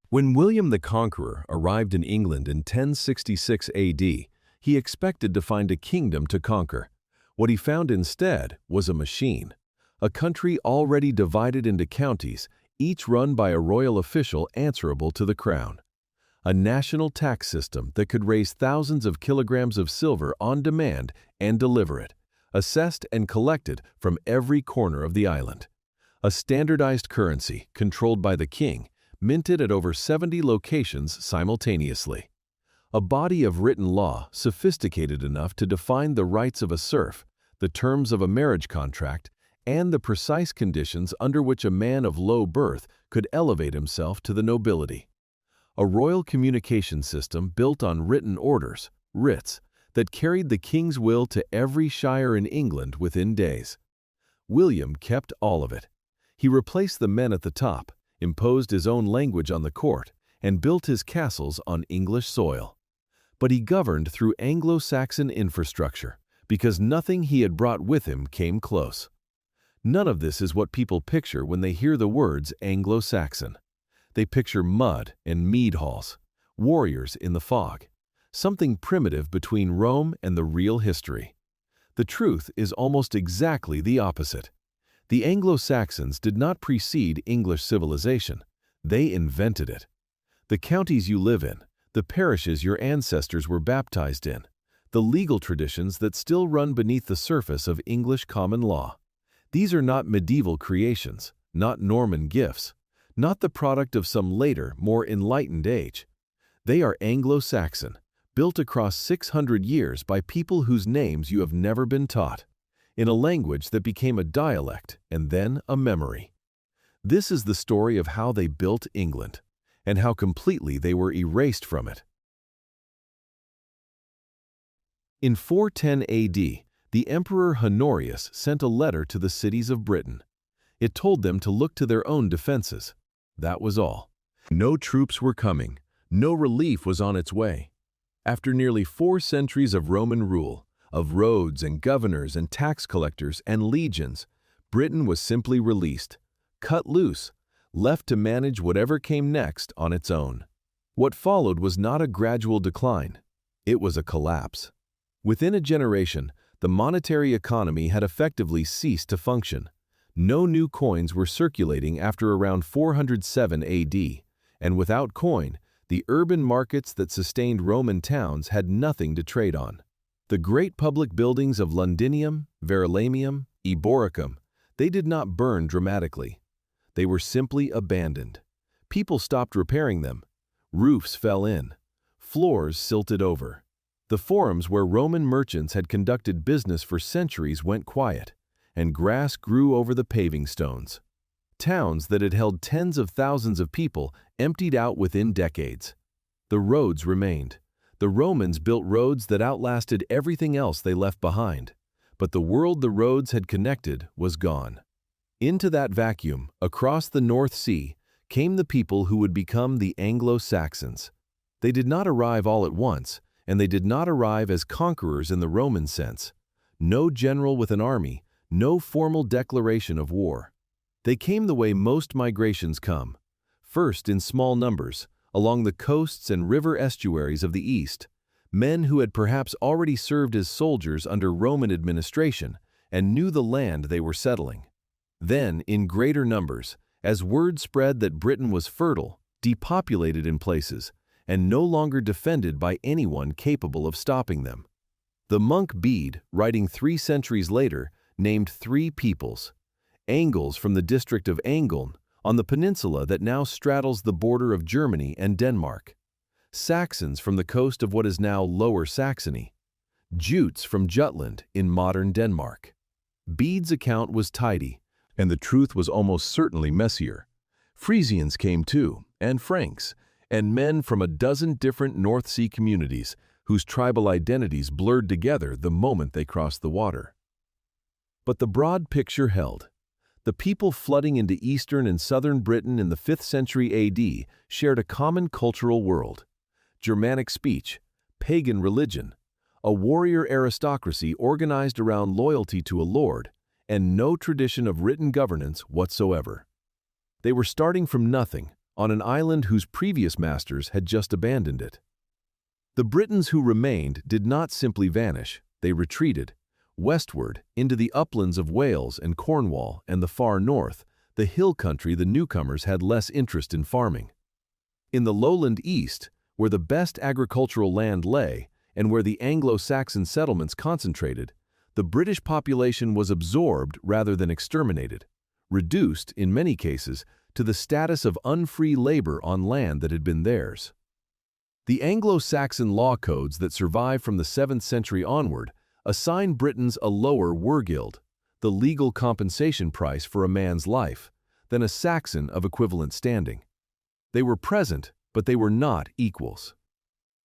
When William the Conqueror arrived in England in 1066 AD, he expected to find a kingdom to conquer. What he found instead was a machine, a country already divided into counties, each run by a royal official answerable to the crown. A national tax system that could raise thousands of kilograms of silver on demand and deliver it, assessed and collected from every corner of the island. A standardized currency controlled by the king, minted at over 70 locations simultaneously. A body of written law sophisticated enough to define the rights of a serf, the terms of a marriage contract, and the precise conditions under which a man of low birth could elevate himself to the nobility. A royal communication system built on written orders, writs, that carried the king's will to every shire in England within days. William kept all of it. He replaced the men at the top, imposed his own language on the court, and built his castles on English soil. But he governed through Anglo-Saxon infrastructure, because nothing he had brought with him came close. None of this is what people picture when they hear the words Anglo-Saxon. They picture mud and mead halls, warriors in the fog, something primitive between Rome and the real history. The truth is almost exactly the opposite. The Anglo-Saxons did not precede English civilization, they invented it. The counties you live in, the parishes your ancestors were baptized in, the legal traditions that still run beneath the surface of English common law. These are not medieval creations, not Norman gifts, not the product of some later, more enlightened age. They are Anglo-Saxon, built across 600 years by people whose names you have never been taught, in a language that became a dialect and then a memory. This is the story of how they built England, and how completely they were erased from it. In 410 AD, the Emperor Honorius sent a letter to the cities of Britain. It told them to look to their own defenses. That was all. No troops were coming. No relief was on its way. After nearly 4 centuries of Roman rule, of roads and governors and tax collectors and legions, Britain was simply released, cut loose, left to manage whatever came next on its own. What followed was not a gradual decline. It was a collapse. Within a generation, the monetary economy had effectively ceased to function. No new coins were circulating after around 407 AD, and without coin, the urban markets that sustained Roman towns had nothing to trade on. The great public buildings of Londinium, Verulamium, Eboracum, they did not burn dramatically. They were simply abandoned. People stopped repairing them. Roofs fell in. Floors silted over. The forums where Roman merchants had conducted business for centuries went quiet, and grass grew over the paving stones. Towns that had held tens of thousands of people emptied out within decades. The roads remained. The Romans built roads that outlasted everything else they left behind, but the world the roads had connected was gone. Into that vacuum, across the North Sea, came the people who would become the Anglo-Saxons. They did not arrive all at once, and they did not arrive as conquerors in the Roman sense. No general with an army, no formal declaration of war. They came the way most migrations come, first in small numbers, along the coasts and river estuaries of the East, men who had perhaps already served as soldiers under Roman administration and knew the land they were settling. Then, in greater numbers, as word spread that Britain was fertile, depopulated in places, and no longer defended by anyone capable of stopping them. The monk Bede, writing 3 centuries later, named 3 peoples: Angles from the district of Angeln, on the peninsula that now straddles the border of Germany and Denmark; Saxons from the coast of what is now Lower Saxony; Jutes from Jutland in modern Denmark. Bede's account was tidy, and the truth was almost certainly messier. Frisians came too, and Franks, and men from a dozen different North Sea communities whose tribal identities blurred together the moment they crossed the water. But the broad picture held. The people flooding into eastern and southern Britain in the 5th century AD shared a common cultural world: Germanic speech, pagan religion, a warrior aristocracy organized around loyalty to a lord, and no tradition of written governance whatsoever. They were starting from nothing, on an island whose previous masters had just abandoned it. The Britons who remained did not simply vanish, they retreated. Westward, into the uplands of Wales and Cornwall and the far north, the hill country the newcomers had less interest in farming. In the lowland east, where the best agricultural land lay, and where the Anglo-Saxon settlements concentrated, the British population was absorbed rather than exterminated, reduced, in many cases, to the status of unfree labor on land that had been theirs. The Anglo-Saxon law codes that survive from the 7th century onward assign Britons a lower wergild, the legal compensation price for a man's life, than a Saxon of equivalent standing. They were present, but they were not equals.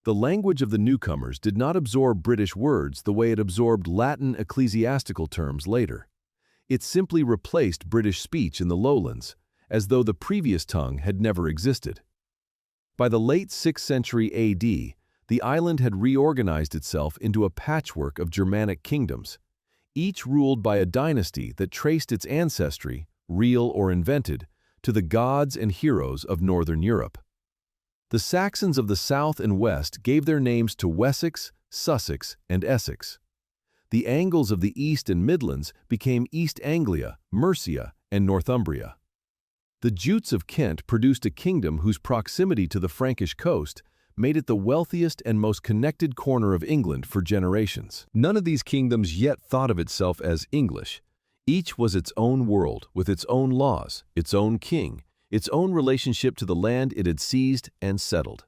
The language of the newcomers did not absorb British words the way it absorbed Latin ecclesiastical terms later. It simply replaced British speech in the lowlands, as though the previous tongue had never existed. By the late 6th century AD, the island had reorganized itself into a patchwork of Germanic kingdoms, each ruled by a dynasty that traced its ancestry, real or invented, to the gods and heroes of Northern Europe. The Saxons of the south and west gave their names to Wessex, Sussex, and Essex. The Angles of the east and Midlands became East Anglia, Mercia, and Northumbria. The Jutes of Kent produced a kingdom whose proximity to the Frankish coast made it the wealthiest and most connected corner of England for generations. None of these kingdoms yet thought of itself as English. Each was its own world, with its own laws, its own king, its own relationship to the land it had seized and settled.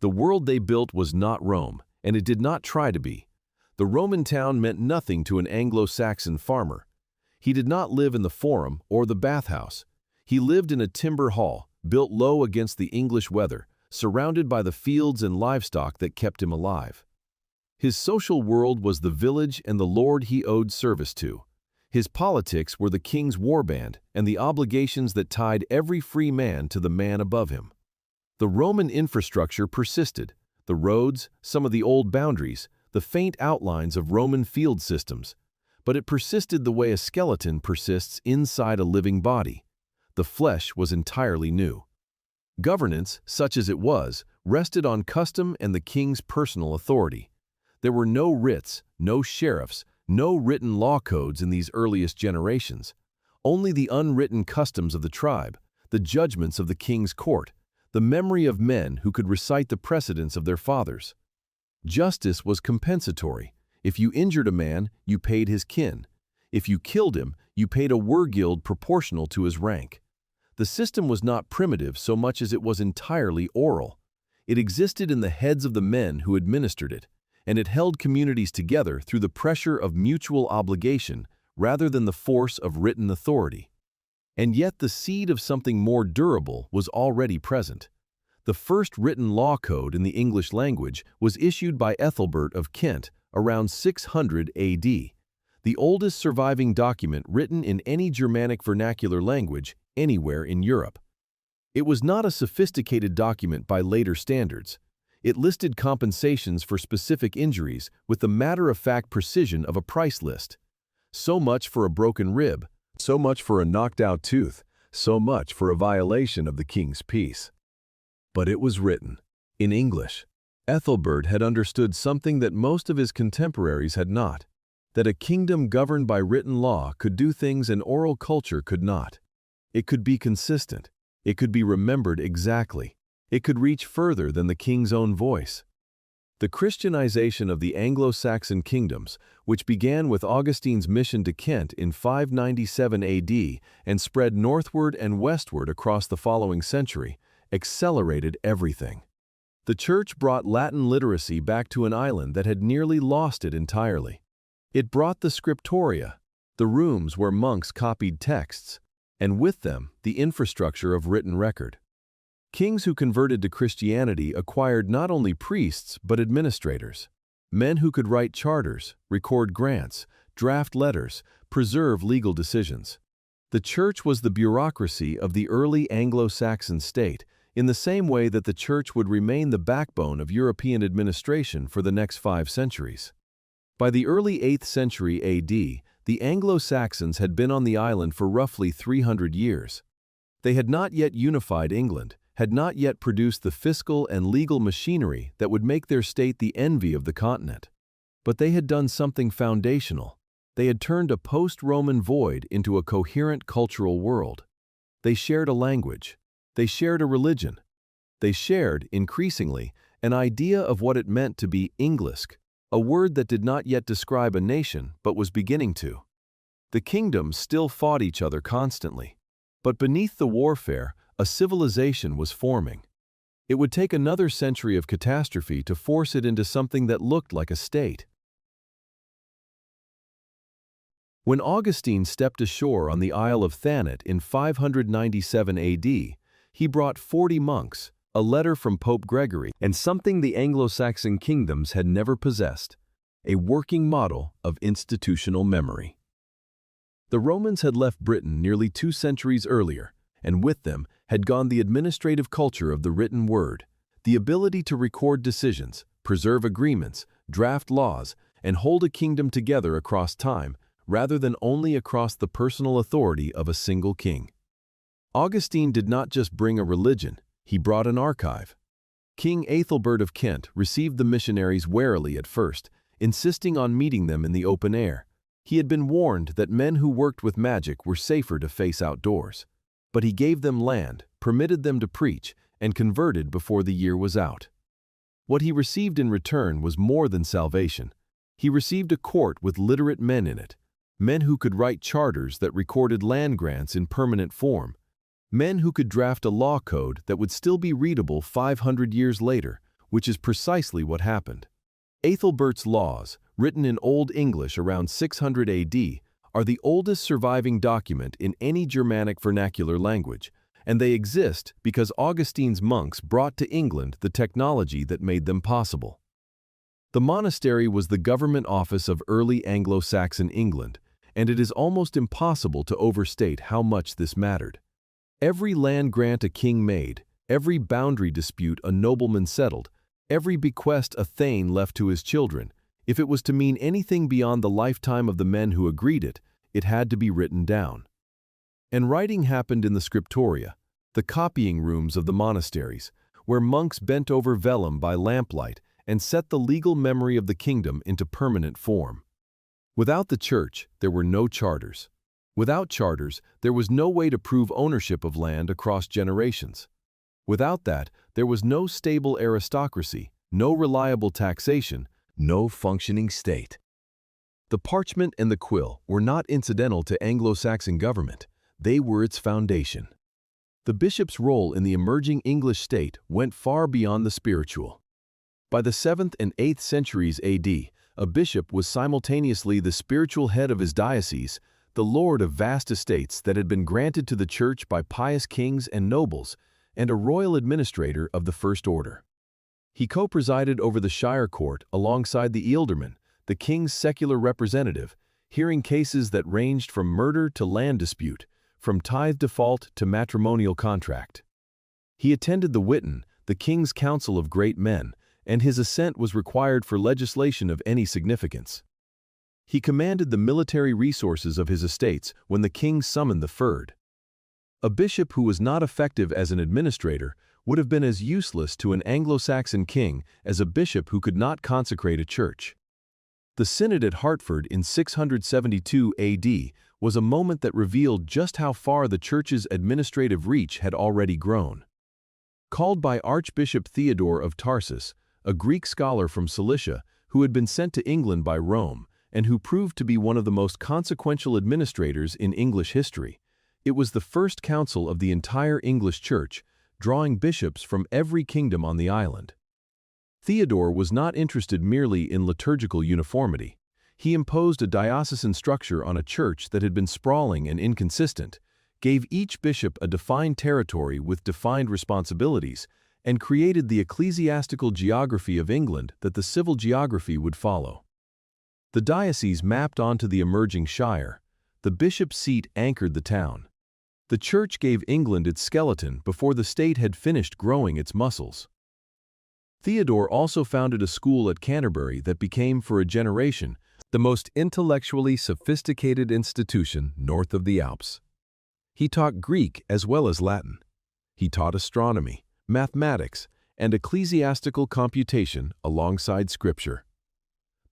The world they built was not Rome, and it did not try to be. The Roman town meant nothing to an Anglo-Saxon farmer. He did not live in the forum or the bathhouse. He lived in a timber hall, built low against the English weather, surrounded by the fields and livestock that kept him alive. His social world was the village and the lord he owed service to. His politics were the king's warband and the obligations that tied every free man to the man above him. The Roman infrastructure persisted, the roads, some of the old boundaries, the faint outlines of Roman field systems, but it persisted the way a skeleton persists inside a living body. The flesh was entirely new. Governance, such as it was, rested on custom and the king's personal authority. There were no writs, no sheriffs, no written law codes in these earliest generations. Only the unwritten customs of the tribe, the judgments of the king's court, the memory of men who could recite the precedents of their fathers. Justice was compensatory. If you injured a man, you paid his kin. If you killed him, you paid a wergild proportional to his rank. The system was not primitive so much as it was entirely oral. It existed in the heads of the men who administered it, and it held communities together through the pressure of mutual obligation rather than the force of written authority. And yet the seed of something more durable was already present. The first written law code in the English language was issued by Æthelred of Kent around 600 AD, the oldest surviving document written in any Germanic vernacular language anywhere in Europe. It was not a sophisticated document by later standards. It listed compensations for specific injuries with the matter-of-fact precision of a price list. So much for a broken rib, so much for a knocked-out tooth, so much for a violation of the king's peace. But it was written in English. Æthelred had understood something that most of his contemporaries had not, that a kingdom governed by written law could do things an oral culture could not. It could be consistent. It could be remembered exactly. It could reach further than the king's own voice. The Christianization of the Anglo-Saxon kingdoms, which began with Augustine's mission to Kent in 597 AD and spread northward and westward across the following century, accelerated everything. The Church brought Latin literacy back to an island that had nearly lost it entirely. It brought the scriptoria, the rooms where monks copied texts, and with them the infrastructure of written record. Kings who converted to Christianity acquired not only priests but administrators, men who could write charters, record grants, draft letters, preserve legal decisions. The Church was the bureaucracy of the early Anglo-Saxon state, in the same way that the Church would remain the backbone of European administration for the next 5 centuries. By the early 8th century AD, the Anglo-Saxons had been on the island for roughly 300 years. They had not yet unified England. had not yet produced the fiscal and legal machinery that would make their state the envy of the continent. But they had done something foundational. They had turned a post-Roman void into a coherent cultural world. They shared a language. They shared a religion. They shared, increasingly, an idea of what it meant to be Englisk, a word that did not yet describe a nation but was beginning to. The kingdoms still fought each other constantly, but beneath the warfare, a civilization was forming. It would take another century of catastrophe to force it into something that looked like a state. When Augustine stepped ashore on the Isle of Thanet in 597 AD, he brought 40 monks, a letter from Pope Gregory, and something the Anglo-Saxon kingdoms had never possessed, a working model of institutional memory. The Romans had left Britain nearly 2 centuries earlier, and with them had gone the administrative culture of the written word, the ability to record decisions, preserve agreements, draft laws, and hold a kingdom together across time, rather than only across the personal authority of a single king. Augustine did not just bring a religion, he brought an archive. King Æthelred of Kent received the missionaries warily at first, insisting on meeting them in the open air. He had been warned that men who worked with magic were safer to face outdoors. But he gave them land, permitted them to preach, and converted before the year was out. What he received in return was more than salvation. He received a court with literate men in it, men who could write charters that recorded land grants in permanent form, men who could draft a law code that would still be readable 500 years later, which is precisely what happened. Æthelbert's laws, written in Old English around 600 AD, are the oldest surviving document in any Germanic vernacular language, and they exist because Augustine's monks brought to England the technology that made them possible. The monastery was the government office of early Anglo-Saxon England, and it is almost impossible to overstate how much this mattered. Every land grant a king made, every boundary dispute a nobleman settled, every bequest a thane left to his children, if it was to mean anything beyond the lifetime of the men who agreed it had to be written down. And writing happened in the scriptoria, the copying rooms of the monasteries, where monks bent over vellum by lamplight and set the legal memory of the kingdom into permanent form. Without the church, there were no charters. Without charters, there was no way to prove ownership of land across generations. Without that, there was no stable aristocracy, no reliable taxation, no functioning state. The parchment and the quill were not incidental to Anglo-Saxon government, they were its foundation. The bishop's role in the emerging English state went far beyond the spiritual. By the 7th and 8th centuries AD, a bishop was simultaneously the spiritual head of his diocese, the lord of vast estates that had been granted to the church by pious kings and nobles, and a royal administrator of the first order. He co-presided over the shire court alongside the ealdorman, the king's secular representative, hearing cases that ranged from murder to land dispute, from tithe default to matrimonial contract. He attended the Witan, the king's council of great men, and his assent was required for legislation of any significance. He commanded the military resources of his estates when the king summoned the fyrd. A bishop who was not effective as an administrator would have been as useless to an Anglo-Saxon king as a bishop who could not consecrate a church. The synod at Hartford in 672 AD was a moment that revealed just how far the church's administrative reach had already grown. Called by Archbishop Theodore of Tarsus, a Greek scholar from Cilicia who had been sent to England by Rome and who proved to be one of the most consequential administrators in English history, it was the first council of the entire English church, drawing bishops from every kingdom on the island. Theodore was not interested merely in liturgical uniformity. He imposed a diocesan structure on a church that had been sprawling and inconsistent, gave each bishop a defined territory with defined responsibilities, and created the ecclesiastical geography of England that the civil geography would follow. The diocese mapped onto the emerging shire. The bishop's seat anchored the town. The church gave England its skeleton before the state had finished growing its muscles. Theodore also founded a school at Canterbury that became, for a generation, the most intellectually sophisticated institution north of the Alps. He taught Greek as well as Latin. He taught astronomy, mathematics, and ecclesiastical computation alongside scripture.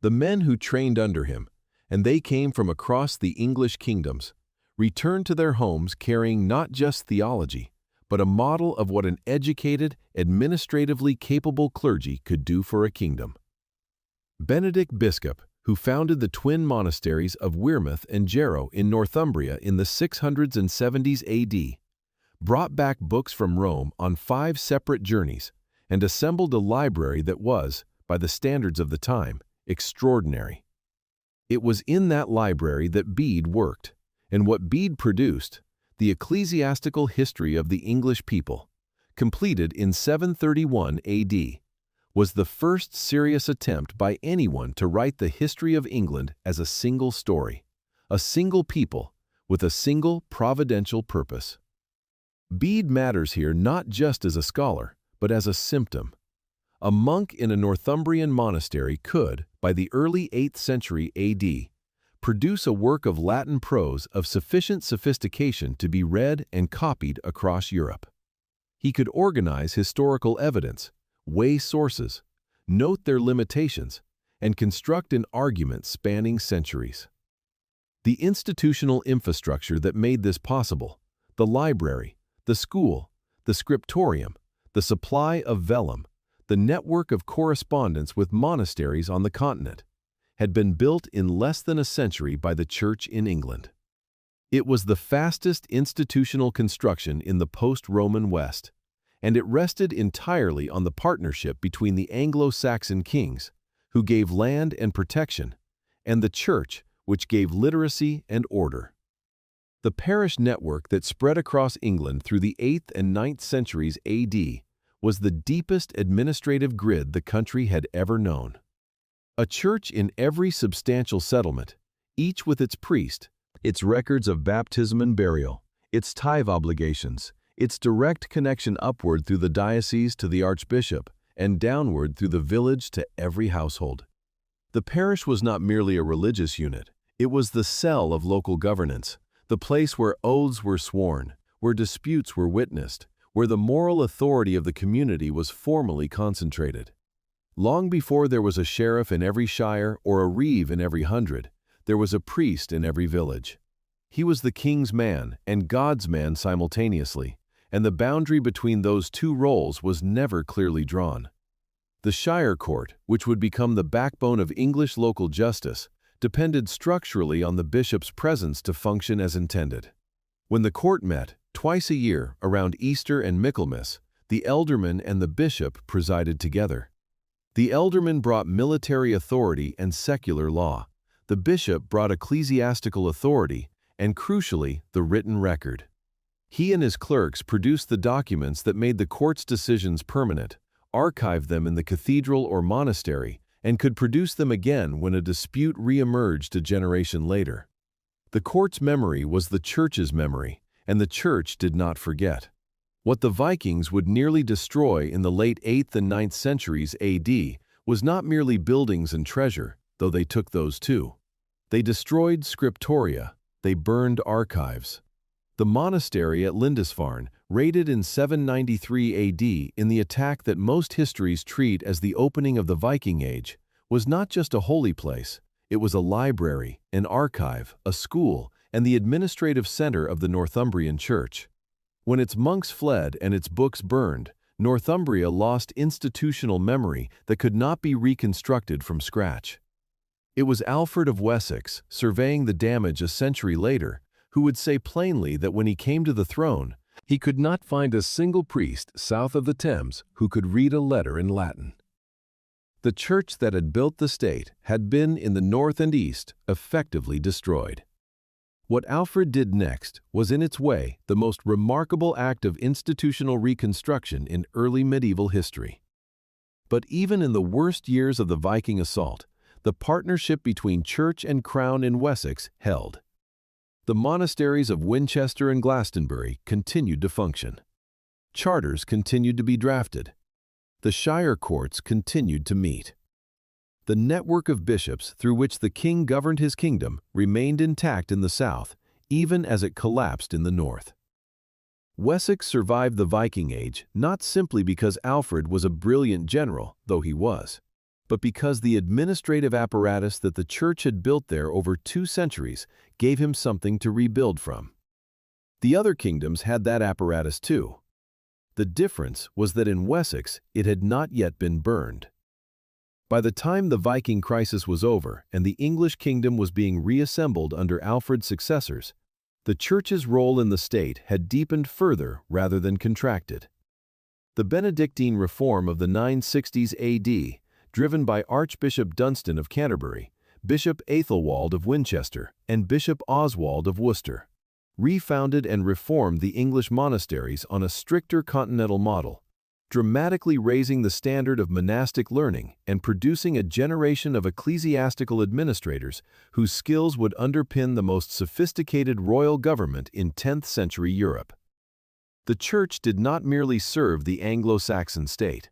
The men who trained under him, and they came from across the English kingdoms, returned to their homes carrying not just theology, but a model of what an educated, administratively capable clergy could do for a kingdom. Benedict Biscop, who founded the twin monasteries of Wearmouth and Jarrow in Northumbria in the 600s and 70s AD, brought back books from Rome on 5 separate journeys and assembled a library that was, by the standards of the time, extraordinary. It was in that library that Bede worked, and what Bede produced, the Ecclesiastical History of the English People, completed in 731 AD, was the first serious attempt by anyone to write the history of England as a single story, a single people, with a single providential purpose. Bede matters here not just as a scholar, but as a symptom. A monk in a Northumbrian monastery could, by the early 8th century AD, produce a work of Latin prose of sufficient sophistication to be read and copied across Europe. He could organize historical evidence, weigh sources, note their limitations, and construct an argument spanning centuries. The institutional infrastructure that made this possible, the library, the school, the scriptorium, the supply of vellum, the network of correspondence with monasteries on the continent, had been built in less than a century by the Church in England. It was the fastest institutional construction in the post-Roman West, and it rested entirely on the partnership between the Anglo-Saxon kings, who gave land and protection, and the Church, which gave literacy and order. The parish network that spread across England through the 8th and 9th centuries AD was the deepest administrative grid the country had ever known. A church in every substantial settlement, each with its priest, its records of baptism and burial, its tithe obligations, its direct connection upward through the diocese to the archbishop, and downward through the village to every household. The parish was not merely a religious unit, it was the cell of local governance, the place where oaths were sworn, where disputes were witnessed, where the moral authority of the community was formally concentrated. Long before there was a sheriff in every shire or a reeve in every hundred, there was a priest in every village. He was the king's man and God's man simultaneously, and the boundary between those two roles was never clearly drawn. The shire court, which would become the backbone of English local justice, depended structurally on the bishop's presence to function as intended. When the court met, twice a year, around Easter and Michaelmas, the ealdorman and the bishop presided together. The ealdorman brought military authority and secular law. The bishop brought ecclesiastical authority and, crucially, the written record. He and his clerks produced the documents that made the court's decisions permanent, archived them in the cathedral or monastery, and could produce them again when a dispute re-emerged a generation later. The court's memory was the church's memory, and the church did not forget. What the Vikings would nearly destroy in the late 8th and 9th centuries AD was not merely buildings and treasure, though they took those too. They destroyed scriptoria, they burned archives. The monastery at Lindisfarne, raided in 793 AD in the attack that most histories treat as the opening of the Viking Age, was not just a holy place, it was a library, an archive, a school, and the administrative center of the Northumbrian Church. When its monks fled and its books burned, Northumbria lost institutional memory that could not be reconstructed from scratch. It was Alfred of Wessex, surveying the damage a century later, who would say plainly that when he came to the throne, he could not find a single priest south of the Thames who could read a letter in Latin. The church that had built the state had been, in the north and east, effectively destroyed. What Alfred did next was, in its way, the most remarkable act of institutional reconstruction in early medieval history. But even in the worst years of the Viking assault, the partnership between church and crown in Wessex held. The monasteries of Winchester and Glastonbury continued to function. Charters continued to be drafted. The shire courts continued to meet. The network of bishops through which the king governed his kingdom remained intact in the south, even as it collapsed in the north. Wessex survived the Viking Age not simply because Alfred was a brilliant general, though he was, but because the administrative apparatus that the church had built there over 2 centuries gave him something to rebuild from. The other kingdoms had that apparatus too. The difference was that in Wessex it had not yet been burned. By the time the Viking crisis was over and the English kingdom was being reassembled under Alfred's successors, the church's role in the state had deepened further rather than contracted. The Benedictine reform of the 960s AD, driven by Archbishop Dunstan of Canterbury, Bishop Æthelwold of Winchester, and Bishop Oswald of Worcester, refounded and reformed the English monasteries on a stricter continental model, dramatically raising the standard of monastic learning and producing a generation of ecclesiastical administrators whose skills would underpin the most sophisticated royal government in 10th century Europe. The Church did not merely serve the Anglo-Saxon state.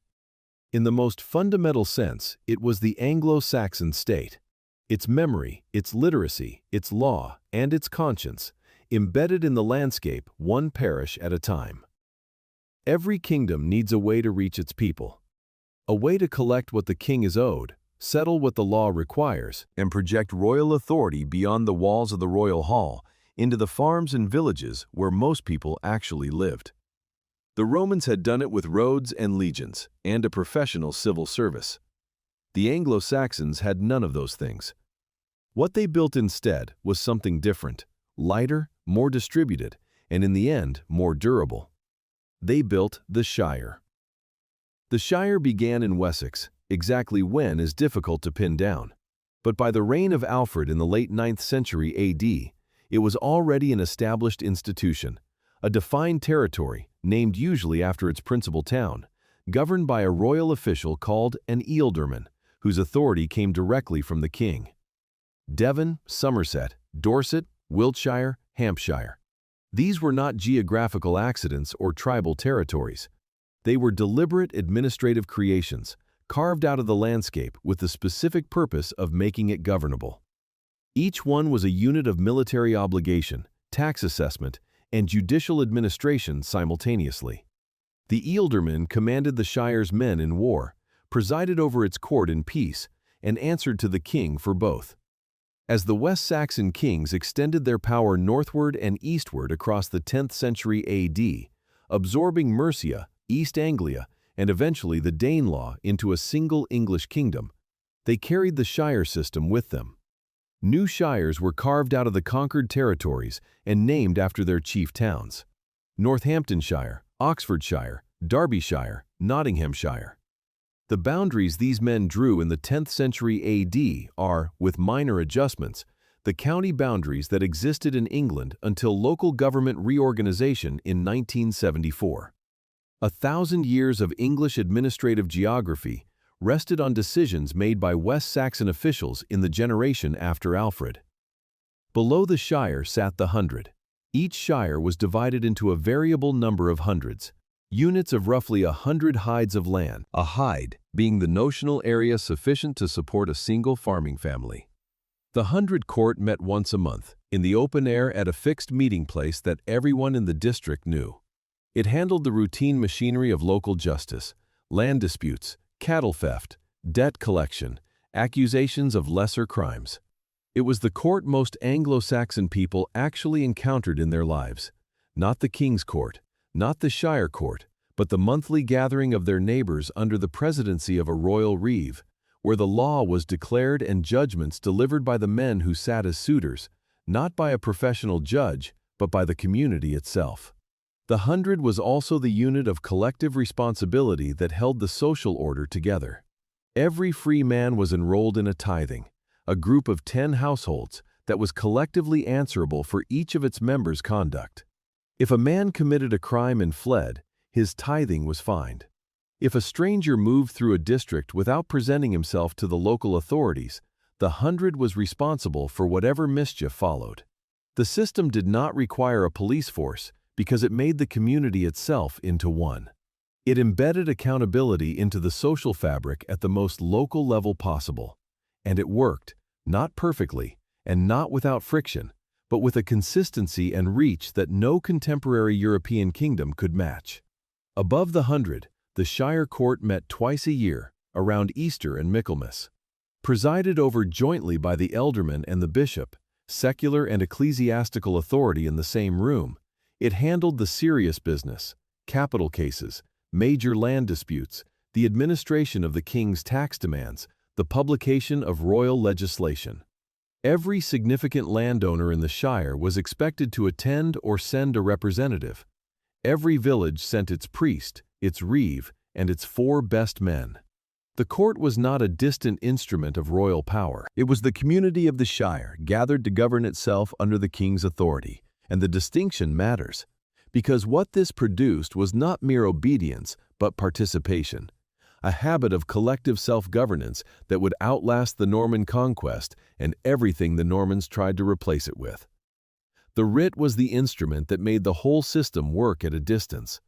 In the most fundamental sense, it was the Anglo-Saxon state. Its memory, its literacy, its law, and its conscience, embedded in the landscape one parish at a time. Every kingdom needs a way to reach its people. A way to collect what the king is owed, settle what the law requires, and project royal authority beyond the walls of the royal hall into the farms and villages where most people actually lived. The Romans had done it with roads and legions, and a professional civil service. The Anglo-Saxons had none of those things. What they built instead was something different, lighter, more distributed, and in the end, more durable. They built the shire. The shire began in Wessex. Exactly when is difficult to pin down. But by the reign of Alfred in the late 9th century AD, it was already an established institution, a defined territory, named usually after its principal town, governed by a royal official called an ealdorman, whose authority came directly from the king. Devon, Somerset, Dorset, Wiltshire, Hampshire. These were not geographical accidents or tribal territories. They were deliberate administrative creations, carved out of the landscape with the specific purpose of making it governable. Each one was a unit of military obligation, tax assessment, and judicial administration simultaneously. The ealdorman commanded the shire's men in war, presided over its court in peace, and answered to the king for both. As the West Saxon kings extended their power northward and eastward across the 10th century AD, absorbing Mercia, East Anglia, and eventually the Danelaw into a single English kingdom, they carried the shire system with them. New shires were carved out of the conquered territories and named after their chief towns: Northamptonshire, Oxfordshire, Derbyshire, Nottinghamshire. The boundaries these men drew in the 10th century AD are, with minor adjustments, the county boundaries that existed in England until local government reorganization in 1974. 1,000 years of English administrative geography rested on decisions made by West Saxon officials in the generation after Alfred. Below the shire sat the hundred. Each shire was divided into a variable number of hundreds, units of roughly 100 hides of land, a hide being the notional area sufficient to support a single farming family. The hundred court met once a month, in the open air at a fixed meeting place that everyone in the district knew. It handled the routine machinery of local justice, land disputes, cattle theft, debt collection, accusations of lesser crimes. It was the court most Anglo-Saxon people actually encountered in their lives, not the king's court, not the shire court, but the monthly gathering of their neighbors under the presidency of a royal reeve, where the law was declared and judgments delivered by the men who sat as suitors, not by a professional judge, but by the community itself. The hundred was also the unit of collective responsibility that held the social order together. Every free man was enrolled in a tithing, a group of 10 households that was collectively answerable for each of its members' conduct. If a man committed a crime and fled, his tithing was fined. If a stranger moved through a district without presenting himself to the local authorities, the hundred was responsible for whatever mischief followed. The system did not require a police force because it made the community itself into one. It embedded accountability into the social fabric at the most local level possible. And it worked, not perfectly and not without friction, but with a consistency and reach that no contemporary European kingdom could match. Above the 100, the Shire Court met twice a year, around Easter and Michaelmas. Presided over jointly by the ealdorman and the bishop, secular and ecclesiastical authority in the same room, it handled the serious business, capital cases, major land disputes, the administration of the king's tax demands, the publication of royal legislation. Every significant landowner in the shire was expected to attend or send a representative. Every village sent its priest, its reeve, and its 4 best men. The court was not a distant instrument of royal power. It was the community of the shire gathered to govern itself under the king's authority, and the distinction matters, because what this produced was not mere obedience, but participation, a habit of collective self-governance that would outlast the Norman conquest and everything the Normans tried to replace it with. The writ was the instrument that made the whole system work at a distance.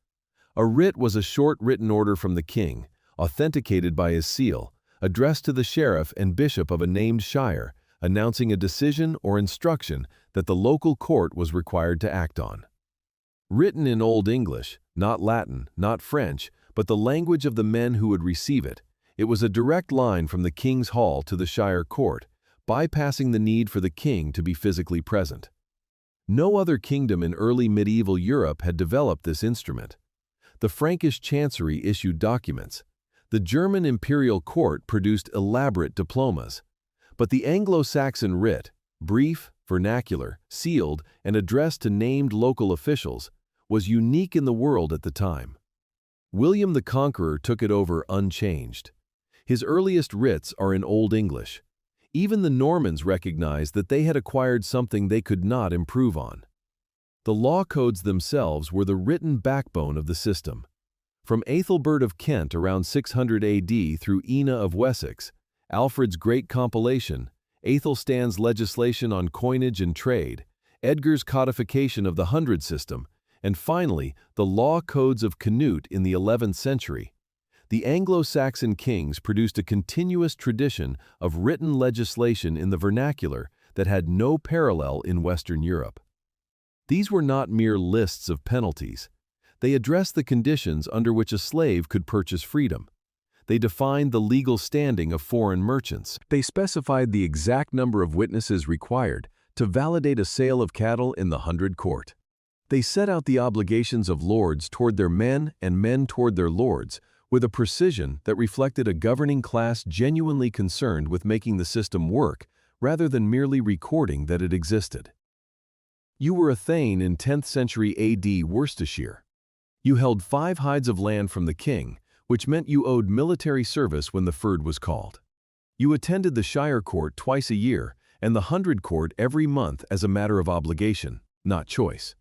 A writ was a short written order from the king, authenticated by his seal, addressed to the sheriff and bishop of a named shire, announcing a decision or instruction that the local court was required to act on. Written in Old English, not Latin, not French, but the language of the men who would receive it, it was a direct line from the king's hall to the shire court, bypassing the need for the king to be physically present. No other kingdom in early medieval Europe had developed this instrument. The Frankish chancery issued documents. The German imperial court produced elaborate diplomas. But the Anglo-Saxon writ, brief, vernacular, sealed, and addressed to named local officials, was unique in the world at the time. William the Conqueror took it over unchanged. His earliest writs are in Old English. Even the Normans recognized that they had acquired something they could not improve on. The law codes themselves were the written backbone of the system. From Æthelred of Kent around 600 AD through Ina of Wessex, Alfred's Great Compilation, Æthelstan's legislation on coinage and trade, Edgar's codification of the hundred system, and finally the law codes of Cnut in the 11th century, the Anglo-Saxon kings produced a continuous tradition of written legislation in the vernacular that had no parallel in Western Europe. These were not mere lists of penalties. They addressed the conditions under which a slave could purchase freedom. They defined the legal standing of foreign merchants. They specified the exact number of witnesses required to validate a sale of cattle in the hundred court. They set out the obligations of lords toward their men and men toward their lords with a precision that reflected a governing class genuinely concerned with making the system work rather than merely recording that it existed. You were a thane in 10th century AD Worcestershire. You held 5 hides of land from the king, which meant you owed military service when the fyrd was called. You attended the shire court twice a year and the hundred court every month as a matter of obligation, not choice.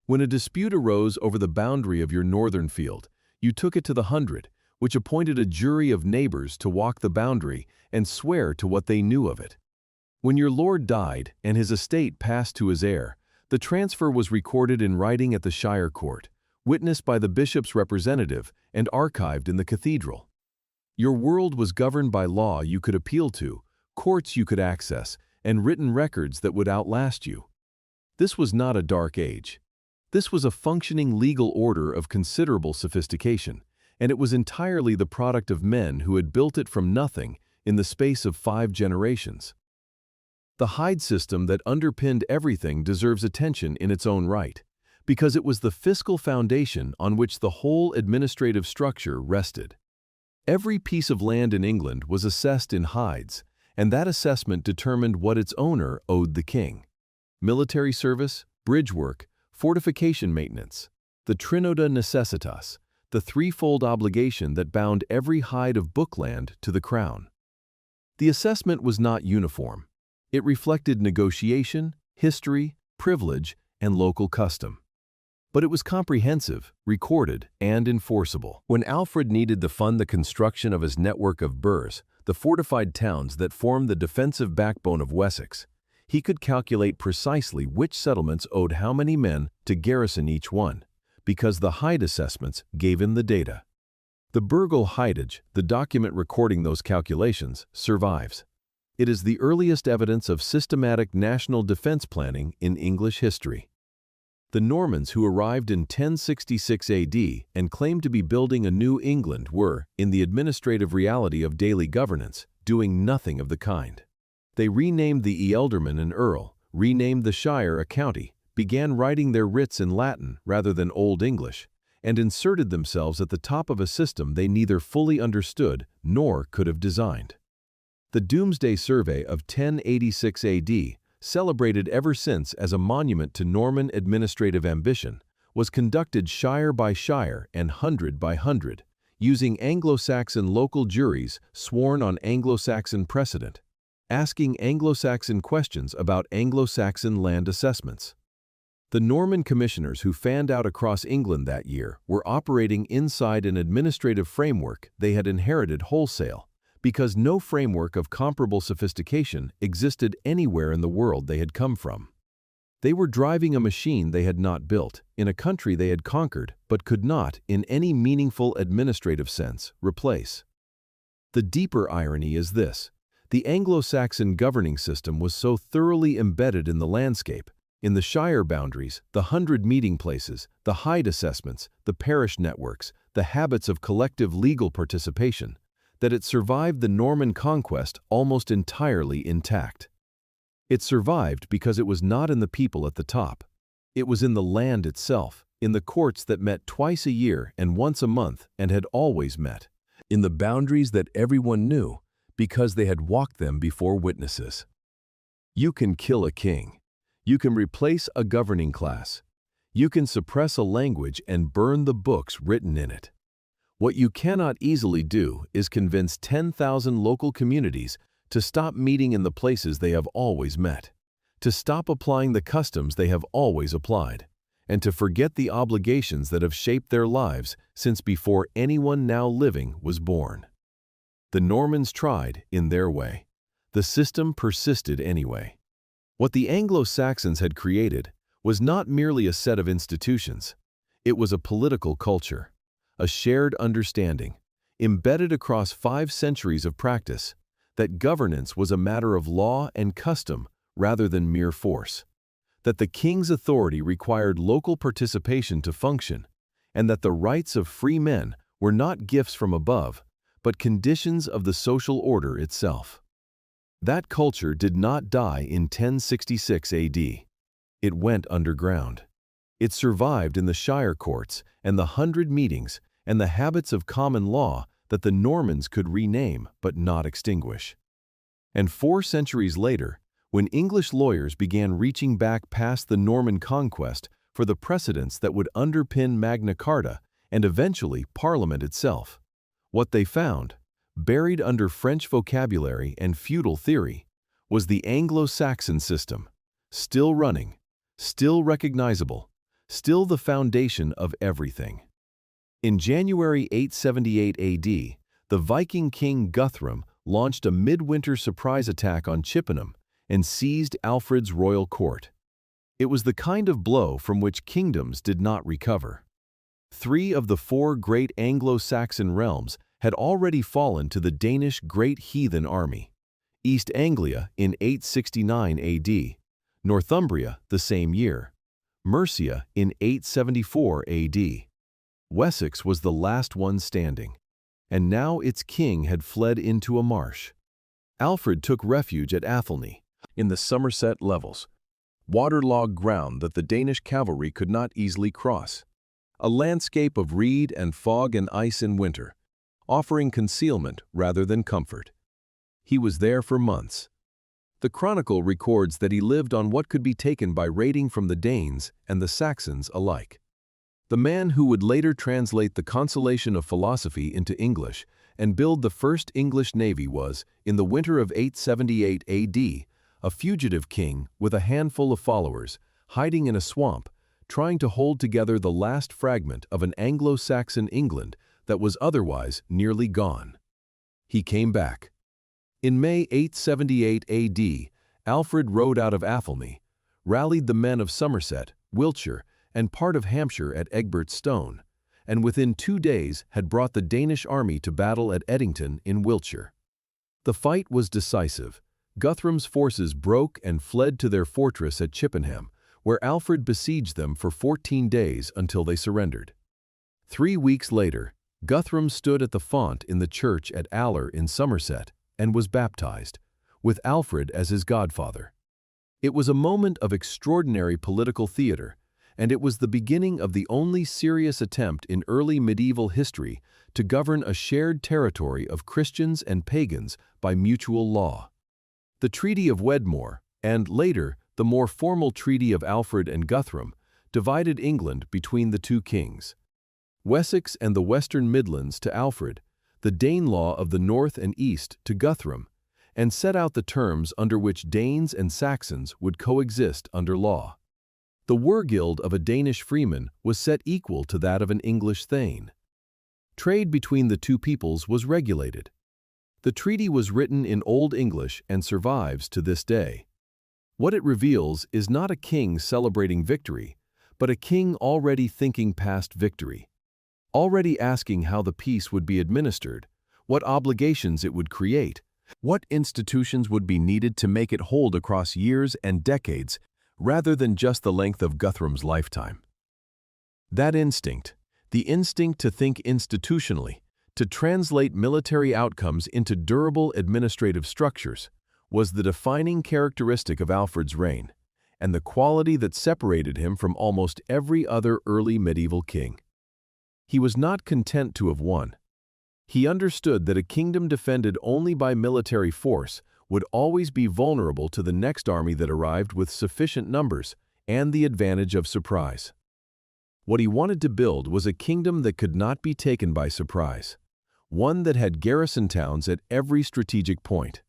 When a dispute arose over the boundary of your northern field, you took it to the hundred, which appointed a jury of neighbors to walk the boundary and swear to what they knew of it. When your lord died and his estate passed to his heir, the transfer was recorded in writing at the shire court, witnessed by the bishop's representative and archived in the cathedral. Your world was governed by law you could appeal to, courts you could access, and written records that would outlast you. This was not a dark age. This was a functioning legal order of considerable sophistication, and it was entirely the product of men who had built it from nothing in the space of 5 generations. The hide system that underpinned everything deserves attention in its own right, because it was the fiscal foundation on which the whole administrative structure rested. Every piece of land in England was assessed in hides, and that assessment determined what its owner owed the king. Military service, bridge work, fortification maintenance, the trinoda necessitas, the threefold obligation that bound every hide of bookland to the crown. The assessment was not uniform. It reflected negotiation, history, privilege, and local custom. But it was comprehensive, recorded, and enforceable. When Alfred needed to fund the construction of his network of burhs, the fortified towns that formed the defensive backbone of Wessex, he could calculate precisely which settlements owed how many men to garrison each one, because the hide assessments gave him the data. The burgal hidage, the document recording those calculations, survives. It is the earliest evidence of systematic national defense planning in English history. The Normans who arrived in 1066 AD and claimed to be building a new England were, in the administrative reality of daily governance, doing nothing of the kind. They renamed the ealdorman an earl, renamed the shire a county, began writing their writs in Latin rather than Old English, and inserted themselves at the top of a system they neither fully understood nor could have designed. The Doomsday Survey of 1086 AD, celebrated ever since as a monument to Norman administrative ambition, was conducted shire by shire and hundred by hundred, using Anglo-Saxon local juries sworn on Anglo-Saxon precedent, asking Anglo-Saxon questions about Anglo-Saxon land assessments. The Norman commissioners who fanned out across England that year were operating inside an administrative framework they had inherited wholesale, because no framework of comparable sophistication existed anywhere in the world they had come from. They were driving a machine they had not built, in a country they had conquered, but could not, in any meaningful administrative sense, replace. The deeper irony is this: the Anglo-Saxon governing system was so thoroughly embedded in the landscape, in the shire boundaries, the 100 meeting places, the hide assessments, the parish networks, the habits of collective legal participation, that it survived the Norman conquest almost entirely intact. It survived because it was not in the people at the top. It was in the land itself, in the courts that met twice a year and once a month and had always met, in the boundaries that everyone knew because they had walked them before witnesses. You can kill a king. You can replace a governing class. You can suppress a language and burn the books written in it. What you cannot easily do is convince 10,000 local communities to stop meeting in the places they have always met, to stop applying the customs they have always applied, and to forget the obligations that have shaped their lives since before anyone now living was born. The Normans tried in their way. The system persisted anyway. What the Anglo-Saxons had created was not merely a set of institutions. It was a political culture, a shared understanding, embedded across 5 centuries of practice, that governance was a matter of law and custom rather than mere force, that the king's authority required local participation to function, and that the rights of free men were not gifts from above, but conditions of the social order itself. That culture did not die in 1066 AD. It went underground. It survived in the shire courts and the 100 meetings and the habits of common law that the Normans could rename but not extinguish. And 4 centuries later, when English lawyers began reaching back past the Norman conquest for the precedents that would underpin Magna Carta and eventually Parliament itself, what they found, buried under French vocabulary and feudal theory, was the Anglo-Saxon system, still running, still recognizable, still the foundation of everything. In January 878 AD, the Viking king Guthrum launched a midwinter surprise attack on Chippenham and seized Alfred's royal court. It was the kind of blow from which kingdoms did not recover. 3 of the 4 great Anglo-Saxon realms had already fallen to the Danish Great Heathen Army: East Anglia in 869 AD, Northumbria the same year, Mercia in 874 AD. Wessex was the last one standing, and now its king had fled into a marsh. Alfred took refuge at Athelney, in the Somerset levels, waterlogged ground that the Danish cavalry could not easily cross, a landscape of reed and fog and ice in winter, offering concealment rather than comfort. He was there for months. The Chronicle records that he lived on what could be taken by raiding from the Danes and the Saxons alike. The man who would later translate the Consolation of Philosophy into English and build the first English navy was, in the winter of 878 AD, a fugitive king with a handful of followers, hiding in a swamp, trying to hold together the last fragment of an Anglo-Saxon England that was otherwise nearly gone. He came back. In May 878 AD, Alfred rode out of Athelney, rallied the men of Somerset, Wiltshire, and part of Hampshire at Egbert's Stone, and within 2 days had brought the Danish army to battle at Edington in Wiltshire. The fight was decisive, Guthrum's forces broke and fled to their fortress at Chippenham, where Alfred besieged them for 14 days until they surrendered. 3 weeks later, Guthrum stood at the font in the church at Aller in Somerset and was baptized, with Alfred as his godfather. It was a moment of extraordinary political theater, and it was the beginning of the only serious attempt in early medieval history to govern a shared territory of Christians and pagans by mutual law. The Treaty of Wedmore, and later the more formal Treaty of Alfred and Guthrum, divided England between the two kings. Wessex and the Western Midlands to Alfred, the Danelaw of the North and East to Guthrum, and set out the terms under which Danes and Saxons would coexist under law. The wergild of a Danish freeman was set equal to that of an English thane. Trade between the two peoples was regulated. The treaty was written in Old English and survives to this day. What it reveals is not a king celebrating victory, but a king already thinking past victory, already asking how the peace would be administered, what obligations it would create, what institutions would be needed to make it hold across years and decades, rather than just the length of Guthrum's lifetime. That instinct, the instinct to think institutionally, to translate military outcomes into durable administrative structures, was the defining characteristic of Alfred's reign, and the quality that separated him from almost every other early medieval king. He was not content to have won. He understood that a kingdom defended only by military force would always be vulnerable to the next army that arrived with sufficient numbers and the advantage of surprise. What he wanted to build was a kingdom that could not be taken by surprise, one that had garrison towns at every strategic point,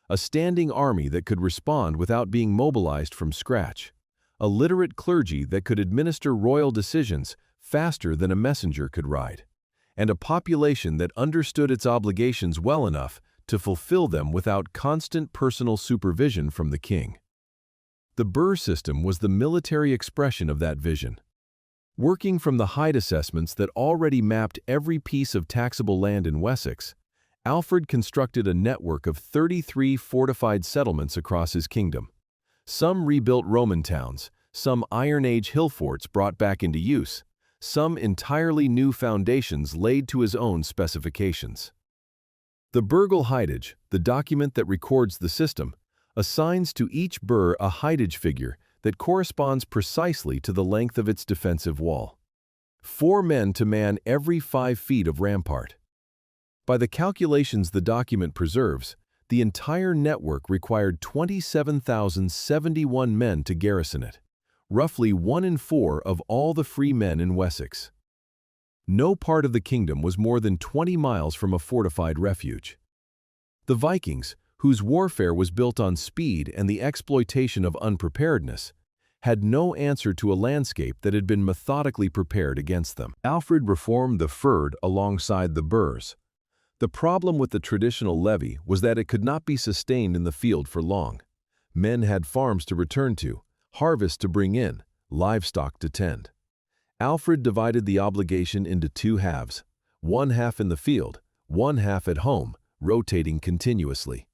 a standing army that could respond without being mobilized from scratch, a literate clergy that could administer royal decisions faster than a messenger could ride, and a population that understood its obligations well enough to fulfill them without constant personal supervision from the king. The burr system was the military expression of that vision. Working from the Hyde assessments that already mapped every piece of taxable land in Wessex, Alfred constructed a network of 33 fortified settlements across his kingdom. Some rebuilt Roman towns, some Iron Age hill forts brought back into use, some entirely new foundations laid to his own specifications. The Burgel Hidage, the document that records the system, assigns to each burr a hidage figure that corresponds precisely to the length of its defensive wall. 4 men to man every 5 feet of rampart. By the calculations the document preserves, the entire network required 27,071 men to garrison it, roughly 1 in 4 of all the free men in Wessex. No part of the kingdom was more than 20 miles from a fortified refuge. The Vikings, whose warfare was built on speed and the exploitation of unpreparedness, had no answer to a landscape that had been methodically prepared against them. Alfred reformed the fyrd alongside the burrs. The problem with the traditional levy was that it could not be sustained in the field for long. Men had farms to return to, harvest to bring in, livestock to tend. Alfred divided the obligation into 2 halves, 1 half in the field, 1 half at home, rotating continuously.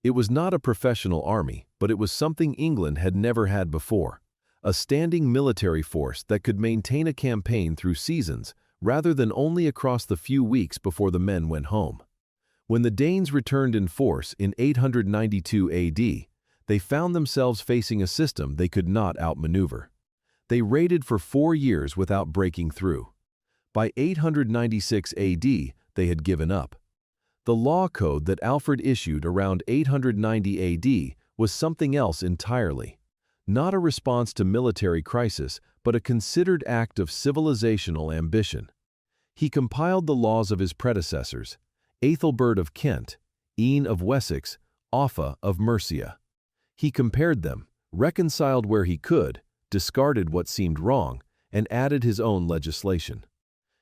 It was not a professional army, but it was something England had never had before, a standing military force that could maintain a campaign through seasons rather than only across the few weeks before the men went home. When the Danes returned in force in 892 AD, they found themselves facing a system they could not outmaneuver. They raided for 4 years without breaking through. By 896 AD, they had given up. The law code that Alfred issued around 890 AD was something else entirely. Not a response to military crisis, but a considered act of civilizational ambition. He compiled the laws of his predecessors, Æthelred of Kent, Ian of Wessex, Offa of Mercia. He compared them, reconciled where he could, discarded what seemed wrong, and added his own legislation.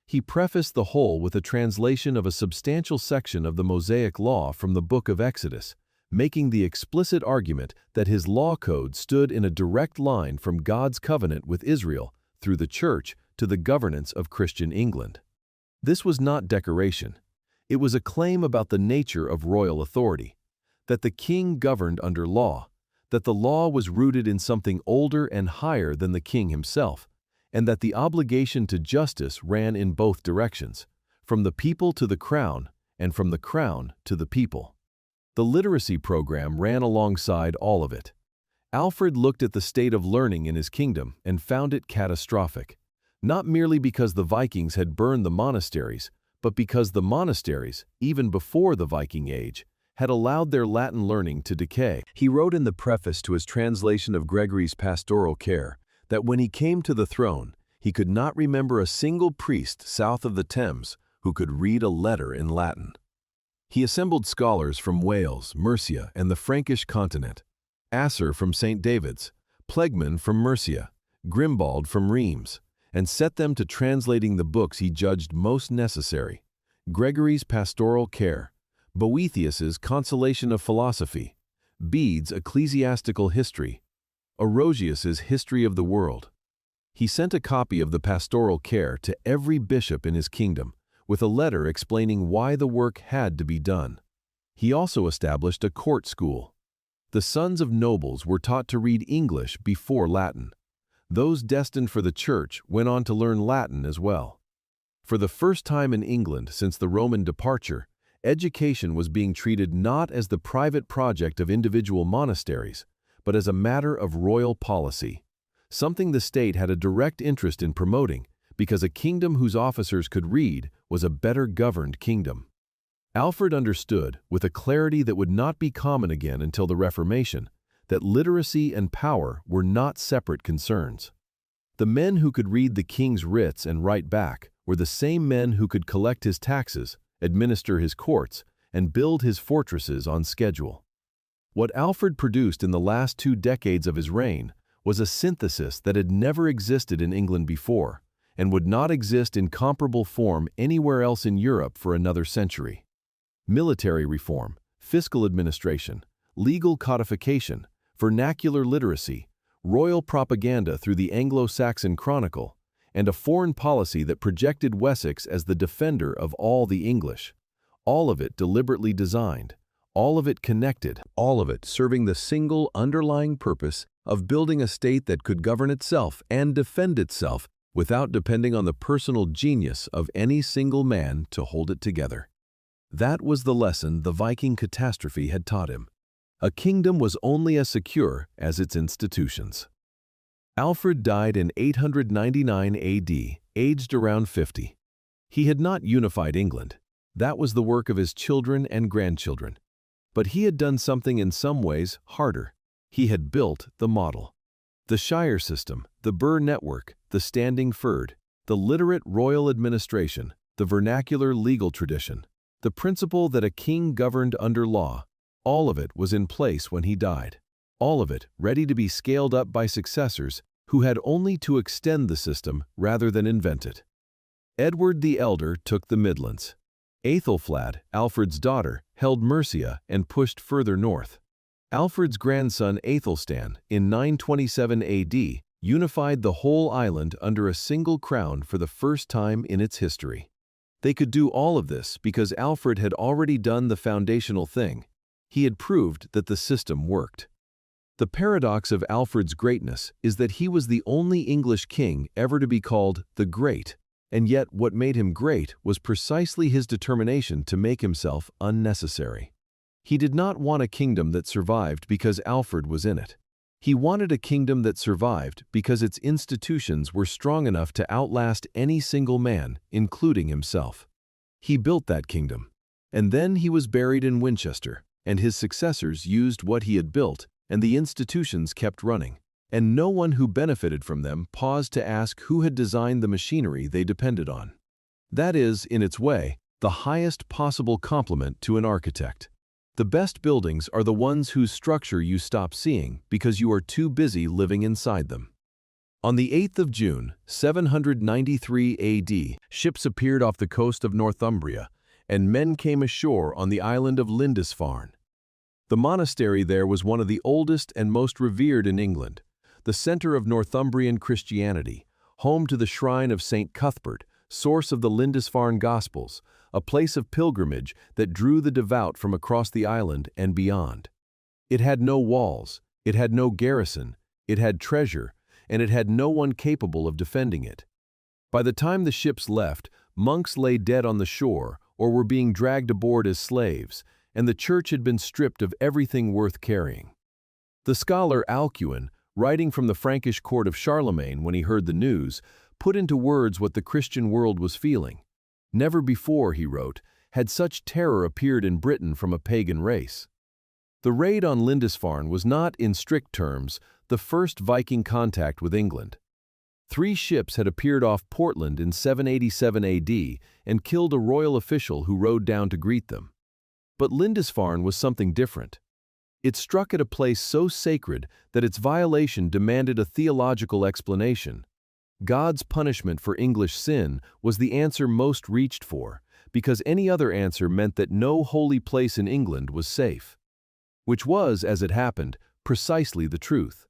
He prefaced the whole with a translation of a substantial section of the Mosaic Law from the Book of Exodus, making the explicit argument that his law code stood in a direct line from God's covenant with Israel through the Church to the governance of Christian England. This was not decoration. It was a claim about the nature of royal authority. that the king governed under law, that the law was rooted in something older and higher than the king himself, and that the obligation to justice ran in both directions, from the people to the crown, and from the crown to the people. The literacy program ran alongside all of it. Alfred looked at the state of learning in his kingdom and found it catastrophic, not merely because the Vikings had burned the monasteries, but because the monasteries, even before the Viking Age, had allowed their Latin learning to decay. He wrote in the preface to his translation of Gregory's Pastoral Care that when he came to the throne, he could not remember a single priest south of the Thames who could read a letter in Latin. He assembled scholars from Wales, Mercia, and the Frankish continent, Æthelstan from St. David's, Plegman from Mercia, Grimbald from Reims, and set them to translating the books he judged most necessary: Gregory's Pastoral Care, Boethius's Consolation of Philosophy, Bede's Ecclesiastical History, Orosius's History of the World. He sent a copy of the Pastoral Care to every bishop in his kingdom, with a letter explaining why the work had to be done. He also established a court school. The sons of nobles were taught to read English before Latin. Those destined for the church went on to learn Latin as well. For the first time in England since the Roman departure, education was being treated not as the private project of individual monasteries, but as a matter of royal policy, something the state had a direct interest in promoting, because a kingdom whose officers could read was a better governed kingdom. Alfred understood, with a clarity that would not be common again until the Reformation, that literacy and power were not separate concerns. The men who could read the king's writs and write back were the same men who could collect his taxes, administer his courts, and build his fortresses on schedule. What Alfred produced in the last 2 decades of his reign was a synthesis that had never existed in England before, and would not exist in comparable form anywhere else in Europe for another century. Military reform, fiscal administration, legal codification, vernacular literacy, royal propaganda through the Anglo-Saxon Chronicle, and a foreign policy that projected Wessex as the defender of all the English. All of it deliberately designed, all of it connected, all of it serving the single underlying purpose of building a state that could govern itself and defend itself without depending on the personal genius of any single man to hold it together. That was the lesson the Viking catastrophe had taught him. A kingdom was only as secure as its institutions. Alfred died in 899 AD, aged around 50. He had not unified England. That was the work of his children and grandchildren. But he had done something in some ways harder. He had built the model. The shire system, the burr network, the standing fyrd, the literate royal administration, the vernacular legal tradition, the principle that a king governed under law, all of it was in place when he died. All of it ready to be scaled up by successors who had only to extend the system rather than invent it. Edward the Elder took the Midlands. Æthelred, Alfred's daughter, held Mercia and pushed further north. Alfred's grandson Æthelstan, in 927 AD, unified the whole island under a single crown for the first time in its history. They could do all of this because Alfred had already done the foundational thing. He had proved that the system worked. The paradox of Alfred's greatness is that he was the only English king ever to be called the Great, and yet what made him great was precisely his determination to make himself unnecessary. He did not want a kingdom that survived because Alfred was in it. He wanted a kingdom that survived because its institutions were strong enough to outlast any single man, including himself. He built that kingdom, and then he was buried in Winchester, and his successors used what he had built, and the institutions kept running, and no one who benefited from them paused to ask who had designed the machinery they depended on. That is, in its way, the highest possible compliment to an architect. The best buildings are the ones whose structure you stop seeing because you are too busy living inside them. On the 8th of June, 793 AD, ships appeared off the coast of Northumbria, and men came ashore on the island of Lindisfarne. The monastery there was one of the oldest and most revered in England, the center of Northumbrian Christianity, home to the shrine of St. Cuthbert, source of the Lindisfarne Gospels, a place of pilgrimage that drew the devout from across the island and beyond. It had no walls, it had no garrison, it had treasure, and it had no one capable of defending it. By the time the ships left, monks lay dead on the shore or were being dragged aboard as slaves, and the church had been stripped of everything worth carrying. The scholar Alcuin, writing from the Frankish court of Charlemagne when he heard the news, put into words what the Christian world was feeling. Never before, he wrote, had such terror appeared in Britain from a pagan race. The raid on Lindisfarne was not, in strict terms, the first Viking contact with England. 3 ships had appeared off Portland in 787 AD and killed a royal official who rode down to greet them. But Lindisfarne was something different. It struck at a place so sacred that its violation demanded a theological explanation. God's punishment for English sin was the answer most reached for, because any other answer meant that no holy place in England was safe. Which was, as it happened, precisely the truth.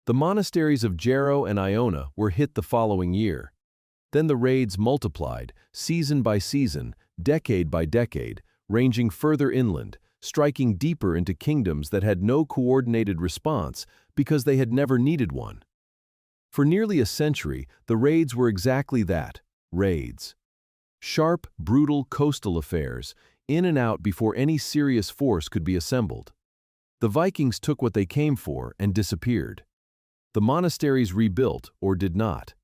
The monasteries of Jarrow and Iona were hit the following year. Then the raids multiplied, season by season, decade by decade, ranging further inland, striking deeper into kingdoms that had no coordinated response because they had never needed one. For nearly a century, the raids were exactly that, raids. Sharp, brutal coastal affairs, in and out before any serious force could be assembled. The Vikings took what they came for and disappeared. The monasteries rebuilt or did not.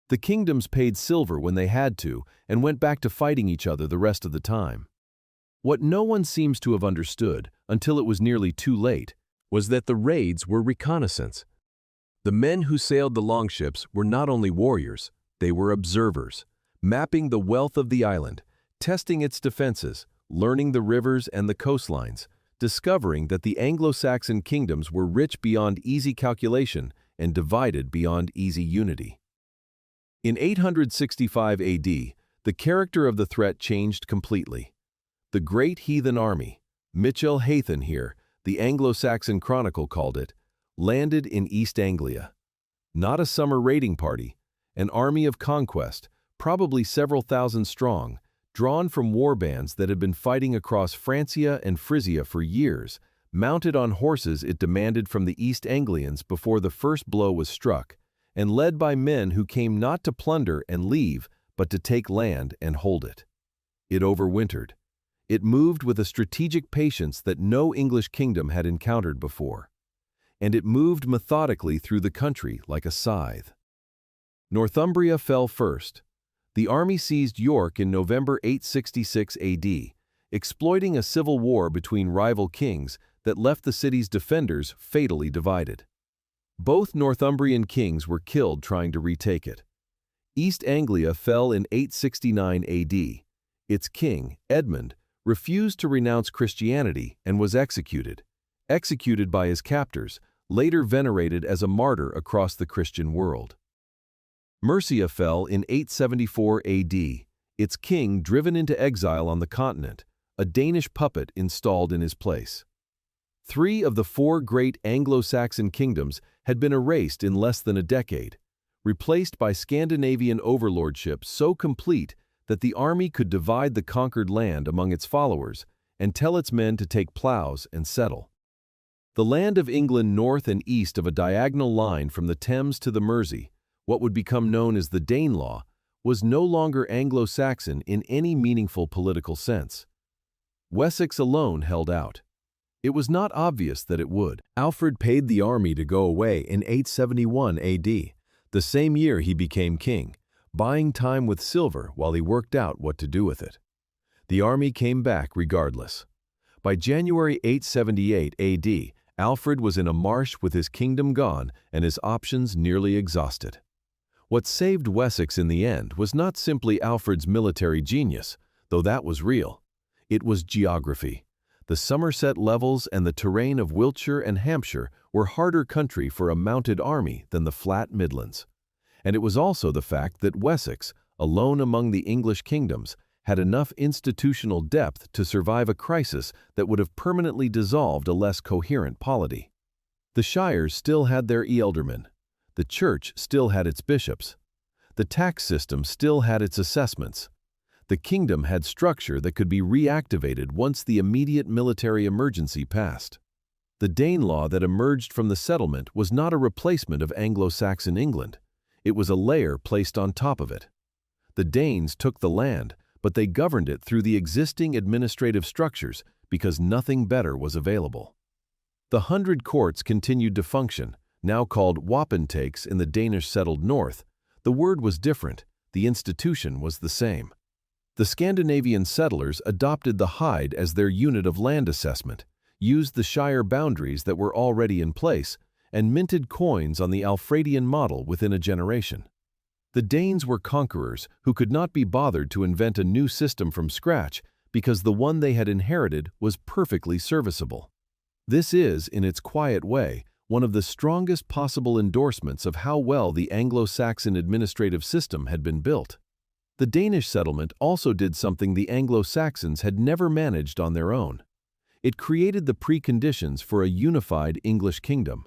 The kingdoms paid silver when they had to and went back to fighting each other the rest of the time. What no one seems to have understood, until it was nearly too late, was that the raids were reconnaissance. The men who sailed the longships were not only warriors, they were observers, mapping the wealth of the island, testing its defenses, learning the rivers and the coastlines, discovering that the Anglo-Saxon kingdoms were rich beyond easy calculation and divided beyond easy unity. In 865 AD, the character of the threat changed completely. The great heathen army, Michel Hathan here, the Anglo-Saxon Chronicle called it, landed in East Anglia. Not a summer raiding party, an army of conquest, probably several thousand strong, drawn from war bands that had been fighting across Francia and Frisia for years, mounted on horses it demanded from the East Anglians before the first blow was struck, and led by men who came not to plunder and leave, but to take land and hold it. It overwintered. It moved with a strategic patience that no English kingdom had encountered before. And it moved methodically through the country like a scythe. Northumbria fell first. The army seized York in November 866 AD, exploiting a civil war between rival kings that left the city's defenders fatally divided. Both Northumbrian kings were killed trying to retake it. East Anglia fell in 869 AD. Its king, Edmund, refused to renounce Christianity and was executed by his captors, later venerated as a martyr across the Christian world. Mercia fell in 874 AD, its king driven into exile on the continent, a Danish puppet installed in his place. 3 of the 4 great Anglo-Saxon kingdoms had been erased in less than a decade, replaced by Scandinavian overlordship so complete that the army could divide the conquered land among its followers and tell its men to take plows and settle. The land of England north and east of a diagonal line from the Thames to the Mersey, what would become known as the Danelaw, was no longer Anglo-Saxon in any meaningful political sense. Wessex alone held out. It was not obvious that it would. Alfred paid the army to go away in 871 AD, the same year he became king, buying time with silver while he worked out what to do with it. The army came back regardless. By January 878 AD, Alfred was in a marsh with his kingdom gone and his options nearly exhausted. What saved Wessex in the end was not simply Alfred's military genius, though that was real. It was geography. The Somerset levels and the terrain of Wiltshire and Hampshire were harder country for a mounted army than the flat Midlands. And it was also the fact that Wessex, alone among the English kingdoms, had enough institutional depth to survive a crisis that would have permanently dissolved a less coherent polity. The shires still had their ealdormen. The church still had its bishops. The tax system still had its assessments. The kingdom had structure that could be reactivated once the immediate military emergency passed. The Danelaw that emerged from the settlement was not a replacement of Anglo-Saxon England. It was a layer placed on top of it. The Danes took the land, but they governed it through the existing administrative structures because nothing better was available. The 100 courts continued to function, now called wapentakes in the Danish settled north. The word was different, the institution was the same. The Scandinavian settlers adopted the hide as their unit of land assessment, used the shire boundaries that were already in place, and minted coins on the Alfredian model within a generation. The Danes were conquerors who could not be bothered to invent a new system from scratch because the one they had inherited was perfectly serviceable. This is, in its quiet way, one of the strongest possible endorsements of how well the Anglo-Saxon administrative system had been built. The Danish settlement also did something the Anglo-Saxons had never managed on their own. It created the preconditions for a unified English kingdom.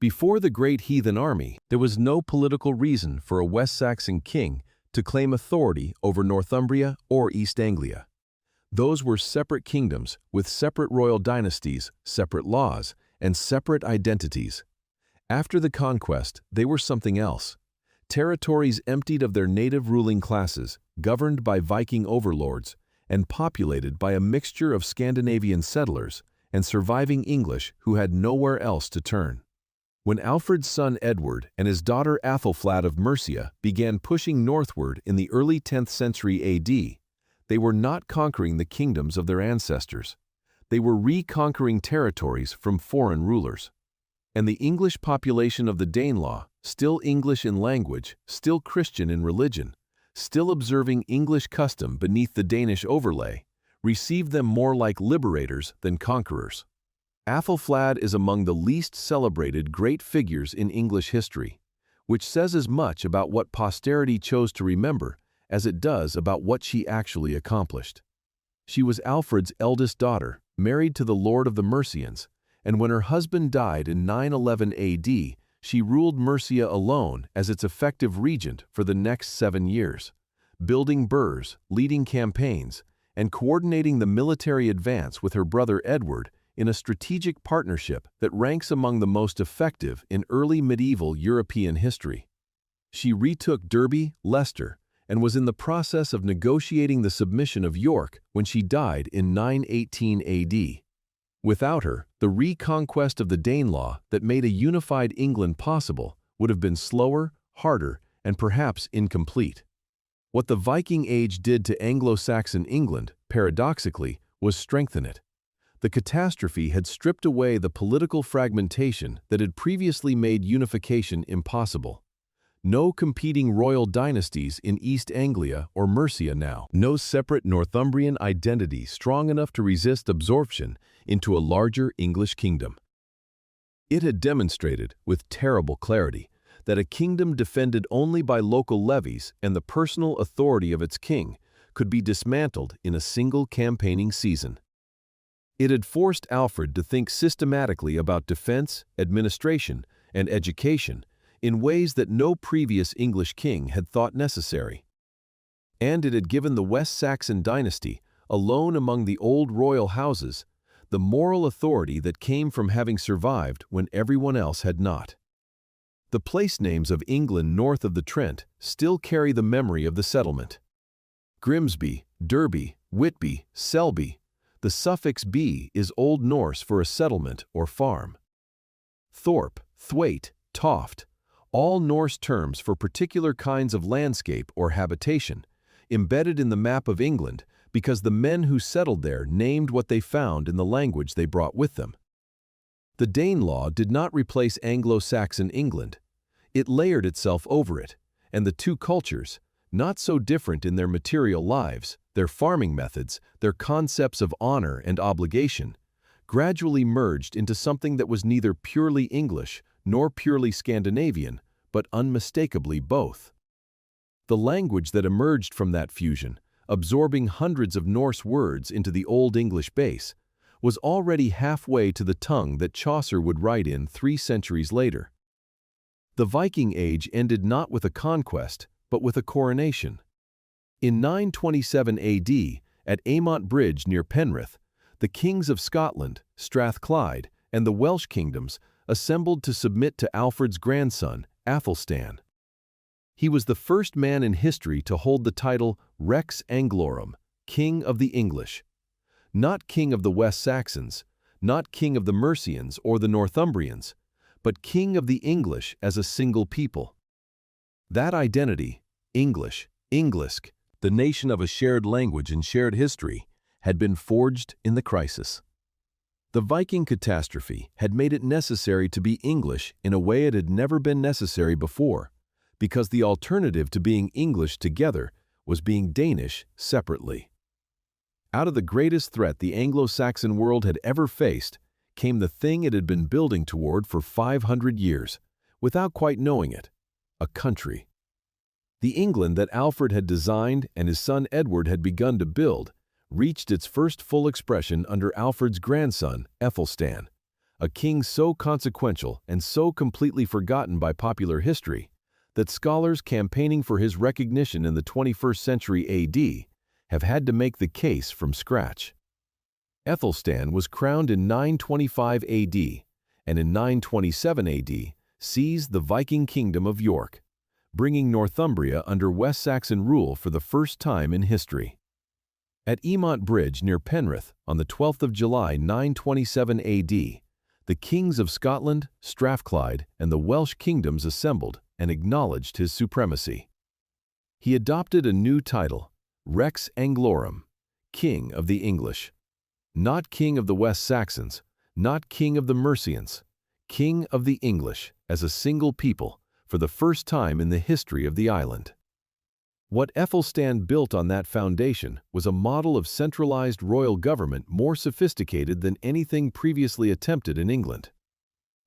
Before the great heathen army, there was no political reason for a West Saxon king to claim authority over Northumbria or East Anglia. Those were separate kingdoms with separate royal dynasties, separate laws, and separate identities. After the conquest, they were something else. Territories emptied of their native ruling classes, governed by Viking overlords, and populated by a mixture of Scandinavian settlers and surviving English who had nowhere else to turn. When Alfred's son Edward and his daughter Æthelred of Mercia began pushing northward in the early 10th century AD, they were not conquering the kingdoms of their ancestors. They were reconquering territories from foreign rulers. And the English population of the Danelaw, still English in language, still Christian in religion, still observing English custom beneath the Danish overlay, received them more like liberators than conquerors. Æthelflaed is among the least celebrated great figures in English history, which says as much about what posterity chose to remember as it does about what she actually accomplished. She was Alfred's eldest daughter, married to the Lord of the Mercians, and when her husband died in 911 AD, she ruled Mercia alone as its effective regent for the next 7 years, building burhs, leading campaigns, and coordinating the military advance with her brother Edward in a strategic partnership that ranks among the most effective in early medieval European history. She retook Derby, Leicester, and was in the process of negotiating the submission of York when she died in 918 AD. Without her, the reconquest of the Danelaw that made a unified England possible would have been slower, harder, and perhaps incomplete. What the Viking Age did to Anglo-Saxon England, paradoxically, was strengthen it. The catastrophe had stripped away the political fragmentation that had previously made unification impossible. No competing royal dynasties in East Anglia or Mercia now. No separate Northumbrian identity strong enough to resist absorption into a larger English kingdom. It had demonstrated, with terrible clarity, that a kingdom defended only by local levies and the personal authority of its king could be dismantled in a single campaigning season. It had forced Alfred to think systematically about defense, administration, and education in ways that no previous English king had thought necessary. And it had given the West Saxon dynasty, alone among the old royal houses, the moral authority that came from having survived when everyone else had not. The place names of England north of the Trent still carry the memory of the settlement. Grimsby, Derby, Whitby, Selby. The suffix "by" is Old Norse for a settlement or farm. Thorpe, Thwaite, Toft, all Norse terms for particular kinds of landscape or habitation, embedded in the map of England because the men who settled there named what they found in the language they brought with them. The Danelaw did not replace Anglo-Saxon England. It layered itself over it, and the two cultures, not so different in their material lives, their farming methods, their concepts of honor and obligation, gradually merged into something that was neither purely English nor purely Scandinavian, but unmistakably both. The language that emerged from that fusion, absorbing hundreds of Norse words into the Old English base, was already halfway to the tongue that Chaucer would write in 3 centuries later. The Viking Age ended not with a conquest, but with a coronation. In 927 AD, at Amont Bridge near Penrith, the kings of Scotland, Strathclyde, and the Welsh kingdoms assembled to submit to Alfred's grandson, Æthelstan. He was the first man in history to hold the title Rex Anglorum, King of the English. Not King of the West Saxons, not King of the Mercians or the Northumbrians, but King of the English as a single people. That identity, English, Englisk, the nation of a shared language and shared history, had been forged in the crisis. The Viking catastrophe had made it necessary to be English in a way it had never been necessary before, because the alternative to being English together was being Danish separately. Out of the greatest threat the Anglo-Saxon world had ever faced came the thing it had been building toward for 500 years, without quite knowing it, a country. The England that Alfred had designed and his son Edward had begun to build reached its first full expression under Alfred's grandson, Æthelstan, a king so consequential and so completely forgotten by popular history that scholars campaigning for his recognition in the 21st century AD have had to make the case from scratch. Æthelstan was crowned in 925 AD, and in 927 AD seized the Viking kingdom of York, bringing Northumbria under West Saxon rule for the first time in history. At Amont Bridge near Penrith on the 12th of July 927 AD, the kings of Scotland, Strathclyde, and the Welsh kingdoms assembled and acknowledged his supremacy. He adopted a new title, Rex Anglorum, King of the English. Not King of the West Saxons, not King of the Mercians, King of the English as a single people for the first time in the history of the island. What Æthelstan built on that foundation was a model of centralized royal government more sophisticated than anything previously attempted in England.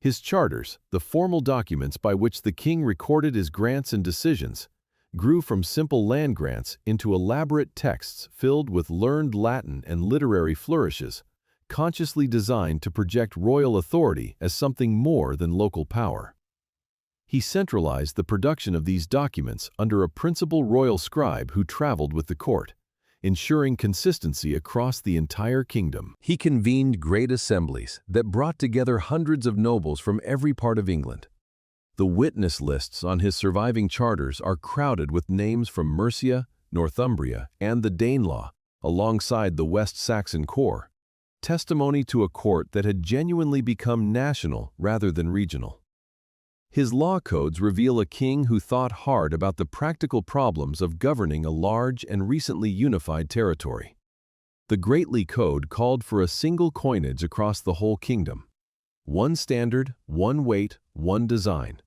His charters, the formal documents by which the king recorded his grants and decisions, grew from simple land grants into elaborate texts filled with learned Latin and literary flourishes, consciously designed to project royal authority as something more than local power. He centralized the production of these documents under a principal royal scribe who traveled with the court, ensuring consistency across the entire kingdom. He convened great assemblies that brought together hundreds of nobles from every part of England. The witness lists on his surviving charters are crowded with names from Mercia, Northumbria, and the Danelaw, alongside the West Saxon core, testimony to a court that had genuinely become national rather than regional. His law codes reveal a king who thought hard about the practical problems of governing a large and recently unified territory. The Greatly Code called for a single coinage across the whole kingdom. One standard, one weight, one design,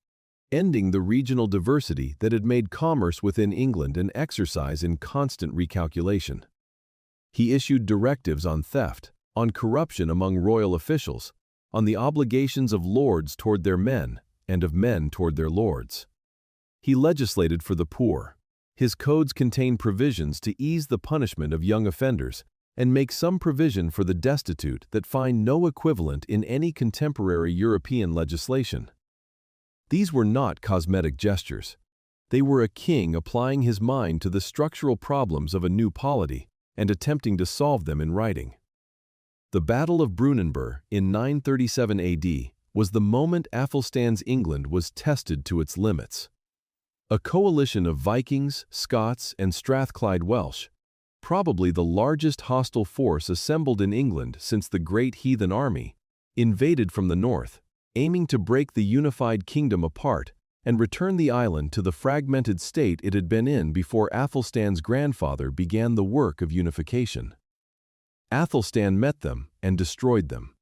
ending the regional diversity that had made commerce within England an exercise in constant recalculation. He issued directives on theft, on corruption among royal officials, on the obligations of lords toward their men, and of men toward their lords. He legislated for the poor. His codes contain provisions to ease the punishment of young offenders and make some provision for the destitute that find no equivalent in any contemporary European legislation. These were not cosmetic gestures. They were a king applying his mind to the structural problems of a new polity and attempting to solve them in writing. The Battle of Brunanburh in 937 AD was the moment Æthelstan's England was tested to its limits. A coalition of Vikings, Scots, and Strathclyde Welsh, probably the largest hostile force assembled in England since the Great Heathen Army, invaded from the north, aiming to break the unified kingdom apart and return the island to the fragmented state it had been in before Æthelstan's grandfather began the work of unification. Æthelstan met them and destroyed them.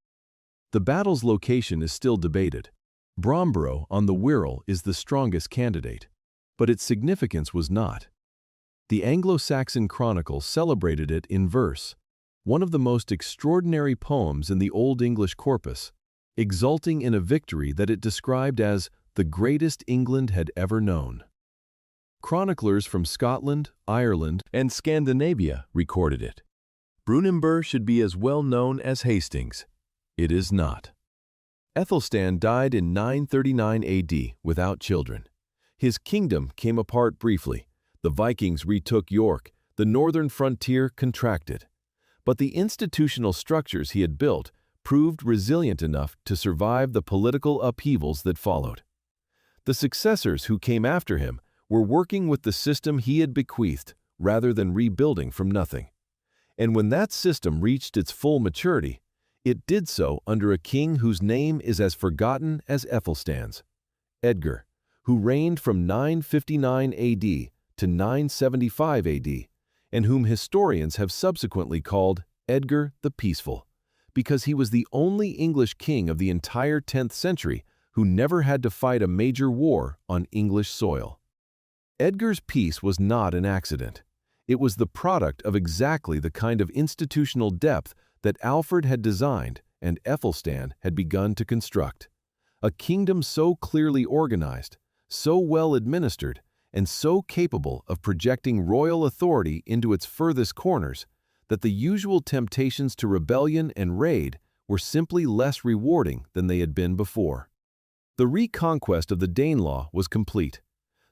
The battle's location is still debated. Bromborough on the Wirral is the strongest candidate, but its significance was not. The Anglo-Saxon Chronicle celebrated it in verse, one of the most extraordinary poems in the Old English corpus, exulting in a victory that it described as the greatest England had ever known. Chroniclers from Scotland, Ireland, and Scandinavia recorded it. Brunanburh should be as well known as Hastings. It is not. Æthelstan died in 939 AD without children. His kingdom came apart briefly. The Vikings retook York. The northern frontier contracted. But the institutional structures he had built proved resilient enough to survive the political upheavals that followed. The successors who came after him were working with the system he had bequeathed rather than rebuilding from nothing. And when that system reached its full maturity, it did so under a king whose name is as forgotten as Æthelstan's, Edgar, who reigned from 959 AD to 975 AD, and whom historians have subsequently called Edgar the Peaceful, because he was the only English king of the entire 10th century who never had to fight a major war on English soil. Edgar's peace was not an accident. It was the product of exactly the kind of institutional depth that Alfred had designed and Æthelstan had begun to construct. A kingdom so clearly organized, so well administered, and so capable of projecting royal authority into its furthest corners that the usual temptations to rebellion and raid were simply less rewarding than they had been before. The reconquest of the Danelaw was complete.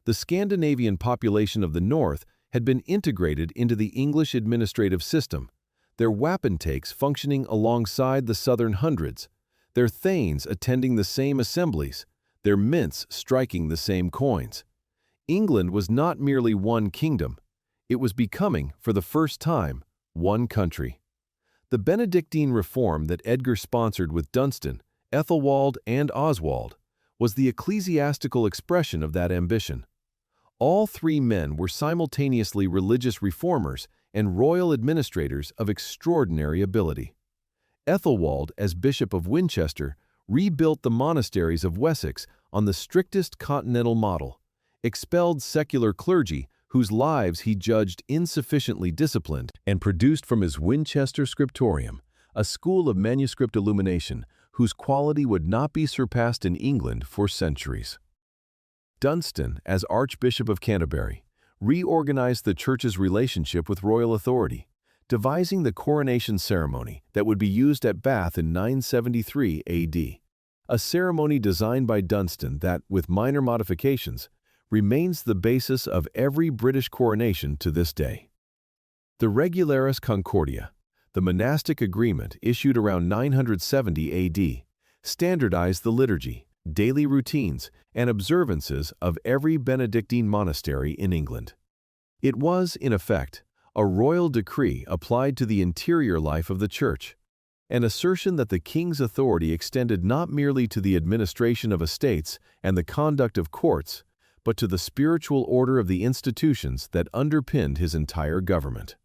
The Scandinavian population of the north had been integrated into the English administrative system, their wapentakes functioning alongside the southern hundreds, their thanes attending the same assemblies, their mints striking the same coins. England was not merely one kingdom. It was becoming, for the first time, one country. The Benedictine reform that Edgar sponsored with Dunstan, Ethelwald, and Oswald was the ecclesiastical expression of that ambition. All three men were simultaneously religious reformers and royal administrators of extraordinary ability. Ethelwald, as Bishop of Winchester, rebuilt the monasteries of Wessex on the strictest continental model, expelled secular clergy whose lives he judged insufficiently disciplined, and produced from his Winchester scriptorium a school of manuscript illumination whose quality would not be surpassed in England for centuries. Dunstan, as Archbishop of Canterbury, reorganized the Church's relationship with royal authority, devising the coronation ceremony that would be used at Bath in 973 AD, a ceremony designed by Dunstan that, with minor modifications, remains the basis of every British coronation to this day. The Regularis Concordia, the monastic agreement issued around 970 AD, standardized the liturgy, daily routines, and observances of every Benedictine monastery in England. It was, in effect, a royal decree applied to the interior life of the Church, an assertion that the king's authority extended not merely to the administration of estates and the conduct of courts, but to the spiritual order of the institutions that underpinned his entire government.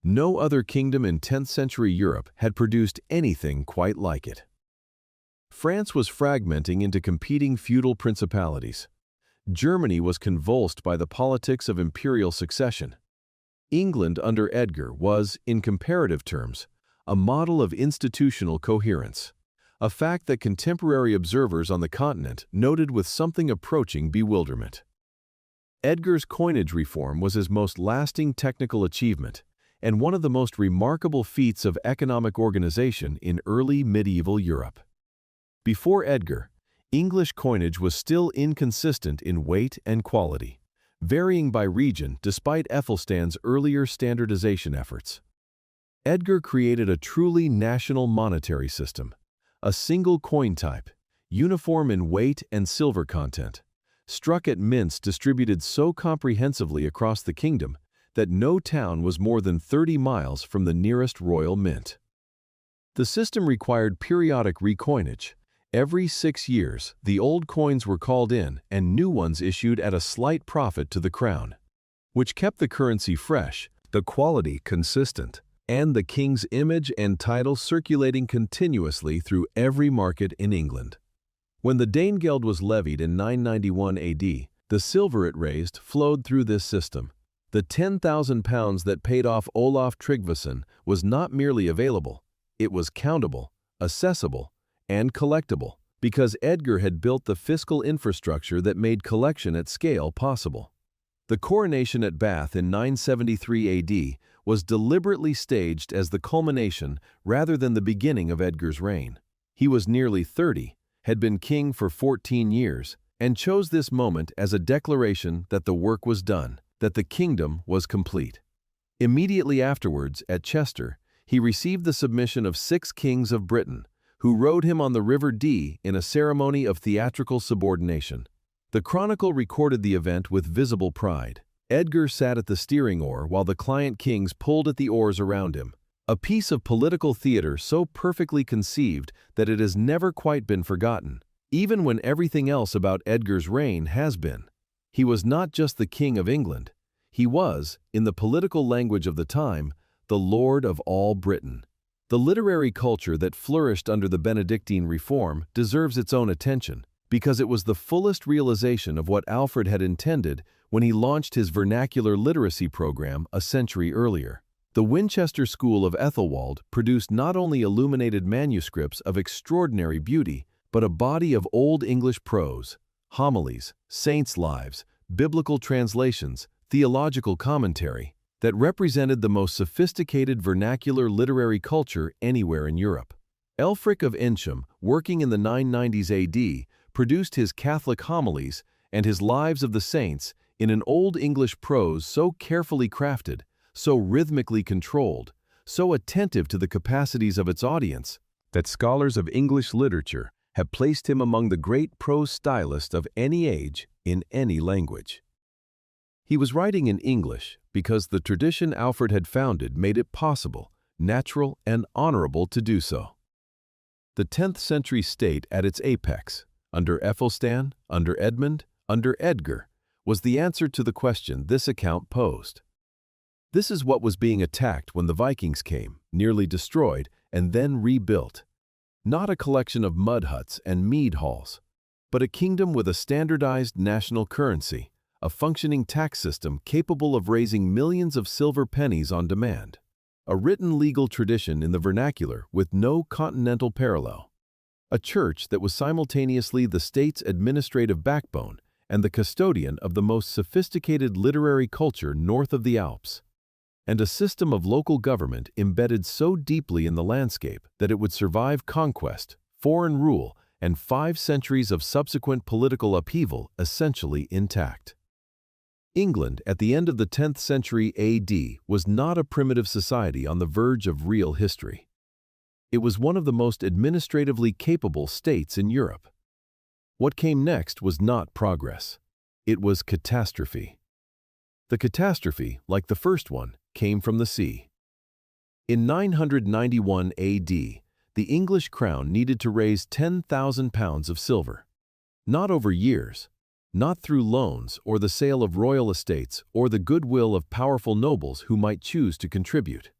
No other kingdom in 10th century Europe had produced anything quite like it. France was fragmenting into competing feudal principalities. Germany was convulsed by the politics of imperial succession. England under Edgar was, in comparative terms, a model of institutional coherence, a fact that contemporary observers on the continent noted with something approaching bewilderment. Edgar's coinage reform was his most lasting technical achievement and one of the most remarkable feats of economic organization in early medieval Europe. Before Edgar, English coinage was still inconsistent in weight and quality, varying by region despite Æthelstan's earlier standardization efforts. Edgar created a truly national monetary system, a single coin type, uniform in weight and silver content, struck at mints distributed so comprehensively across the kingdom that no town was more than 30 miles from the nearest royal mint. The system required periodic recoinage. Every 6 years, the old coins were called in and new ones issued at a slight profit to the crown, which kept the currency fresh, the quality consistent, and the king's image and title circulating continuously through every market in England. When the Danegeld was levied in 991 AD, the silver it raised flowed through this system. The £10,000 that paid off Olaf Tryggvason was not merely available, it was countable, accessible, and collectible, because Edgar had built the fiscal infrastructure that made collection at scale possible. The coronation at Bath in 973 AD was deliberately staged as the culmination rather than the beginning of Edgar's reign. He was nearly 30, had been king for 14 years, and chose this moment as a declaration that the work was done, that the kingdom was complete. Immediately afterwards, at Chester, he received the submission of 6 kings of Britain, who rowed him on the River Dee in a ceremony of theatrical subordination. The Chronicle recorded the event with visible pride. Edgar sat at the steering oar while the client kings pulled at the oars around him, a piece of political theater so perfectly conceived that it has never quite been forgotten, even when everything else about Edgar's reign has been. He was not just the King of England. He was, in the political language of the time, the Lord of all Britain. The literary culture that flourished under the Benedictine reform deserves its own attention, because it was the fullest realization of what Alfred had intended when he launched his vernacular literacy program a century earlier. The Winchester School of Æthelred produced not only illuminated manuscripts of extraordinary beauty, but a body of Old English prose, homilies, saints' lives, biblical translations, theological commentary, that represented the most sophisticated vernacular literary culture anywhere in Europe. Ælfric of Ensham, working in the 990s AD, produced his Catholic homilies and his Lives of the Saints in an Old English prose so carefully crafted, so rhythmically controlled, so attentive to the capacities of its audience, that scholars of English literature have placed him among the great prose stylists of any age in any language. He was writing in English because the tradition Alfred had founded made it possible, natural, and honorable to do so. The 10th century state at its apex, under Æthelstan, under Edmund, under Edgar, was the answer to the question this account posed. This is what was being attacked when the Vikings came, nearly destroyed, and then rebuilt. Not a collection of mud huts and mead halls, but a kingdom with a standardized national currency, a functioning tax system capable of raising millions of silver pennies on demand, a written legal tradition in the vernacular with no continental parallel, a church that was simultaneously the state's administrative backbone and the custodian of the most sophisticated literary culture north of the Alps, and a system of local government embedded so deeply in the landscape that it would survive conquest, foreign rule, and 5 centuries of subsequent political upheaval essentially intact. England, at the end of the 10th century AD, was not a primitive society on the verge of real history. It was one of the most administratively capable states in Europe. What came next was not progress. It was catastrophe. The catastrophe, like the first one, came from the sea. In 991 AD, the English crown needed to raise 10,000 pounds of silver. Not over years, not through loans or the sale of royal estates or the goodwill of powerful nobles who might choose to contribute.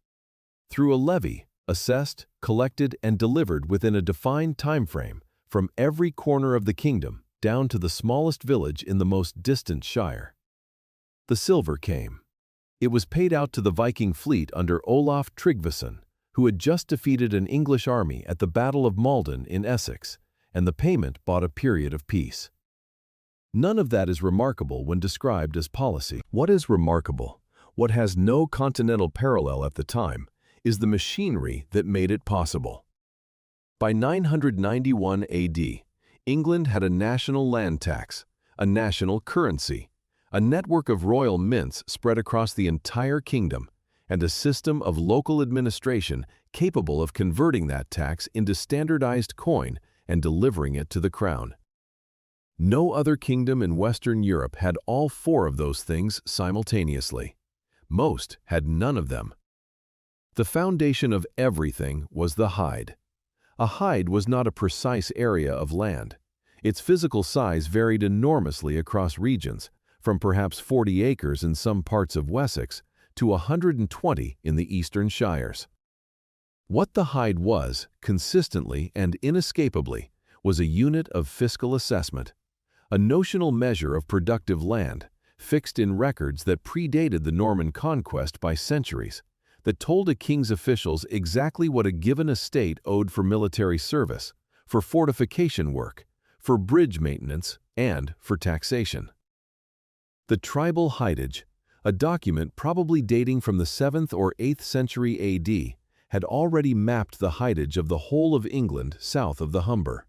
Through a levy, assessed, collected, and delivered within a defined time frame from every corner of the kingdom down to the smallest village in the most distant shire. The silver came. It was paid out to the Viking fleet under Olaf Tryggvason, who had just defeated an English army at the Battle of Malden in Essex, and the payment bought a period of peace. None of that is remarkable when described as policy. What is remarkable, what has no continental parallel at the time, is the machinery that made it possible. By 991 AD, England had a national land tax, a national currency, a network of royal mints spread across the entire kingdom, and a system of local administration capable of converting that tax into standardized coin and delivering it to the crown. No other kingdom in Western Europe had all 4 of those things simultaneously. Most had none of them. The foundation of everything was the hide. A hide was not a precise area of land. Its physical size varied enormously across regions, from perhaps 40 acres in some parts of Wessex to 120 in the eastern shires. What the hide was, consistently and inescapably, was a unit of fiscal assessment, a notional measure of productive land, fixed in records that predated the Norman conquest by centuries, that told a king's officials exactly what a given estate owed for military service, for fortification work, for bridge maintenance, and for taxation. The tribal hidage, a document probably dating from the 7th or 8th century AD, had already mapped the hidage of the whole of England south of the Humber.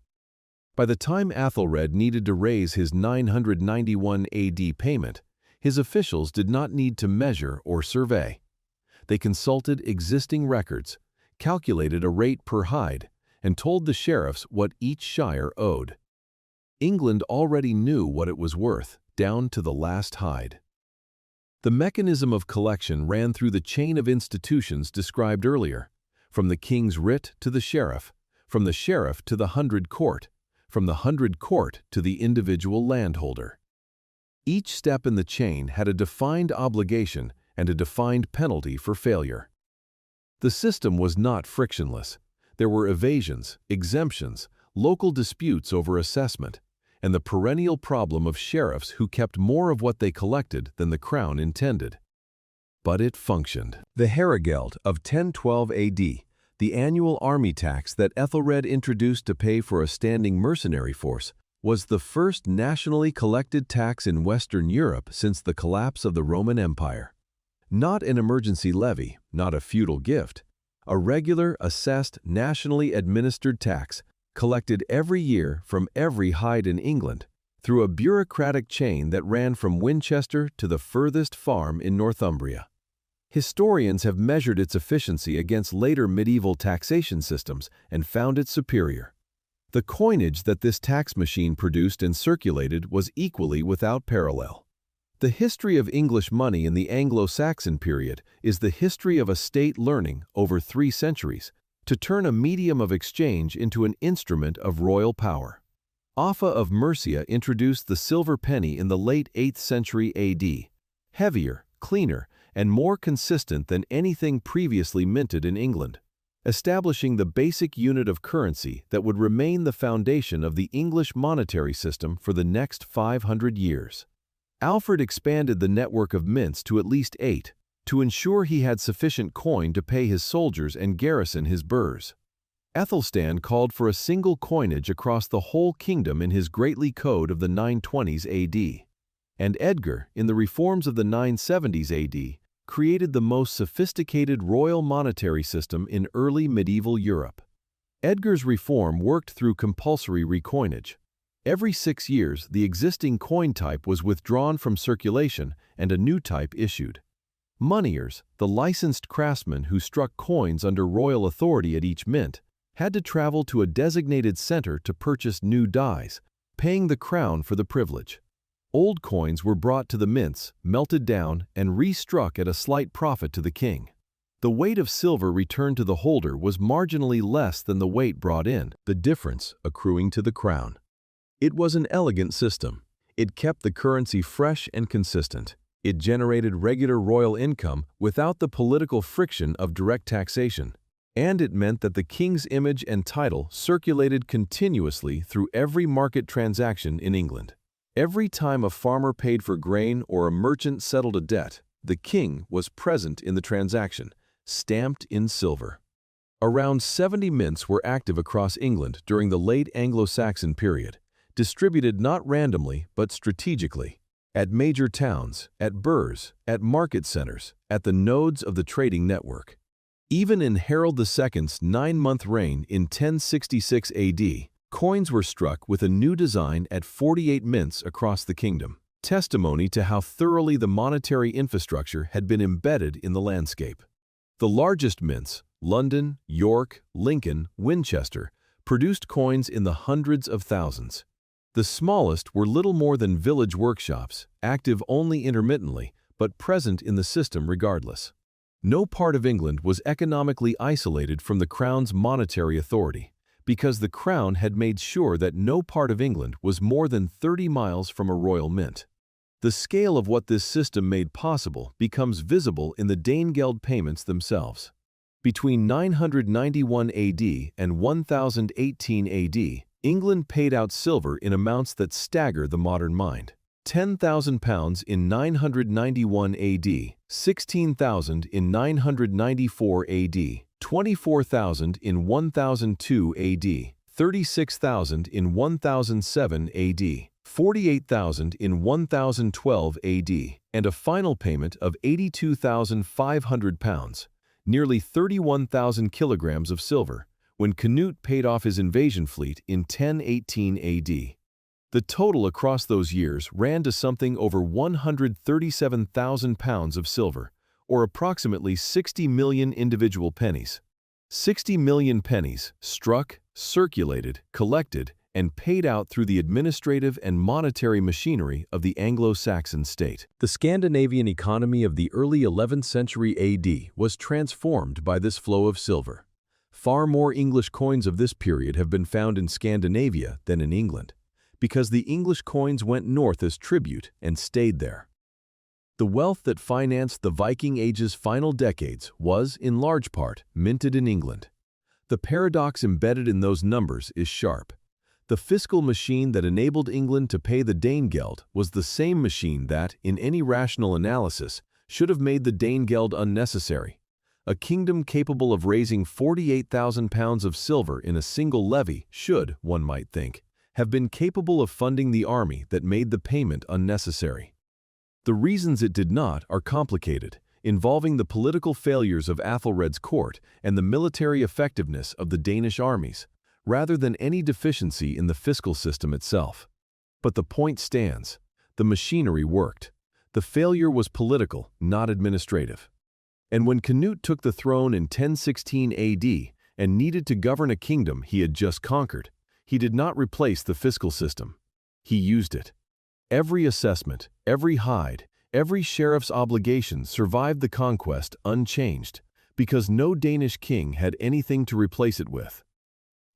By the time Æthelred needed to raise his 991 AD payment, his officials did not need to measure or survey. They consulted existing records, calculated a rate per hide, and told the sheriffs what each shire owed. England already knew what it was worth, down to the last hide. The mechanism of collection ran through the chain of institutions described earlier, from the king's writ to the sheriff, from the sheriff to the hundred court, from the hundred court to the individual landholder. Each step in the chain had a defined obligation and a defined penalty for failure. The system was not frictionless. There were evasions, exemptions, local disputes over assessment, and the perennial problem of sheriffs who kept more of what they collected than the crown intended. But it functioned. The Herregeld of 1012 AD, the annual army tax that Æthelred introduced to pay for a standing mercenary force, was the first nationally collected tax in Western Europe since the collapse of the Roman Empire. Not an emergency levy, not a feudal gift. A regular, assessed, nationally administered tax, collected every year from every hide in England, through a bureaucratic chain that ran from Winchester to the furthest farm in Northumbria. Historians have measured its efficiency against later medieval taxation systems and found it superior. The coinage that this tax machine produced and circulated was equally without parallel. The history of English money in the Anglo-Saxon period is the history of a state learning, over 3 centuries, to turn a medium of exchange into an instrument of royal power. Offa of Mercia introduced the silver penny in the late 8th century AD, heavier, cleaner, and more consistent than anything previously minted in England, establishing the basic unit of currency that would remain the foundation of the English monetary system for the next 500 years. Alfred expanded the network of mints to at least 8, to ensure he had sufficient coin to pay his soldiers and garrison his burghs. Æthelstan called for a single coinage across the whole kingdom in his Greatly Code of the 920s AD. And Edgar, in the reforms of the 970s AD, created the most sophisticated royal monetary system in early medieval Europe. Edgar's reform worked through compulsory recoinage. Every 6 years, the existing coin type was withdrawn from circulation and a new type issued. Moneyers, the licensed craftsmen who struck coins under royal authority at each mint, had to travel to a designated center to purchase new dies, paying the crown for the privilege. Old coins were brought to the mints, melted down, and restruck at a slight profit to the king. The weight of silver returned to the holder was marginally less than the weight brought in, the difference accruing to the crown. It was an elegant system. It kept the currency fresh and consistent. It generated regular royal income without the political friction of direct taxation. And it meant that the king's image and title circulated continuously through every market transaction in England. Every time a farmer paid for grain or a merchant settled a debt, the king was present in the transaction, stamped in silver. Around 70 mints were active across England during the late Anglo-Saxon period, distributed not randomly but strategically, at major towns, at burghs, at market centers, at the nodes of the trading network. Even in Harold II's 9-month reign in 1066 AD, coins were struck with a new design at 48 mints across the kingdom, testimony to how thoroughly the monetary infrastructure had been embedded in the landscape. The largest mints, London, York, Lincoln, Winchester, produced coins in the hundreds of thousands. The smallest were little more than village workshops, active only intermittently, but present in the system regardless. No part of England was economically isolated from the crown's monetary authority, because the crown had made sure that no part of England was more than 30 miles from a royal mint. The scale of what this system made possible becomes visible in the Danegeld payments themselves. Between 991 AD and 1018 AD, England paid out silver in amounts that stagger the modern mind. £10,000 in 991 AD, 16,000 in 994 AD, 24,000 in 1002 AD, 36,000 in 1007 AD, 48,000 in 1012 AD, and a final payment of £82,500, nearly 31,000 kilograms of silver, when Cnut paid off his invasion fleet in 1018 AD. The total across those years ran to something over £137,000 of silver, or approximately 60 million individual pennies. 60 million pennies struck, circulated, collected, and paid out through the administrative and monetary machinery of the Anglo-Saxon state. The Scandinavian economy of the early 11th century AD was transformed by this flow of silver. Far more English coins of this period have been found in Scandinavia than in England, because the English coins went north as tribute and stayed there. The wealth that financed the Viking Age's final decades was, in large part, minted in England. The paradox embedded in those numbers is sharp. The fiscal machine that enabled England to pay the Danegeld was the same machine that, in any rational analysis, should have made the Danegeld unnecessary. A kingdom capable of raising 48,000 pounds of silver in a single levy should, one might think, have been capable of funding the army that made the payment unnecessary. The reasons it did not are complicated, involving the political failures of Æthelred's court and the military effectiveness of the Danish armies, rather than any deficiency in the fiscal system itself. But the point stands. The machinery worked. The failure was political, not administrative. And when Cnut took the throne in 1016 AD and needed to govern a kingdom he had just conquered, he did not replace the fiscal system. He used it. Every assessment, every hide, every sheriff's obligation survived the conquest unchanged, because no Danish king had anything to replace it with.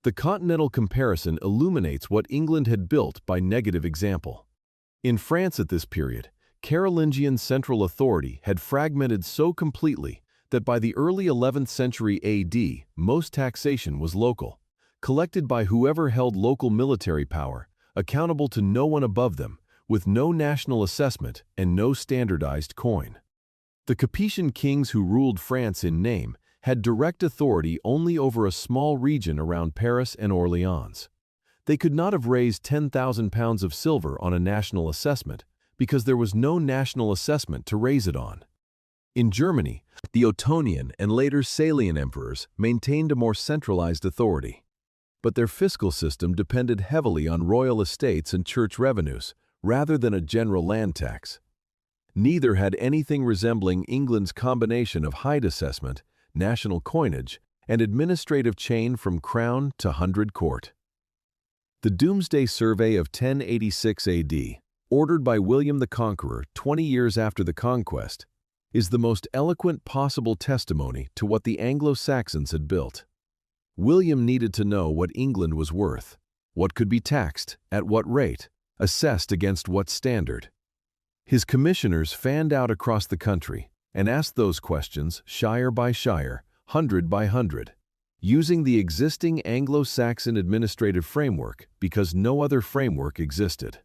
The continental comparison illuminates what England had built by negative example. In France at this period, Carolingian central authority had fragmented so completely that by the early 11th century AD, most taxation was local, collected by whoever held local military power, accountable to no one above them, with no national assessment and no standardized coin. The Capetian kings who ruled France in name had direct authority only over a small region around Paris and Orleans. They could not have raised 10,000 pounds of silver on a national assessment because there was no national assessment to raise it on. In Germany, the Ottonian and later Salian emperors maintained a more centralized authority. But their fiscal system depended heavily on royal estates and church revenues, rather than a general land tax. Neither had anything resembling England's combination of hide assessment, national coinage, and administrative chain from crown to hundred court. The Domesday Survey of 1086 AD, ordered by William the Conqueror 20 years after the conquest, is the most eloquent possible testimony to what the Anglo-Saxons had built. William needed to know what England was worth, what could be taxed, at what rate, assessed against what standard. His commissioners fanned out across the country and asked those questions shire by shire, hundred by hundred, using the existing Anglo-Saxon administrative framework because no other framework existed.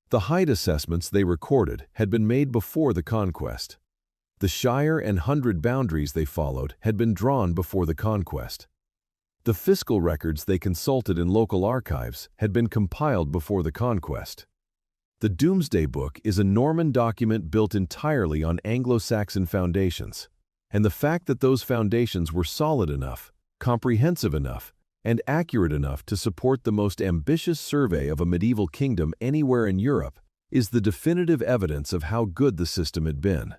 The hide assessments they recorded had been made before the conquest. The shire and hundred boundaries they followed had been drawn before the conquest. The fiscal records they consulted in local archives had been compiled before the conquest. The Domesday Book is a Norman document built entirely on Anglo-Saxon foundations, and the fact that those foundations were solid enough, comprehensive enough, and accurate enough to support the most ambitious survey of a medieval kingdom anywhere in Europe is the definitive evidence of how good the system had been.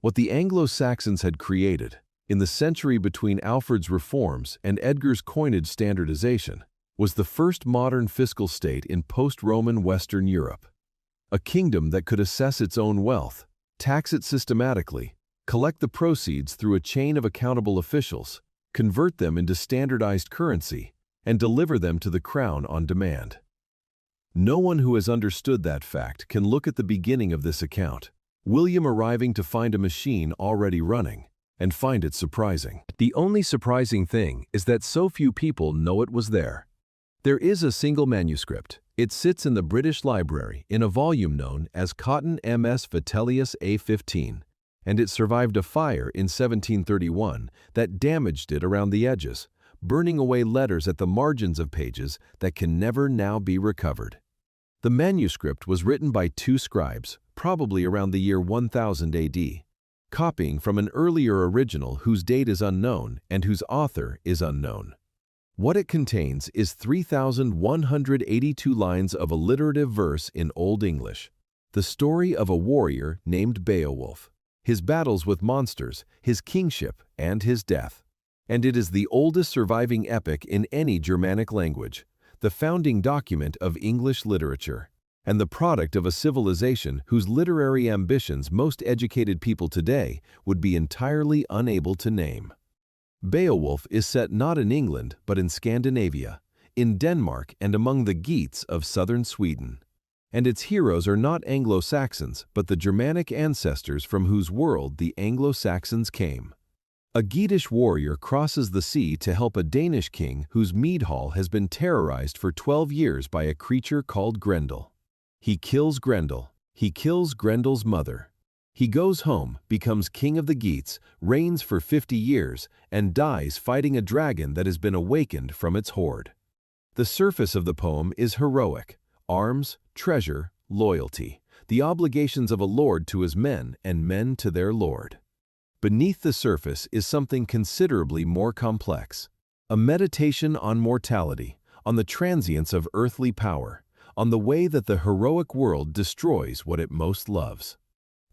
What the Anglo-Saxons had created, in the century between Alfred's reforms and Edgar's coinage standardization, was the first modern fiscal state in post-Roman Western Europe. A kingdom that could assess its own wealth, tax it systematically, collect the proceeds through a chain of accountable officials, convert them into standardized currency, and deliver them to the crown on demand. No one who has understood that fact can look at the beginning of this account, William arriving to find a machine already running, and find it surprising. The only surprising thing is that so few people know it was there. There is a single manuscript. It sits in the British Library in a volume known as Cotton MS Vitellius A15, and it survived a fire in 1731 that damaged it around the edges, burning away letters at the margins of pages that can never now be recovered. The manuscript was written by two scribes, probably around the year 1000 AD, copying from an earlier original whose date is unknown and whose author is unknown. What it contains is 3,182 lines of alliterative verse in Old English, the story of a warrior named Beowulf, his battles with monsters, his kingship, and his death. And it is the oldest surviving epic in any Germanic language, the founding document of English literature, and the product of a civilization whose literary ambitions most educated people today would be entirely unable to name. Beowulf is set not in England but in Scandinavia, in Denmark and among the Geats of southern Sweden. And its heroes are not Anglo-Saxons but the Germanic ancestors from whose world the Anglo-Saxons came. A Geatish warrior crosses the sea to help a Danish king whose mead hall has been terrorized for 12 years by a creature called Grendel. He kills Grendel. He kills Grendel's mother. He goes home, becomes king of the Geats, reigns for 50 years, and dies fighting a dragon that has been awakened from its hoard. The surface of the poem is heroic: arms, treasure, loyalty, the obligations of a lord to his men and men to their lord. Beneath the surface is something considerably more complex: a meditation on mortality, on the transience of earthly power, on the way that the heroic world destroys what it most loves.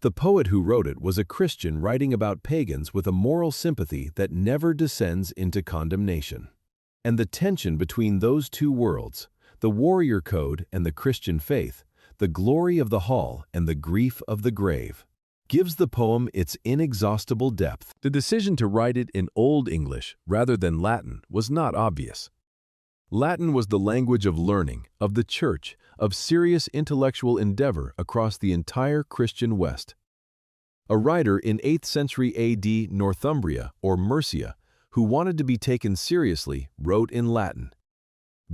The poet who wrote it was a Christian writing about pagans with a moral sympathy that never descends into condemnation. And the tension between those two worlds, the warrior code and the Christian faith, the glory of the hall and the grief of the grave, gives the poem its inexhaustible depth. The decision to write it in Old English rather than Latin was not obvious. Latin was the language of learning, of the church, of serious intellectual endeavor across the entire Christian West. A writer in 8th century AD Northumbria or Mercia, who wanted to be taken seriously, wrote in Latin.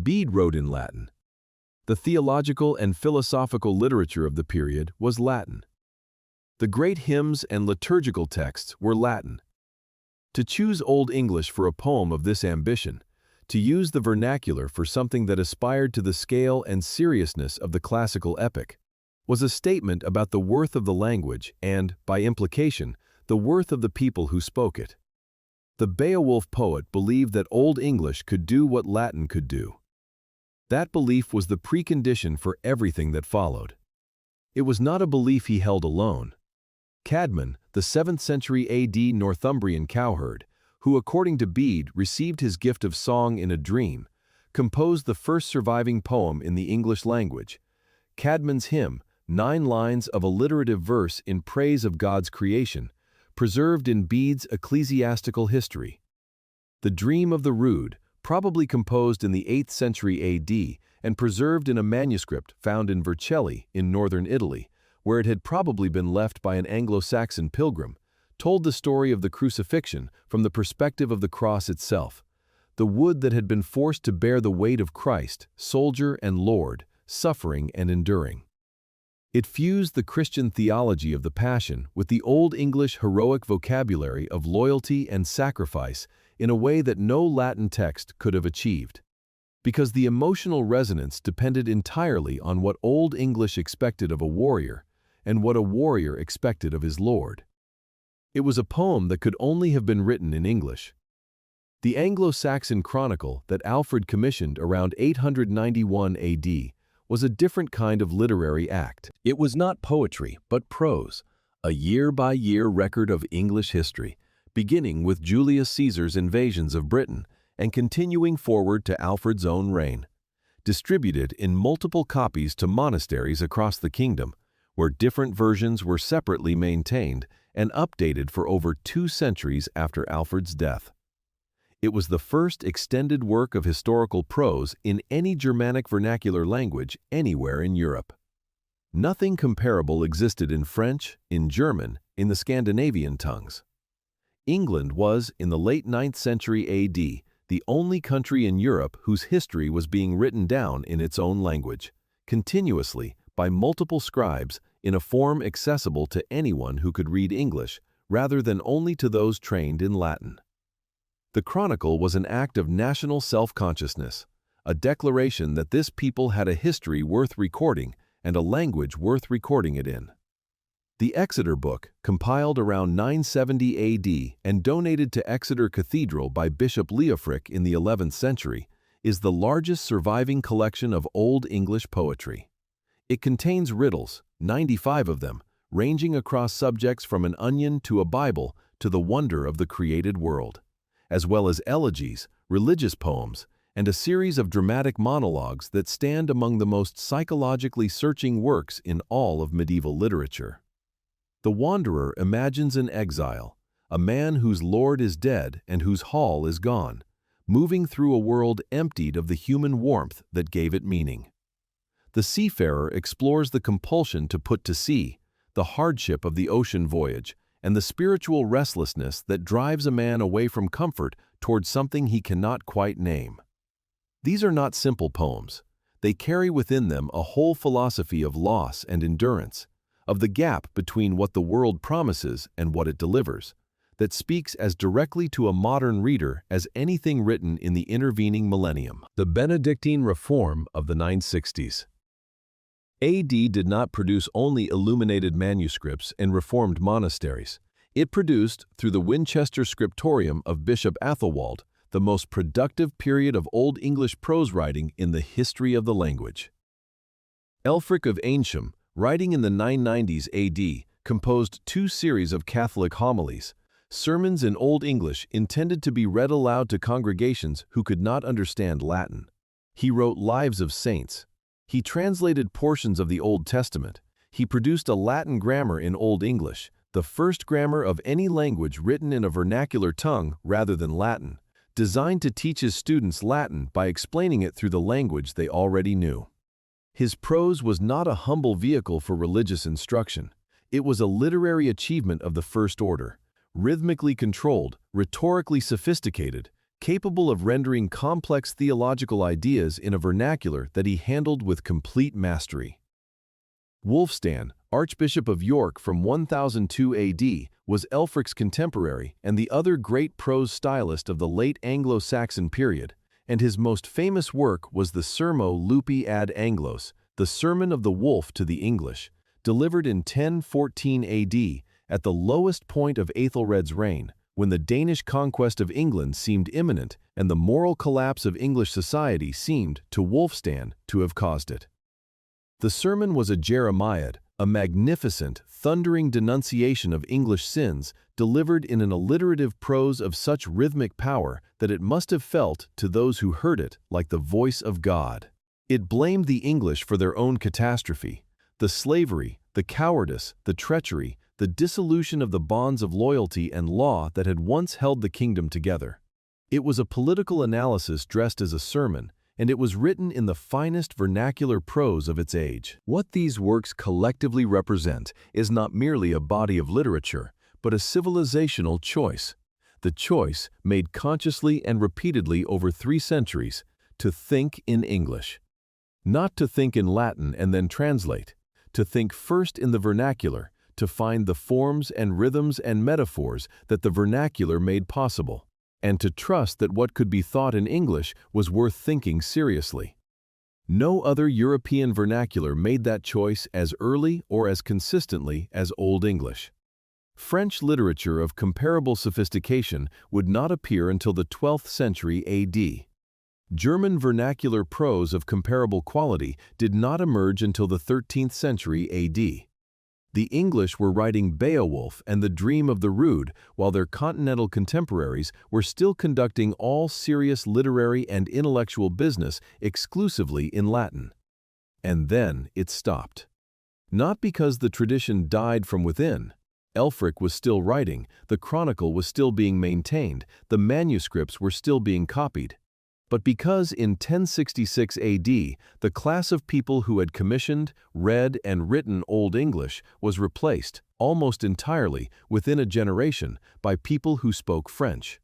Bede wrote in Latin. The theological and philosophical literature of the period was Latin. The great hymns and liturgical texts were Latin. To choose Old English for a poem of this ambition, to use the vernacular for something that aspired to the scale and seriousness of the classical epic, was a statement about the worth of the language and, by implication, the worth of the people who spoke it. The Beowulf poet believed that Old English could do what Latin could do. That belief was the precondition for everything that followed. It was not a belief he held alone. Cadman, the 7th century AD Northumbrian cowherd, who according to Bede received his gift of song in a dream, composed the first surviving poem in the English language, Cadman's hymn, 9 lines of alliterative verse in praise of God's creation, preserved in Bede's ecclesiastical history. The Dream of the Rood, probably composed in the 8th century AD and preserved in a manuscript found in Vercelli in northern Italy, where it had probably been left by an Anglo-Saxon pilgrim, told the story of the crucifixion from the perspective of the cross itself, the wood that had been forced to bear the weight of Christ, soldier and Lord, suffering and enduring. It fused the Christian theology of the Passion with the Old English heroic vocabulary of loyalty and sacrifice in a way that no Latin text could have achieved, because the emotional resonance depended entirely on what Old English expected of a warrior and what a warrior expected of his lord. It was a poem that could only have been written in English. The Anglo-Saxon Chronicle that Alfred commissioned around 891 AD was a different kind of literary act. It was not poetry, but prose, a year-by-year record of English history, beginning with Julius Caesar's invasions of Britain and continuing forward to Alfred's own reign, distributed in multiple copies to monasteries across the kingdom, where different versions were separately maintained and updated for over 2 centuries after Alfred's death. It was the first extended work of historical prose in any Germanic vernacular language anywhere in Europe. Nothing comparable existed in French, in German, in the Scandinavian tongues. England was, in the late 9th century AD, the only country in Europe whose history was being written down in its own language, continuously, by multiple scribes, in a form accessible to anyone who could read English, rather than only to those trained in Latin. The Chronicle was an act of national self-consciousness, a declaration that this people had a history worth recording and a language worth recording it in. The Exeter Book, compiled around 970 AD and donated to Exeter Cathedral by Bishop Leofric in the 11th century, is the largest surviving collection of Old English poetry. It contains riddles, 95 of them, ranging across subjects from an onion to a Bible to the wonder of the created world, as well as elegies, religious poems, and a series of dramatic monologues that stand among the most psychologically searching works in all of medieval literature. The wanderer imagines an exile, a man whose lord is dead and whose hall is gone, moving through a world emptied of the human warmth that gave it meaning. The seafarer explores the compulsion to put to sea, the hardship of the ocean voyage, and the spiritual restlessness that drives a man away from comfort towards something he cannot quite name. These are not simple poems. They carry within them a whole philosophy of loss and endurance, of the gap between what the world promises and what it delivers, that speaks as directly to a modern reader as anything written in the intervening millennium. The Benedictine Reform of the 960s. AD did not produce only illuminated manuscripts and reformed monasteries. It produced, through the Winchester scriptorium of Bishop Æthelred, the most productive period of Old English prose writing in the history of the language. Ælfric of Ancient, writing in the 990s AD, composed 2 series of Catholic homilies, sermons in Old English intended to be read aloud to congregations who could not understand Latin. He wrote lives of saints. He translated portions of the Old Testament. He produced a Latin grammar in Old English, the first grammar of any language written in a vernacular tongue rather than Latin, designed to teach his students Latin by explaining it through the language they already knew. His prose was not a humble vehicle for religious instruction. It was a literary achievement of the first order, rhythmically controlled, rhetorically sophisticated, capable of rendering complex theological ideas in a vernacular that he handled with complete mastery. Wulfstan, Archbishop of York from 1002 AD, was Ælfric's contemporary and the other great prose stylist of the late Anglo-Saxon period, and his most famous work was the Sermo Lupi ad Anglos, the Sermon of the Wolf to the English, delivered in 1014 AD, at the lowest point of Æthelred's reign, when the Danish conquest of England seemed imminent and the moral collapse of English society seemed, to Wulfstan, to have caused it. The sermon was a Jeremiad, a magnificent, thundering denunciation of English sins, delivered in an alliterative prose of such rhythmic power that it must have felt, to those who heard it, like the voice of God. It blamed the English for their own catastrophe, the slavery, the cowardice, the treachery, the dissolution of the bonds of loyalty and law that had once held the kingdom together. It was a political analysis dressed as a sermon, and it was written in the finest vernacular prose of its age. What these works collectively represent is not merely a body of literature, but a civilizational choice. The choice, made consciously and repeatedly over 3 centuries, to think in English. Not to think in Latin and then translate, to think first in the vernacular, to find the forms and rhythms and metaphors that the vernacular made possible, and to trust that what could be thought in English was worth thinking seriously. No other European vernacular made that choice as early or as consistently as Old English. French literature of comparable sophistication would not appear until the 12th century AD. German vernacular prose of comparable quality did not emerge until the 13th century AD. The English were writing Beowulf and the Dream of the Rood, while their continental contemporaries were still conducting all serious literary and intellectual business exclusively in Latin. And then it stopped. Not because the tradition died from within. Ælfric was still writing, the chronicle was still being maintained, the manuscripts were still being copied. But because in 1066 AD, the class of people who had commissioned, read, and written Old English was replaced, almost entirely, within a generation, by people who spoke French.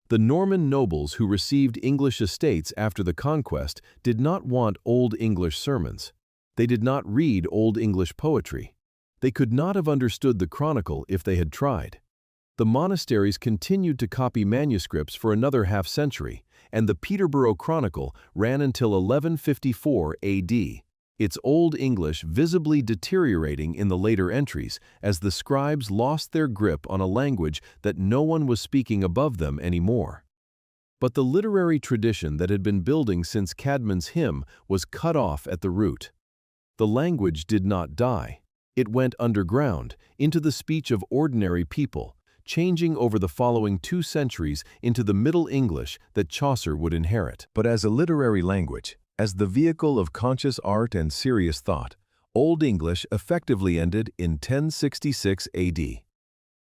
The Norman nobles who received English estates after the conquest did not want Old English sermons. They did not read Old English poetry. They could not have understood the chronicle if they had tried. The monasteries continued to copy manuscripts for another half-century, and the Peterborough Chronicle ran until 1154 AD, its Old English visibly deteriorating in the later entries as the scribes lost their grip on a language that no one was speaking above them anymore. But the literary tradition that had been building since Cædmon's hymn was cut off at the root. The language did not die. It went underground, into the speech of ordinary people, changing over the following 2 centuries into the Middle English that Chaucer would inherit. But as a literary language, as the vehicle of conscious art and serious thought, Old English effectively ended in 1066 AD.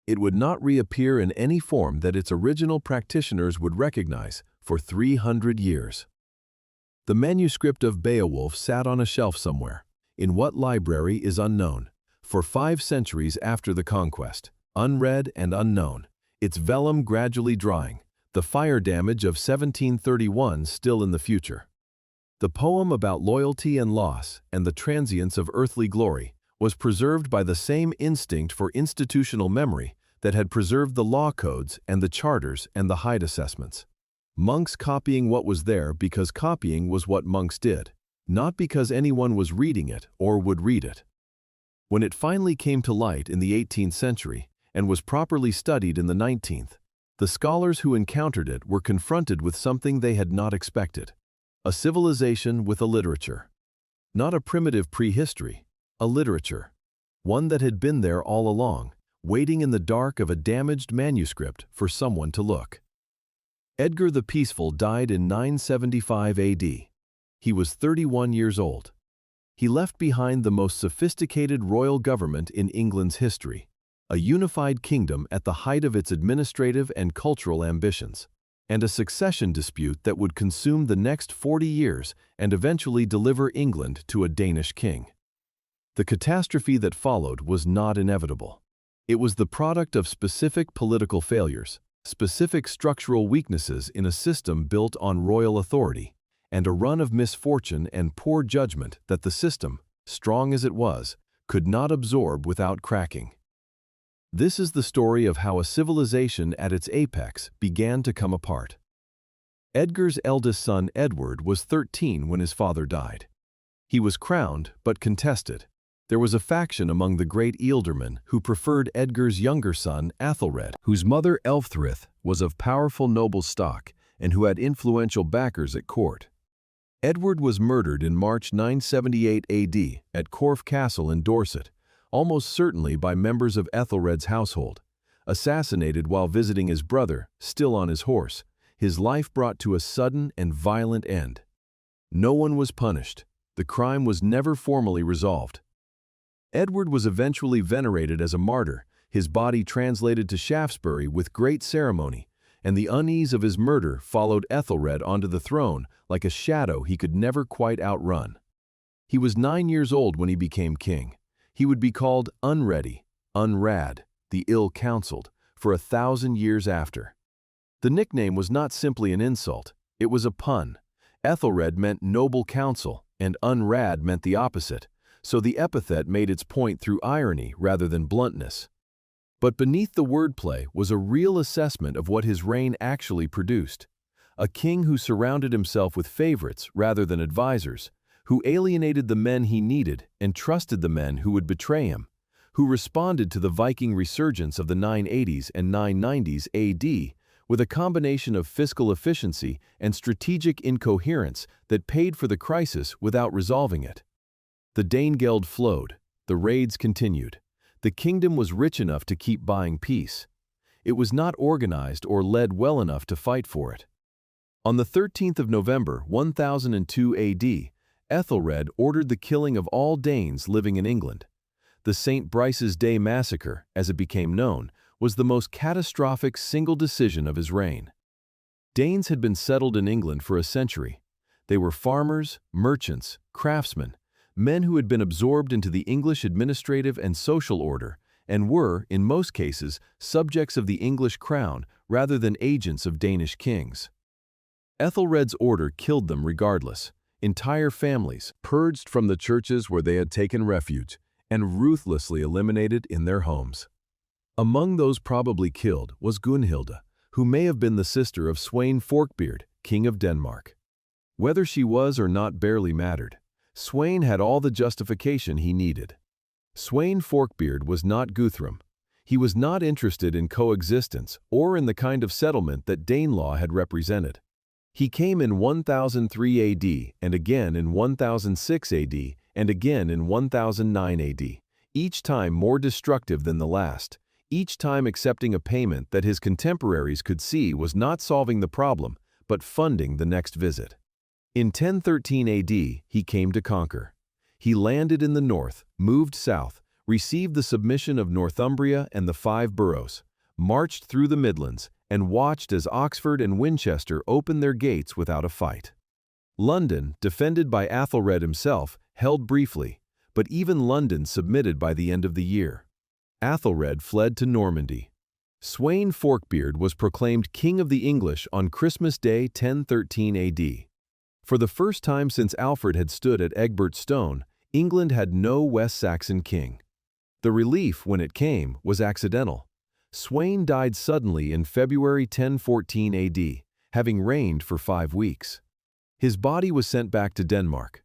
It would not reappear in any form that its original practitioners would recognize for 300 years. The manuscript of Beowulf sat on a shelf somewhere, in what library is unknown, for 5 centuries after the conquest, unread and unknown, its vellum gradually drying, the fire damage of 1731 still in the future. The poem about loyalty and loss and the transience of earthly glory was preserved by the same instinct for institutional memory that had preserved the law codes and the charters and the Hyde assessments. Monks copying what was there because copying was what monks did, not because anyone was reading it or would read it. When it finally came to light in the 18th century and was properly studied in the 19th, the scholars who encountered it were confronted with something they had not expected: a civilization with a literature. Not a primitive prehistory, a literature. One that had been there all along, waiting in the dark of a damaged manuscript for someone to look. Edgar the Peaceful died in 975 AD. He was 31 years old. He left behind the most sophisticated royal government in England's history, a unified kingdom at the height of its administrative and cultural ambitions, and a succession dispute that would consume the next 40 years and eventually deliver England to a Danish king. The catastrophe that followed was not inevitable. It was the product of specific political failures, specific structural weaknesses in a system built on royal authority, and a run of misfortune and poor judgment that the system, strong as it was, could not absorb without cracking. This is the story of how a civilization at its apex began to come apart. Edgar's eldest son Edward was 13 when his father died. He was crowned but contested. There was a faction among the great ealdormen who preferred Edgar's younger son Æthelred, whose mother Æthelred was of powerful noble stock and who had influential backers at court. Edward was murdered in March 978 AD at Corfe Castle in Dorset, almost certainly by members of Æthelred's household, assassinated while visiting his brother, still on his horse, his life brought to a sudden and violent end. No one was punished. The crime was never formally resolved. Edward was eventually venerated as a martyr, his body translated to Shaftesbury with great ceremony, and the unease of his murder followed Æthelred onto the throne like a shadow he could never quite outrun. He was 9 years old when he became king. He would be called Unready, Unrad, the ill-counseled, for 1,000 years after. The nickname was not simply an insult, it was a pun. Æthelred meant noble counsel, and Unrad meant the opposite, so the epithet made its point through irony rather than bluntness. But beneath the wordplay was a real assessment of what his reign actually produced. A king who surrounded himself with favorites rather than advisors, who alienated the men he needed and trusted the men who would betray him, who responded to the Viking resurgence of the 980s and 990s AD with a combination of fiscal efficiency and strategic incoherence that paid for the crisis without resolving it. The Danegeld flowed, the raids continued. The kingdom was rich enough to keep buying peace. It was not organized or led well enough to fight for it. On the 13th of November, 1002 AD, Æthelred ordered the killing of all Danes living in England. The St. Brice's Day massacre, as it became known, was the most catastrophic single decision of his reign. Danes had been settled in England for a century. They were farmers, merchants, craftsmen, men who had been absorbed into the English administrative and social order and were, in most cases, subjects of the English crown rather than agents of Danish kings. Æthelred's order killed them regardless. Entire families, purged from the churches where they had taken refuge, and ruthlessly eliminated in their homes. Among those probably killed was Gunhilda, who may have been the sister of Sweyn Forkbeard, King of Denmark. Whether she was or not barely mattered. Sweyn had all the justification he needed. Sweyn Forkbeard was not Guthrum. He was not interested in coexistence or in the kind of settlement that Danelaw had represented. He came in 1003 AD and again in 1006 AD and again in 1009 AD, each time more destructive than the last, each time accepting a payment that his contemporaries could see was not solving the problem, but funding the next visit. In 1013 AD, he came to conquer. He landed in the north, moved south, received the submission of Northumbria and the 5 boroughs, marched through the Midlands, and watched as Oxford and Winchester opened their gates without a fight. London, defended by Æthelred himself, held briefly, but even London submitted by the end of the year. Æthelred fled to Normandy. Sweyn Forkbeard was proclaimed King of the English on Christmas Day 1013 AD. For the first time since Alfred had stood at Egbert's Stone, England had no West Saxon king. The relief, when it came, was accidental. Sweyn died suddenly in February 1014 AD, having reigned for 5 weeks. His body was sent back to Denmark.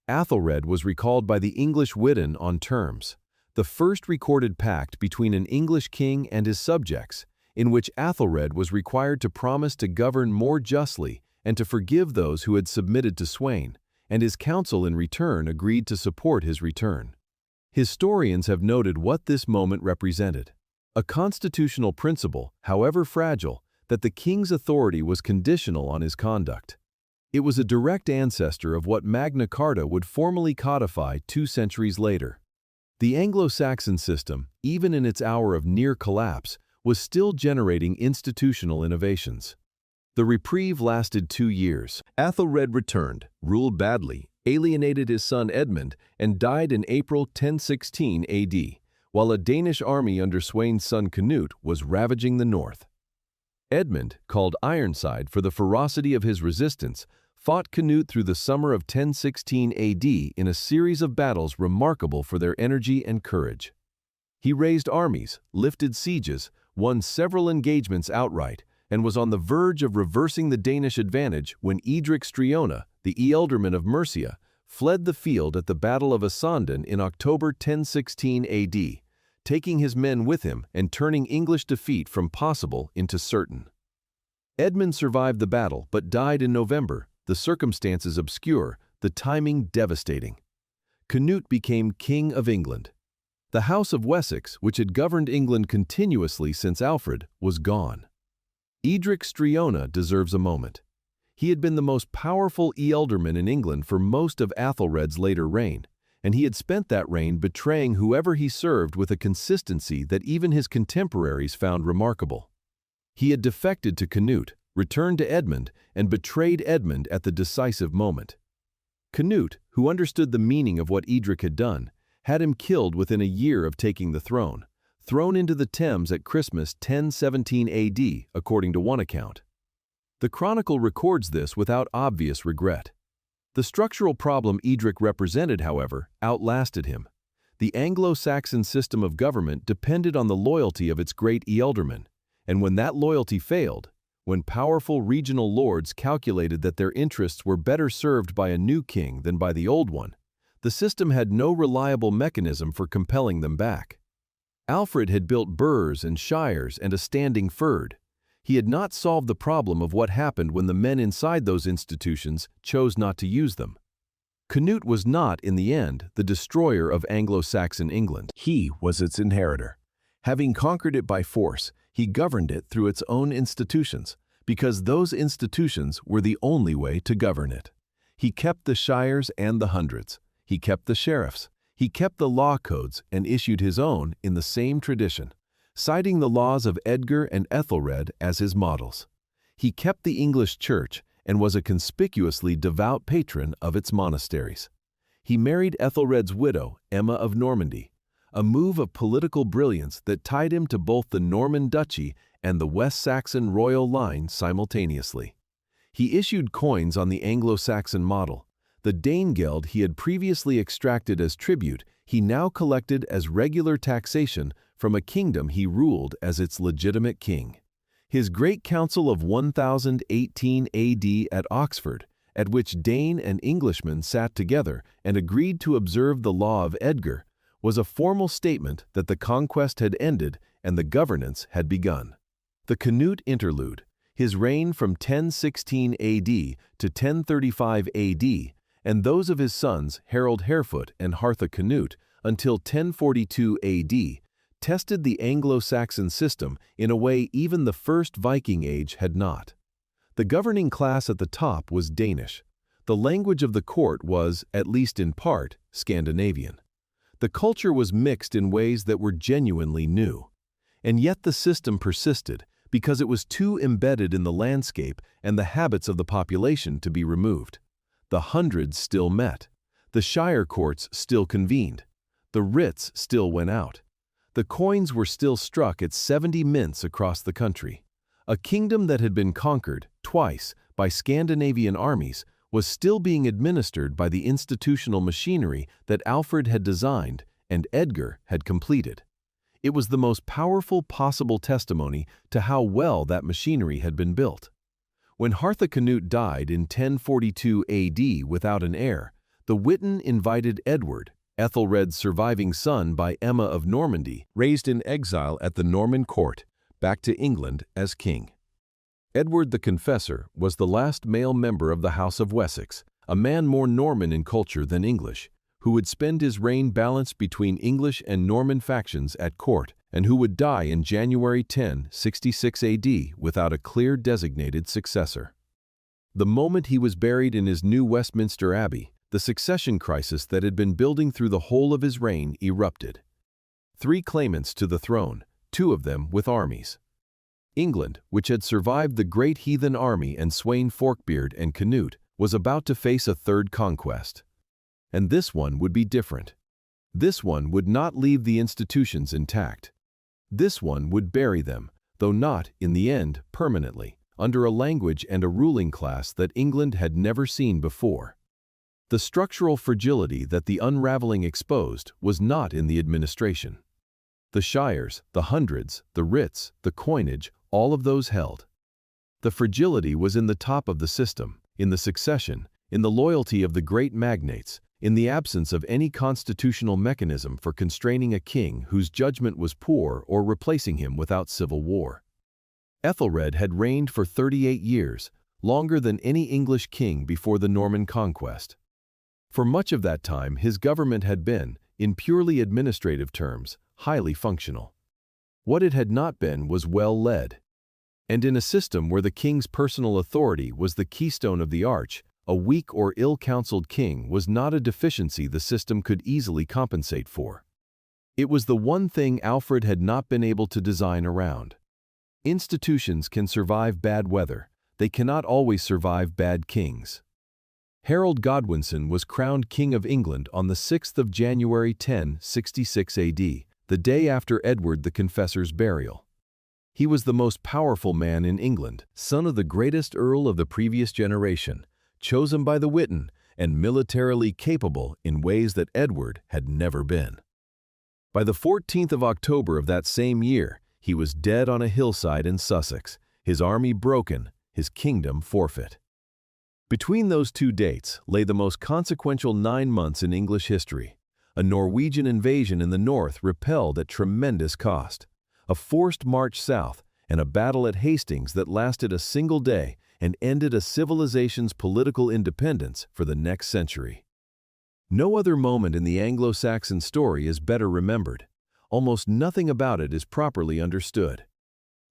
Æthelred was recalled by the English Witan on terms, the first recorded pact between an English king and his subjects, in which Æthelred was required to promise to govern more justly and to forgive those who had submitted to Sweyn, and his council in return agreed to support his return. Historians have noted what this moment represented: a constitutional principle, however fragile, that the king's authority was conditional on his conduct. It was a direct ancestor of what Magna Carta would formally codify 2 centuries later. The Anglo-Saxon system, even in its hour of near collapse, was still generating institutional innovations. The reprieve lasted 2 years. Æthelred returned, ruled badly, alienated his son Edmund, and died in April 1016 AD, while a Danish army under Sweyn's son Cnut was ravaging the north. Edmund, called Ironside for the ferocity of his resistance, fought Cnut through the summer of 1016 AD in a series of battles remarkable for their energy and courage. He raised armies, lifted sieges, won several engagements outright, and was on the verge of reversing the Danish advantage when Edric Striona, the ealdorman of Mercia, fled the field at the Battle of Æthelstan in October 1016 AD, taking his men with him and turning English defeat from possible into certain. Edmund survived the battle but died in November, the circumstances obscure, the timing devastating. Cnut became King of England. The House of Wessex, which had governed England continuously since Alfred, was gone. Edric Striona deserves a moment. He had been the most powerful ealdorman in England for most of Æthelred's later reign, and he had spent that reign betraying whoever he served with a consistency that even his contemporaries found remarkable. He had defected to Cnut, returned to Edmund, and betrayed Edmund at the decisive moment. Cnut, who understood the meaning of what Edric had done, had him killed within a year of taking the throne, thrown into the Thames at Christmas 1017 AD, according to one account. The Chronicle records this without obvious regret. The structural problem Edric represented, however, outlasted him. The Anglo-Saxon system of government depended on the loyalty of its great ealdorman, and when that loyalty failed, when powerful regional lords calculated that their interests were better served by a new king than by the old one, the system had no reliable mechanism for compelling them back. Alfred had built burghs and shires and a standing fyrd. He had not solved the problem of what happened when the men inside those institutions chose not to use them. Cnut was not, in the end, the destroyer of Anglo-Saxon England. He was its inheritor. Having conquered it by force, he governed it through its own institutions, because those institutions were the only way to govern it. He kept the shires and the hundreds. He kept the sheriffs. He kept the law codes and issued his own in the same tradition, citing the laws of Edgar and Æthelred as his models. He kept the English Church and was a conspicuously devout patron of its monasteries. He married Æthelred's widow, Emma of Normandy, a move of political brilliance that tied him to both the Norman duchy and the West Saxon royal line simultaneously. He issued coins on the Anglo-Saxon model. The Danegeld he had previously extracted as tribute, he now collected as regular taxation from a kingdom he ruled as its legitimate king. His Great Council of 1018 AD at Oxford, at which Dane and Englishman sat together and agreed to observe the law of Edgar, was a formal statement that the conquest had ended and the governance had begun. The Cnut interlude, his reign from 1016 AD to 1035 AD, and those of his sons Harold Harefoot and Hartha Cnut, until 1042 AD, tested the Anglo-Saxon system in a way even the first Viking Age had not. The governing class at the top was Danish. The language of the court was, at least in part, Scandinavian. The culture was mixed in ways that were genuinely new. And yet the system persisted because it was too embedded in the landscape and the habits of the population to be removed. The hundreds still met. The shire courts still convened. The writs still went out. The coins were still struck at 70 mints across the country. A kingdom that had been conquered, twice, by Scandinavian armies was still being administered by the institutional machinery that Alfred had designed and Edgar had completed. It was the most powerful possible testimony to how well that machinery had been built. When Cnut died in 1042 AD without an heir, the Witan invited Edward, Æthelred's surviving son by Emma of Normandy, raised in exile at the Norman court, back to England as king. Edward the Confessor was the last male member of the House of Wessex, a man more Norman in culture than English, who would spend his reign balanced between English and Norman factions at court, and who would die in January 1066 AD without a clear designated successor. The moment he was buried in his new Westminster Abbey, the succession crisis that had been building through the whole of his reign erupted. 3 claimants to the throne, 2 of them with armies. England, which had survived the great heathen army and Sweyn Forkbeard and Cnut, was about to face a third conquest. And this one would be different. This one would not leave the institutions intact. This one would bury them, though not, in the end, permanently, under a language and a ruling class that England had never seen before. The structural fragility that the Unravelling exposed was not in the administration. The shires, the hundreds, the writs, the coinage, all of those held. The fragility was in the top of the system, in the succession, in the loyalty of the great magnates, in the absence of any constitutional mechanism for constraining a king whose judgment was poor or replacing him without civil war. Æthelred had reigned for 38 years, longer than any English king before the Norman conquest. For much of that time, his government had been, in purely administrative terms, highly functional. What it had not been was well led. And in a system where the king's personal authority was the keystone of the arch, a weak or ill-counseled king was not a deficiency the system could easily compensate for. It was the one thing Alfred had not been able to design around. Institutions can survive bad weather, they cannot always survive bad kings. Harold Godwinson was crowned King of England on the 6th of January 1066 AD, the day after Edward the Confessor's burial. He was the most powerful man in England, son of the greatest earl of the previous generation, chosen by the Witan, and militarily capable in ways that Edward had never been. By the 14th of October of that same year, he was dead on a hillside in Sussex, his army broken, his kingdom forfeit. Between those 2 dates lay the most consequential 9 months in English history. A Norwegian invasion in the north repelled at tremendous cost, a forced march south, and a battle at Hastings that lasted a single day and ended a civilization's political independence for the next century. No other moment in the Anglo-Saxon story is better remembered. Almost nothing about it is properly understood.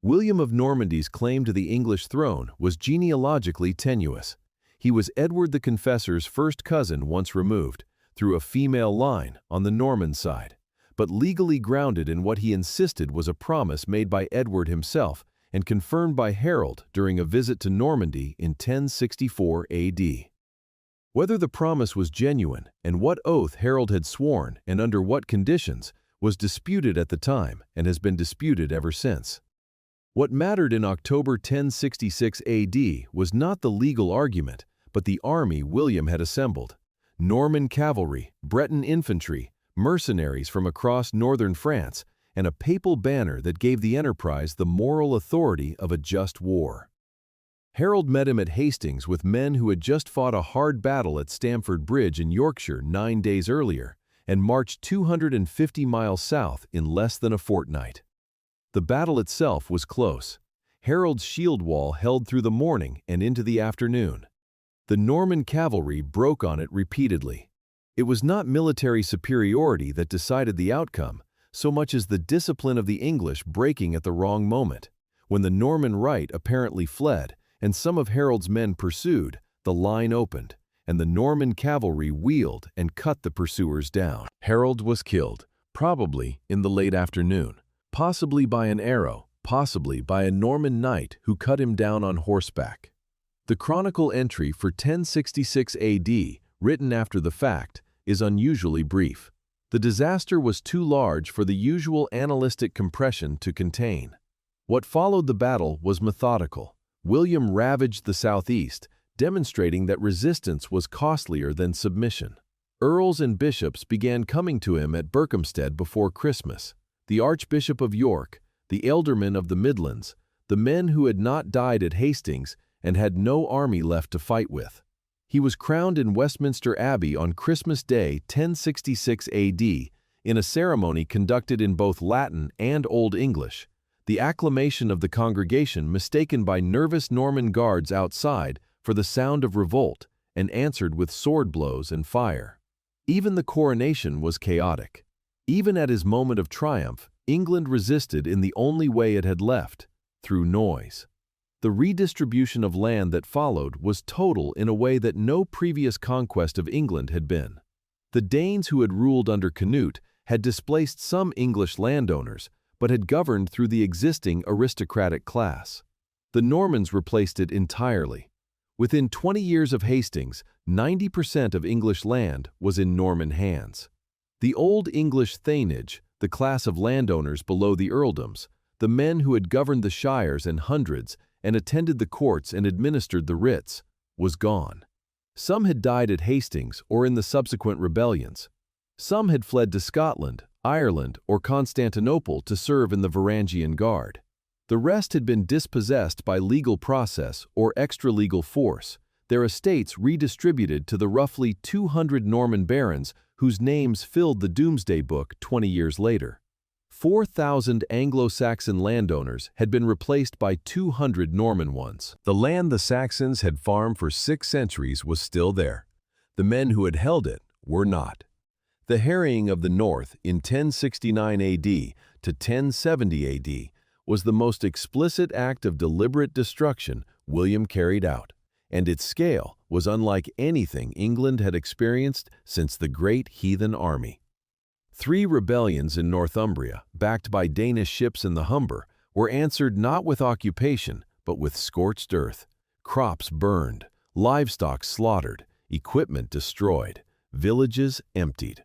William of Normandy's claim to the English throne was genealogically tenuous. He was Edward the Confessor's first cousin once removed, through a female line on the Norman side, but legally grounded in what he insisted was a promise made by Edward himself and confirmed by Harold during a visit to Normandy in 1064 AD. Whether the promise was genuine and what oath Harold had sworn and under what conditions was disputed at the time and has been disputed ever since. What mattered in October 1066 AD was not the legal argument, but the army William had assembled. Norman cavalry, Breton infantry, mercenaries from across northern France, and a papal banner that gave the enterprise the moral authority of a just war. Harold met him at Hastings with men who had just fought a hard battle at Stamford Bridge in Yorkshire 9 days earlier and marched 250 miles south in less than a fortnight. The battle itself was close. Harold's shield wall held through the morning and into the afternoon. The Norman cavalry broke on it repeatedly. It was not military superiority that decided the outcome, so much as the discipline of the English breaking at the wrong moment. When the Norman right apparently fled, and some of Harold's men pursued, the line opened, and the Norman cavalry wheeled and cut the pursuers down. Harold was killed, probably in the late afternoon, possibly by an arrow, possibly by a Norman knight who cut him down on horseback. The chronicle entry for 1066 AD, written after the fact, is unusually brief. The disaster was too large for the usual annalistic compression to contain. What followed the battle was methodical. William ravaged the southeast, demonstrating that resistance was costlier than submission. Earls and bishops began coming to him at Berkhamsted before Christmas. The Archbishop of York, the ealdormen of the Midlands, the men who had not died at Hastings and had no army left to fight with. He was crowned in Westminster Abbey on Christmas Day 1066 AD in a ceremony conducted in both Latin and Old English. The acclamation of the congregation mistaken by nervous Norman guards outside for the sound of revolt and answered with sword blows and fire. Even the coronation was chaotic. Even at his moment of triumph, England resisted in the only way it had left, through noise. The redistribution of land that followed was total in a way that no previous conquest of England had been. The Danes who had ruled under Cnut had displaced some English landowners, but had governed through the existing aristocratic class. The Normans replaced it entirely. Within 20 years of Hastings, 90% of English land was in Norman hands. The Old English thainage, the class of landowners below the earldoms, the men who had governed the shires and hundreds and attended the courts and administered the writs, was gone. Some had died at Hastings or in the subsequent rebellions. Some had fled to Scotland, Ireland, or Constantinople to serve in the Varangian Guard. The rest had been dispossessed by legal process or extra-legal force, their estates redistributed to the roughly 200 Norman barons whose names filled the Domesday Book 20 years later. 4,000 Anglo-Saxon landowners had been replaced by 200 Norman ones. The land the Saxons had farmed for 6 centuries was still there. The men who had held it were not. The harrying of the North in 1069 AD to 1070 AD was the most explicit act of deliberate destruction William carried out, and its scale was unlike anything England had experienced since the Great Heathen Army. 3 rebellions in Northumbria, backed by Danish ships in the Humber, were answered not with occupation, but with scorched earth, crops burned, livestock slaughtered, equipment destroyed, villages emptied.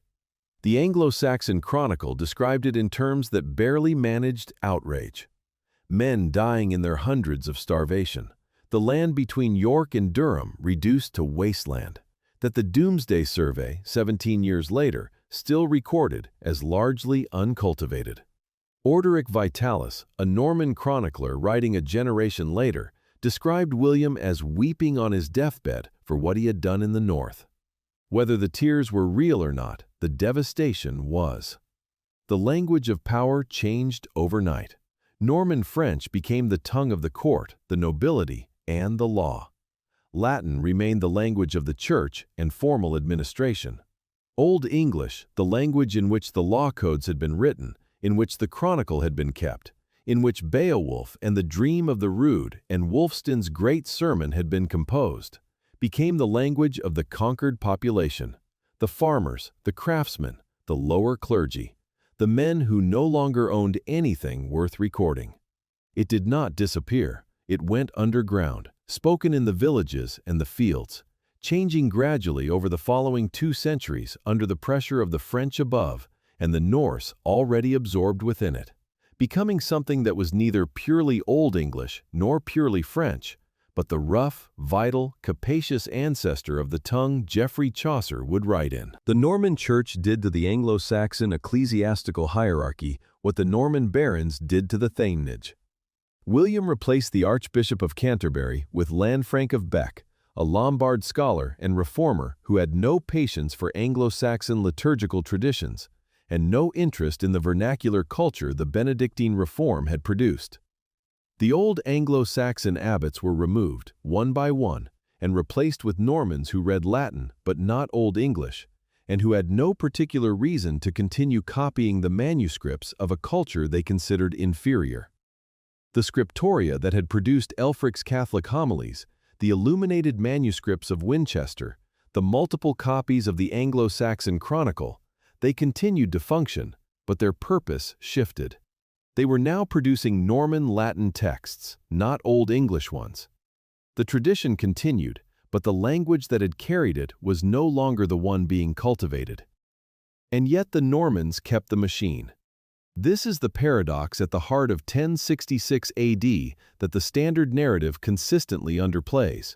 The Anglo-Saxon Chronicle described it in terms that barely managed outrage. Men dying in their hundreds of starvation, the land between York and Durham reduced to wasteland, that the Domesday Survey, 17 years later, still recorded as largely uncultivated. Orderic Vitalis, a Norman chronicler writing a generation later, described William as weeping on his deathbed for what he had done in the north. Whether the tears were real or not, the devastation was. The language of power changed overnight. Norman French became the tongue of the court, the nobility, and the law. Latin remained the language of the church and formal administration. Old English, the language in which the law codes had been written, in which the chronicle had been kept, in which Beowulf and the Dream of the Rood and Wulfstan's great sermon had been composed, became the language of the conquered population, the farmers, the craftsmen, the lower clergy, the men who no longer owned anything worth recording. It did not disappear. It went underground, spoken in the villages and the fields, changing gradually over the following 2 centuries under the pressure of the French above and the Norse already absorbed within it, becoming something that was neither purely Old English nor purely French, but the rough, vital, capacious ancestor of the tongue Geoffrey Chaucer would write in. The Norman Church did to the Anglo-Saxon ecclesiastical hierarchy what the Norman barons did to the thainage. William replaced the Archbishop of Canterbury with Lanfranc of Bec, a Lombard scholar and reformer who had no patience for Anglo-Saxon liturgical traditions and no interest in the vernacular culture the Benedictine reform had produced. The old Anglo-Saxon abbots were removed, one by one, and replaced with Normans who read Latin but not Old English, and who had no particular reason to continue copying the manuscripts of a culture they considered inferior. The scriptoria that had produced Ælfric's Catholic homilies, the illuminated manuscripts of Winchester, the multiple copies of the Anglo-Saxon Chronicle, they continued to function, but their purpose shifted. They were now producing Norman Latin texts, not Old English ones. The tradition continued, but the language that had carried it was no longer the one being cultivated. And yet the Normans kept the machine. This is the paradox at the heart of 1066 AD that the standard narrative consistently underplays.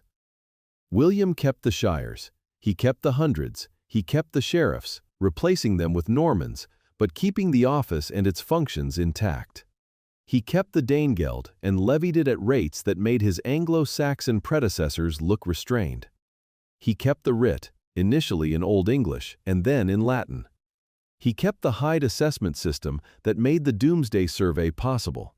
William kept the shires, he kept the hundreds, he kept the sheriffs, replacing them with Normans, but keeping the office and its functions intact. He kept the Danegeld and levied it at rates that made his Anglo-Saxon predecessors look restrained. He kept the writ, initially in Old English and then in Latin. He kept the Hyde assessment system that made the Doomsday Survey possible.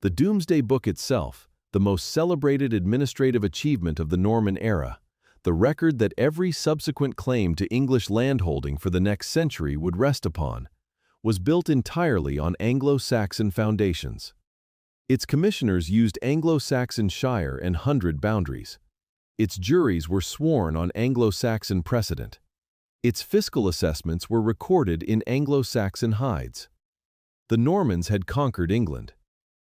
The Doomsday Book itself, the most celebrated administrative achievement of the Norman era, the record that every subsequent claim to English landholding for the next century would rest upon, was built entirely on Anglo-Saxon foundations. Its commissioners used Anglo-Saxon shire and hundred boundaries. Its juries were sworn on Anglo-Saxon precedent. Its fiscal assessments were recorded in Anglo-Saxon hides. The Normans had conquered England.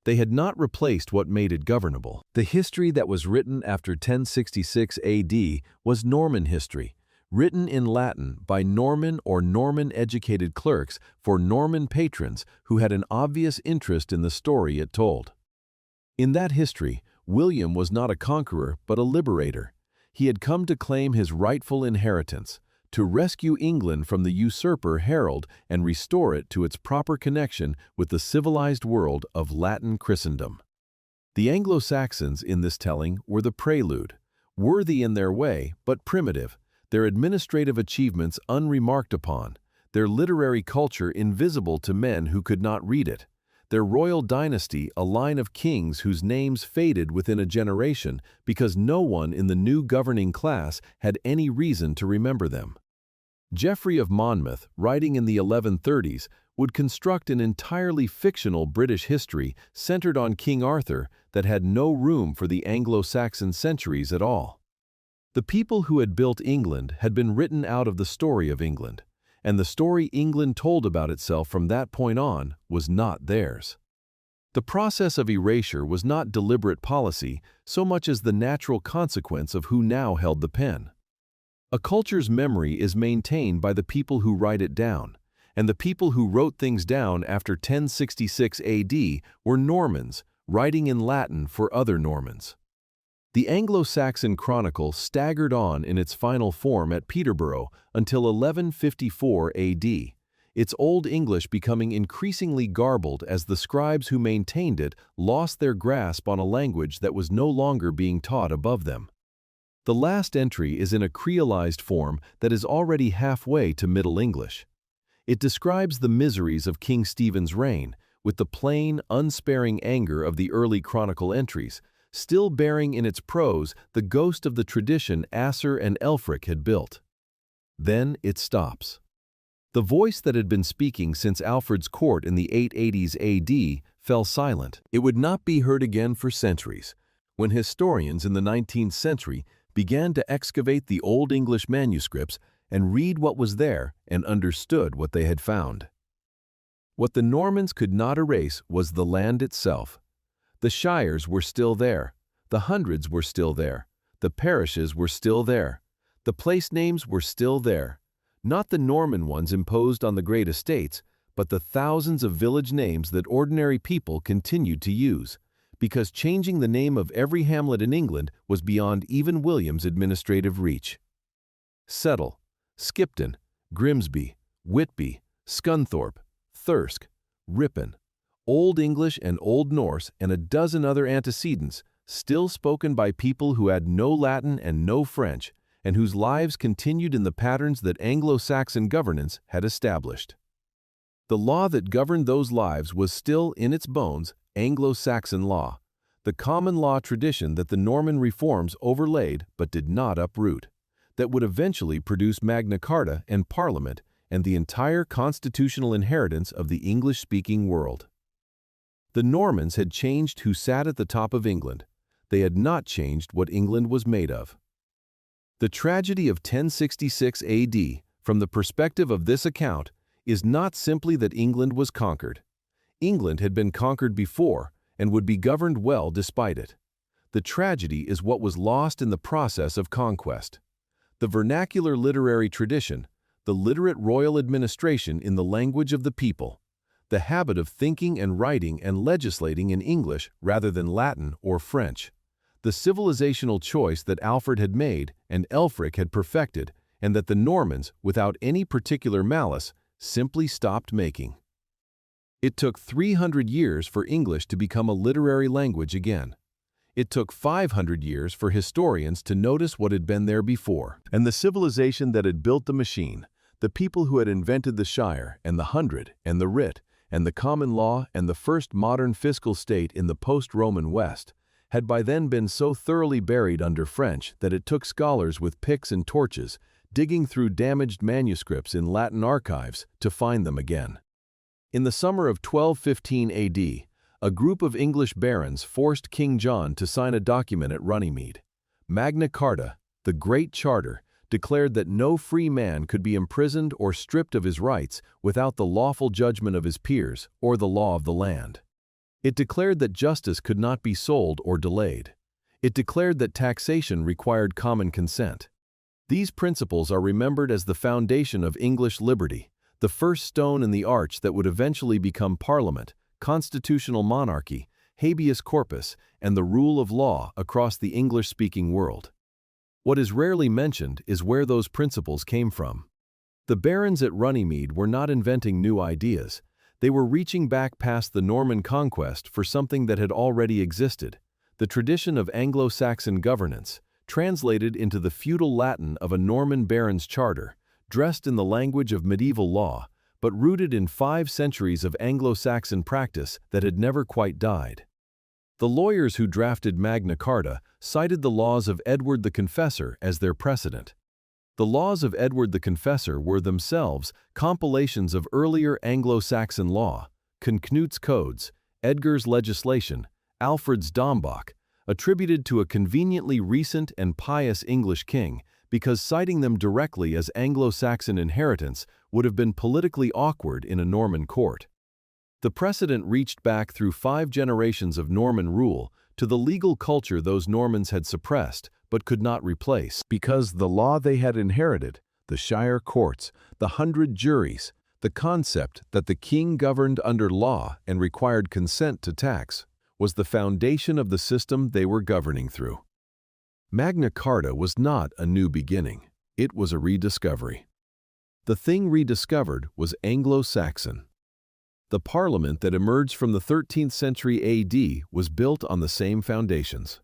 They had not replaced what made it governable. The history that was written after 1066 AD was Norman history, written in Latin by Norman or Norman-educated clerks for Norman patrons who had an obvious interest in the story it told. In that history, William was not a conqueror but a liberator. He had come to claim his rightful inheritance, to rescue England from the usurper Harold and restore it to its proper connection with the civilized world of Latin Christendom. The Anglo-Saxons in this telling were the prelude, worthy in their way but primitive, their administrative achievements unremarked upon, their literary culture invisible to men who could not read it, their royal dynasty a line of kings whose names faded within a generation because no one in the new governing class had any reason to remember them. Geoffrey of Monmouth, writing in the 1130s, would construct an entirely fictional British history centered on King Arthur that had no room for the Anglo-Saxon centuries at all. The people who had built England had been written out of the story of England, and the story England told about itself from that point on was not theirs. The process of erasure was not deliberate policy so much as the natural consequence of who now held the pen. A culture's memory is maintained by the people who write it down, and the people who wrote things down after 1066 AD were Normans, writing in Latin for other Normans. The Anglo-Saxon Chronicle staggered on in its final form at Peterborough until 1154 AD, its Old English becoming increasingly garbled as the scribes who maintained it lost their grasp on a language that was no longer being taught above them. The last entry is in a creolized form that is already halfway to Middle English. It describes the miseries of King Stephen's reign, with the plain, unsparing anger of the early chronicle entries, still bearing in its prose the ghost of the tradition Asser and Ælfric had built. Then it stops. The voice that had been speaking since Alfred's court in the 880s AD fell silent. It would not be heard again for centuries, when historians in the 19th century began to excavate the Old English manuscripts and read what was there and understood what they had found. What the Normans could not erase was the land itself. The shires were still there, the hundreds were still there, the parishes were still there, the place names were still there, not the Norman ones imposed on the great estates, but the thousands of village names that ordinary people continued to use, because changing the name of every hamlet in England was beyond even William's administrative reach. Settle, Skipton, Grimsby, Whitby, Scunthorpe, Thirsk, Ripon, Old English and Old Norse and a dozen other antecedents, still spoken by people who had no Latin and no French, and whose lives continued in the patterns that Anglo-Saxon governance had established. The law that governed those lives was still, in its bones, Anglo-Saxon law, the common law tradition that the Norman reforms overlaid but did not uproot, that would eventually produce Magna Carta and Parliament and the entire constitutional inheritance of the English-speaking world. The Normans had changed who sat at the top of England. They had not changed what England was made of. The tragedy of 1066 AD, from the perspective of this account, is not simply that England was conquered. England had been conquered before and would be governed well despite it. The tragedy is what was lost in the process of conquest. The vernacular literary tradition, the literate royal administration in the language of the people, the habit of thinking and writing and legislating in English rather than Latin or French, the civilizational choice that Alfred had made and Ælfric had perfected, and that the Normans, without any particular malice, simply stopped making. It took 300 years for English to become a literary language again. It took 500 years for historians to notice what had been there before. And the civilization that had built the machine, the people who had invented the shire and the hundred and the writ and the common law and the first modern fiscal state in the post-Roman West, had by then been so thoroughly buried under French that it took scholars with picks and torches digging through damaged manuscripts in Latin archives to find them again. In the summer of 1215 AD, a group of English barons forced King John to sign a document at Runnymede. Magna Carta, the Great Charter, declared that no free man could be imprisoned or stripped of his rights without the lawful judgment of his peers or the law of the land. It declared that justice could not be sold or delayed. It declared that taxation required common consent. These principles are remembered as the foundation of English liberty, the first stone in the arch that would eventually become Parliament, constitutional monarchy, habeas corpus, and the rule of law across the English-speaking world. What is rarely mentioned is where those principles came from. The barons at Runnymede were not inventing new ideas. They were reaching back past the Norman conquest for something that had already existed, the tradition of Anglo-Saxon governance, translated into the feudal Latin of a Norman baron's charter, dressed in the language of medieval law, but rooted in 5 centuries of Anglo-Saxon practice that had never quite died. The lawyers who drafted Magna Carta cited the laws of Edward the Confessor as their precedent. The laws of Edward the Confessor were themselves compilations of earlier Anglo-Saxon law, Cnut's codes, Edgar's legislation, Alfred's Dambach, attributed to a conveniently recent and pious English king, because citing them directly as Anglo-Saxon inheritance would have been politically awkward in a Norman court. The precedent reached back through 5 generations of Norman rule to the legal culture those Normans had suppressed but could not replace, because the law they had inherited, the shire courts, the 100 juries, the concept that the king governed under law and required consent to tax, was the foundation of the system they were governing through. Magna Carta was not a new beginning. It was a rediscovery. The thing rediscovered was Anglo-Saxon. The Parliament that emerged from the 13th century AD was built on the same foundations.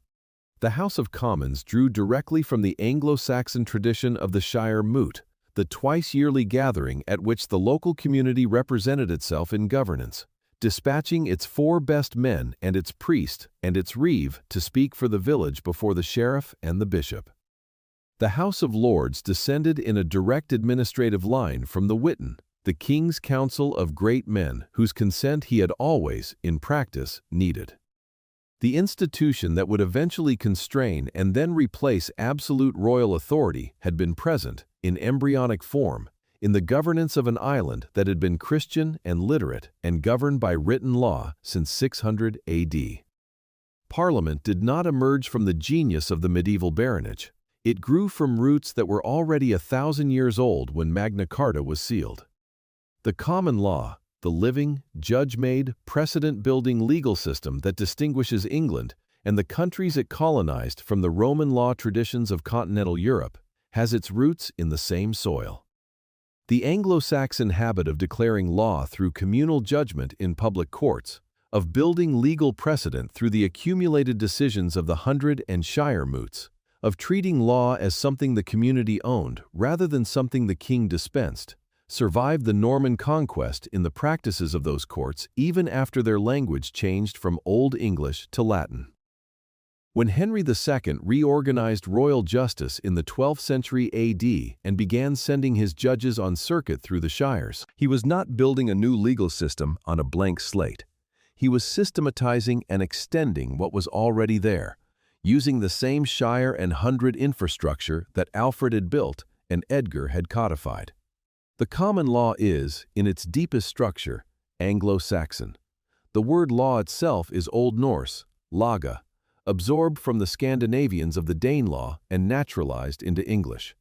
The House of Commons drew directly from the Anglo-Saxon tradition of the shire moot, the twice-yearly gathering at which the local community represented itself in governance, dispatching its 4 best men and its priest and its reeve to speak for the village before the sheriff and the bishop. The House of Lords descended in a direct administrative line from the Witan, the King's Council of great men whose consent he had always, in practice, needed. The institution that would eventually constrain and then replace absolute royal authority had been present, in embryonic form, in the governance of an island that had been Christian and literate and governed by written law since 600 AD. Parliament did not emerge from the genius of the medieval baronage. It grew from roots that were already 1,000 years old when Magna Carta was sealed. The common law, the living, judge-made, precedent-building legal system that distinguishes England and the countries it colonized from the Roman law traditions of continental Europe, has its roots in the same soil. The Anglo-Saxon habit of declaring law through communal judgment in public courts, of building legal precedent through the accumulated decisions of the hundred and shire moots, of treating law as something the community owned rather than something the king dispensed, survived the Norman conquest in the practices of those courts even after their language changed from Old English to Latin. When Henry II reorganized royal justice in the 12th century AD and began sending his judges on circuit through the shires, he was not building a new legal system on a blank slate. He was systematizing and extending what was already there, using the same shire and hundred infrastructure that Alfred had built and Edgar had codified. The common law is, in its deepest structure, Anglo-Saxon. The word law itself is Old Norse, laga, absorbed from the Scandinavians of the Danelaw and naturalized into English.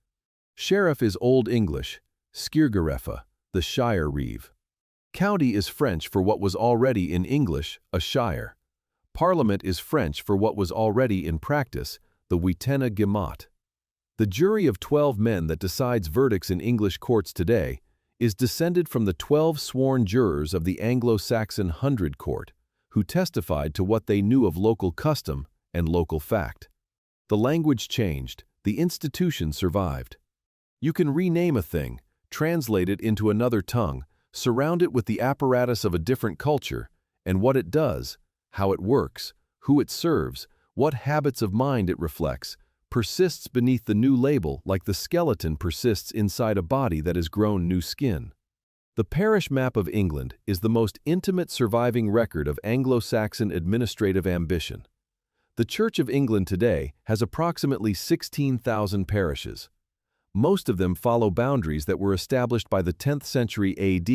Sheriff is Old English, skirgarefa, the shire reeve. County is French for what was already in English, a shire. Parliament is French for what was already in practice, the wittena gemat. The jury of 12 men that decides verdicts in English courts today is descended from the 12 sworn jurors of the Anglo-Saxon Hundred Court, who testified to what they knew of local custom and local fact. The language changed, the institution survived. You can rename a thing, translate it into another tongue, surround it with the apparatus of a different culture, and what it does, how it works, who it serves, what habits of mind it reflects, persists beneath the new label like the skeleton persists inside a body that has grown new skin. The parish map of England is the most intimate surviving record of Anglo-Saxon administrative ambition. The Church of England today has approximately 16,000 parishes. Most of them follow boundaries that were established by the 10th century AD,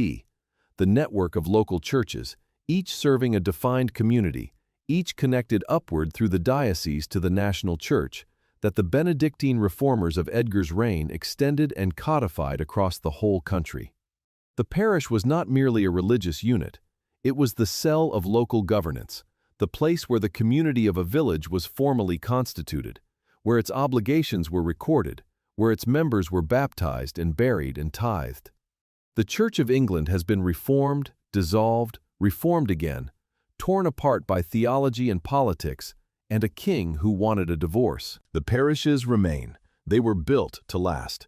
the network of local churches, each serving a defined community, each connected upward through the diocese to the national church, that the Benedictine reformers of Edgar's reign extended and codified across the whole country. The parish was not merely a religious unit, it was the cell of local governance, the place where the community of a village was formally constituted, where its obligations were recorded, where its members were baptized and buried and tithed. The Church of England has been reformed, dissolved, reformed again, torn apart by theology and politics, and a king who wanted a divorce. The parishes remain. They were built to last.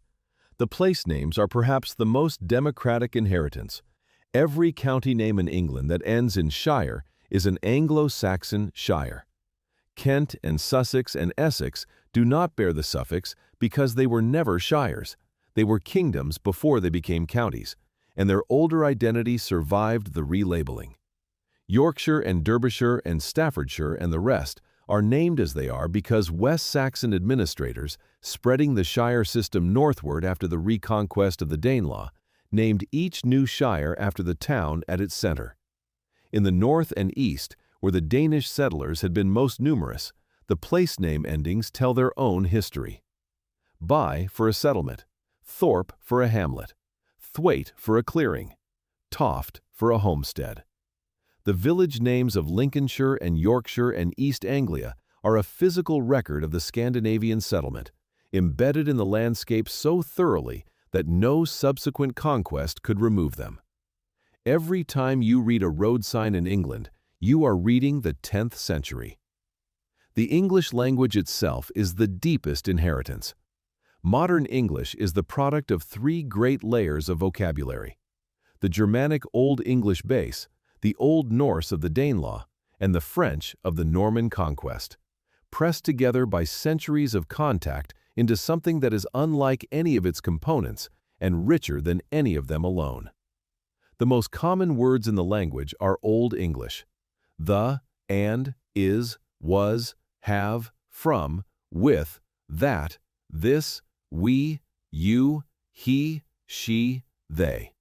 The place names are perhaps the most democratic inheritance. Every county name in England that ends in shire is an Anglo-Saxon shire. Kent and Sussex and Essex do not bear the suffix because they were never shires. They were kingdoms before they became counties, and their older identity survived the relabeling. Yorkshire and Derbyshire and Staffordshire and the rest are named as they are because West Saxon administrators, spreading the shire system northward after the reconquest of the Danelaw, named each new shire after the town at its center. In the north and east, where the Danish settlers had been most numerous, the place name endings tell their own history. By for a settlement, Thorpe for a hamlet, Thwaite for a clearing, Toft for a homestead. The village names of Lincolnshire and Yorkshire and East Anglia are a physical record of the Scandinavian settlement, embedded in the landscape so thoroughly that no subsequent conquest could remove them. Every time you read a road sign in England, you are reading the 10th century. The English language itself is the deepest inheritance. Modern English is the product of 3 great layers of vocabulary: the Germanic Old English base, the Old Norse of the Danelaw, and the French of the Norman conquest, pressed together by centuries of contact into something that is unlike any of its components and richer than any of them alone. The most common words in the language are Old English: the, and, is, was, have, from, with, that, this, we, you, he, she, they.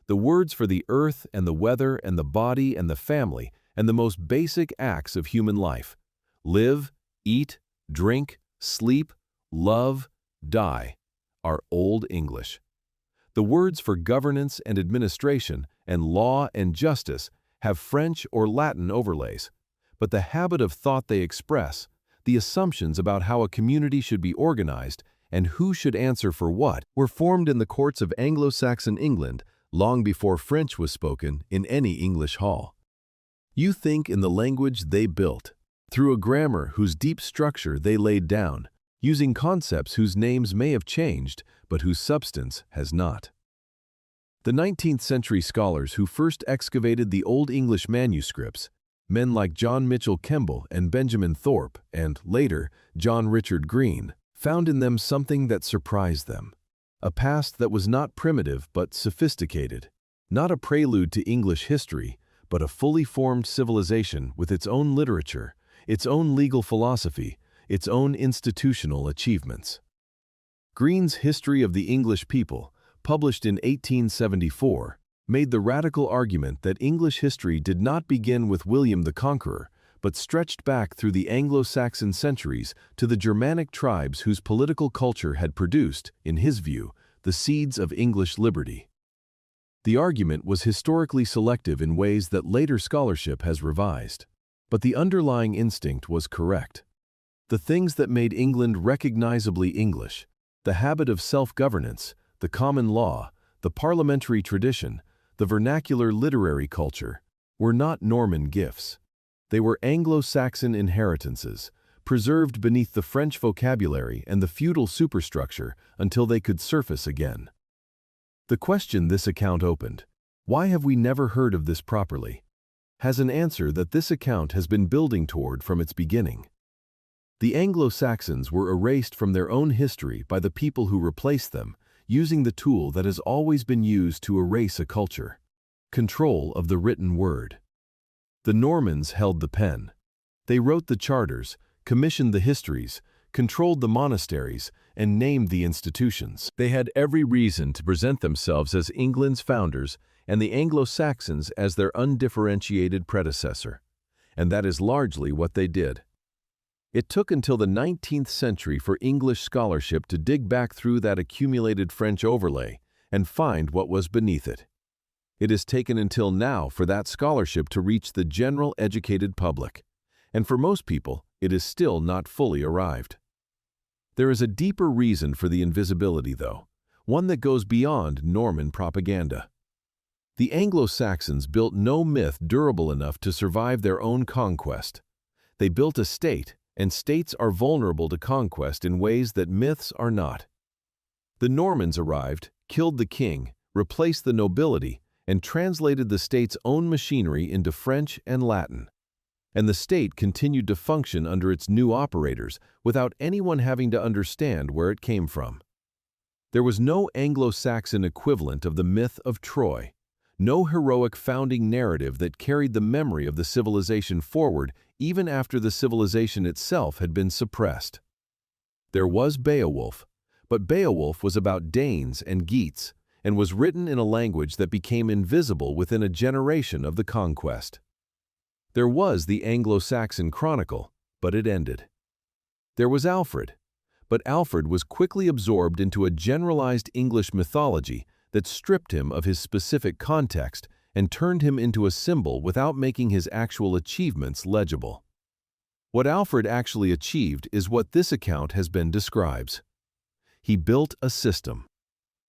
The words for the earth and the weather and the body and the family and the most basic acts of human life: live, eat, drink, sleep, love, die, are Old English. The words for governance and administration and law and justice have French or Latin overlays, but the habit of thought they express, the assumptions about how a community should be organized and who should answer for what, were formed in the courts of Anglo-Saxon England long before French was spoken in any English hall. You think in the language they built, through a grammar whose deep structure they laid down, using concepts whose names may have changed, but whose substance has not. The 19th century scholars who first excavated the Old English manuscripts Men like John Mitchell Kemble and Benjamin Thorpe, and, later, John Richard Green, found in them something that surprised them. A past that was not primitive but sophisticated. Not a prelude to English history, but a fully formed civilization with its own literature, its own legal philosophy, its own institutional achievements. Green's History of the English People, published in 1874, made the radical argument that English history did not begin with William the Conqueror, but stretched back through the Anglo-Saxon centuries to the Germanic tribes whose political culture had produced, in his view, the seeds of English liberty. The argument was historically selective in ways that later scholarship has revised, but the underlying instinct was correct. The things that made England recognizably English, the habit of self-governance, the common law, the parliamentary tradition, the vernacular literary culture, were not Norman gifts. They were Anglo-Saxon inheritances, preserved beneath the French vocabulary and the feudal superstructure until they could surface again. The question this account opened, why have we never heard of this properly, has an answer that this account has been building toward from its beginning. The Anglo-Saxons were erased from their own history by the people who replaced them, using the tool that has always been used to erase a culture: control of the written word. The Normans held the pen. They wrote the charters, commissioned the histories, controlled the monasteries, and named the institutions. They had every reason to present themselves as England's founders and the Anglo-Saxons as their undifferentiated predecessor. And that is largely what they did. It took until the 19th century for English scholarship to dig back through that accumulated French overlay and find what was beneath it. It has taken until now for that scholarship to reach the general educated public, and for most people, it is still not fully arrived. There is a deeper reason for the invisibility, though, one that goes beyond Norman propaganda. The Anglo-Saxons built no myth durable enough to survive their own conquest. They built a state, and states are vulnerable to conquest in ways that myths are not. The Normans arrived, killed the king, replaced the nobility, and translated the state's own machinery into French and Latin. And the state continued to function under its new operators without anyone having to understand where it came from. There was no Anglo-Saxon equivalent of the myth of Troy, no heroic founding narrative that carried the memory of the civilization forward even after the civilization itself had been suppressed. There was Beowulf, but Beowulf was about Danes and Geats, and was written in a language that became invisible within a generation of the conquest. There was the Anglo-Saxon Chronicle, but it ended. There was Alfred, but Alfred was quickly absorbed into a generalized English mythology that stripped him of his specific context and turned him into a symbol without making his actual achievements legible. What Alfred actually achieved is what this account has been describes. He built a system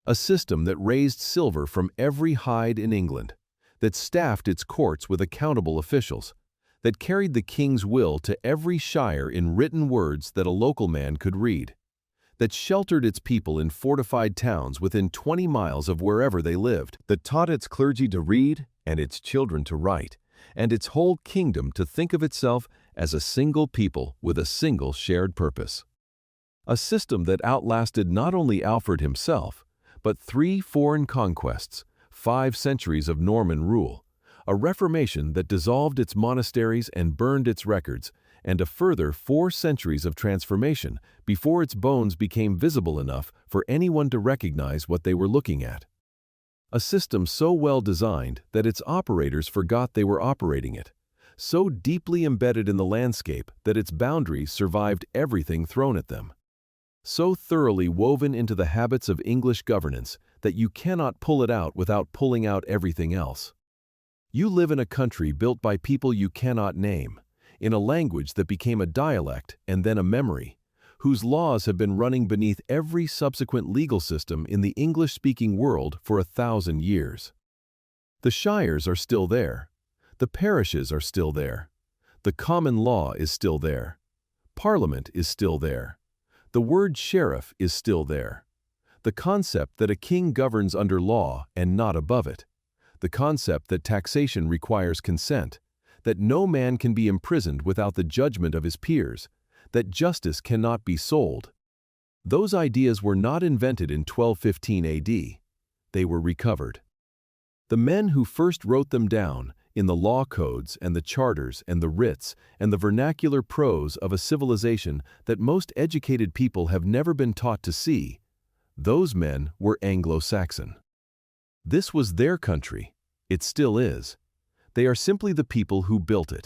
that raised silver from every hide in England, that staffed its courts with accountable officials, that carried the king's will to every shire in written words that a local man could read, that sheltered its people in fortified towns within 20 miles of wherever they lived, that taught its clergy to read and its children to write, and its whole kingdom to think of itself as a single people with a single shared purpose. A system that outlasted not only Alfred himself, but 3 foreign conquests, 5 centuries of Norman rule, a Reformation that dissolved its monasteries and burned its records, and a further 4 centuries of transformation before its bones became visible enough for anyone to recognize what they were looking at. A system so well designed that its operators forgot they were operating it, so deeply embedded in the landscape that its boundaries survived everything thrown at them, so thoroughly woven into the habits of English governance that you cannot pull it out without pulling out everything else. You live in a country built by people you cannot name, in a language that became a dialect and then a memory, whose laws have been running beneath every subsequent legal system in the English-speaking world for 1,000 years. The shires are still there. The parishes are still there. The common law is still there. Parliament is still there. The word sheriff is still there. The concept that a king governs under law and not above it. The concept that taxation requires consent, that no man can be imprisoned without the judgment of his peers, that justice cannot be sold. Those ideas were not invented in 1215 AD. They were recovered. The men who first wrote them down, in the law codes and the charters and the writs and the vernacular prose of a civilization that most educated people have never been taught to see, those men were Anglo-Saxon. This was their country. It still is. They are simply the people who built it.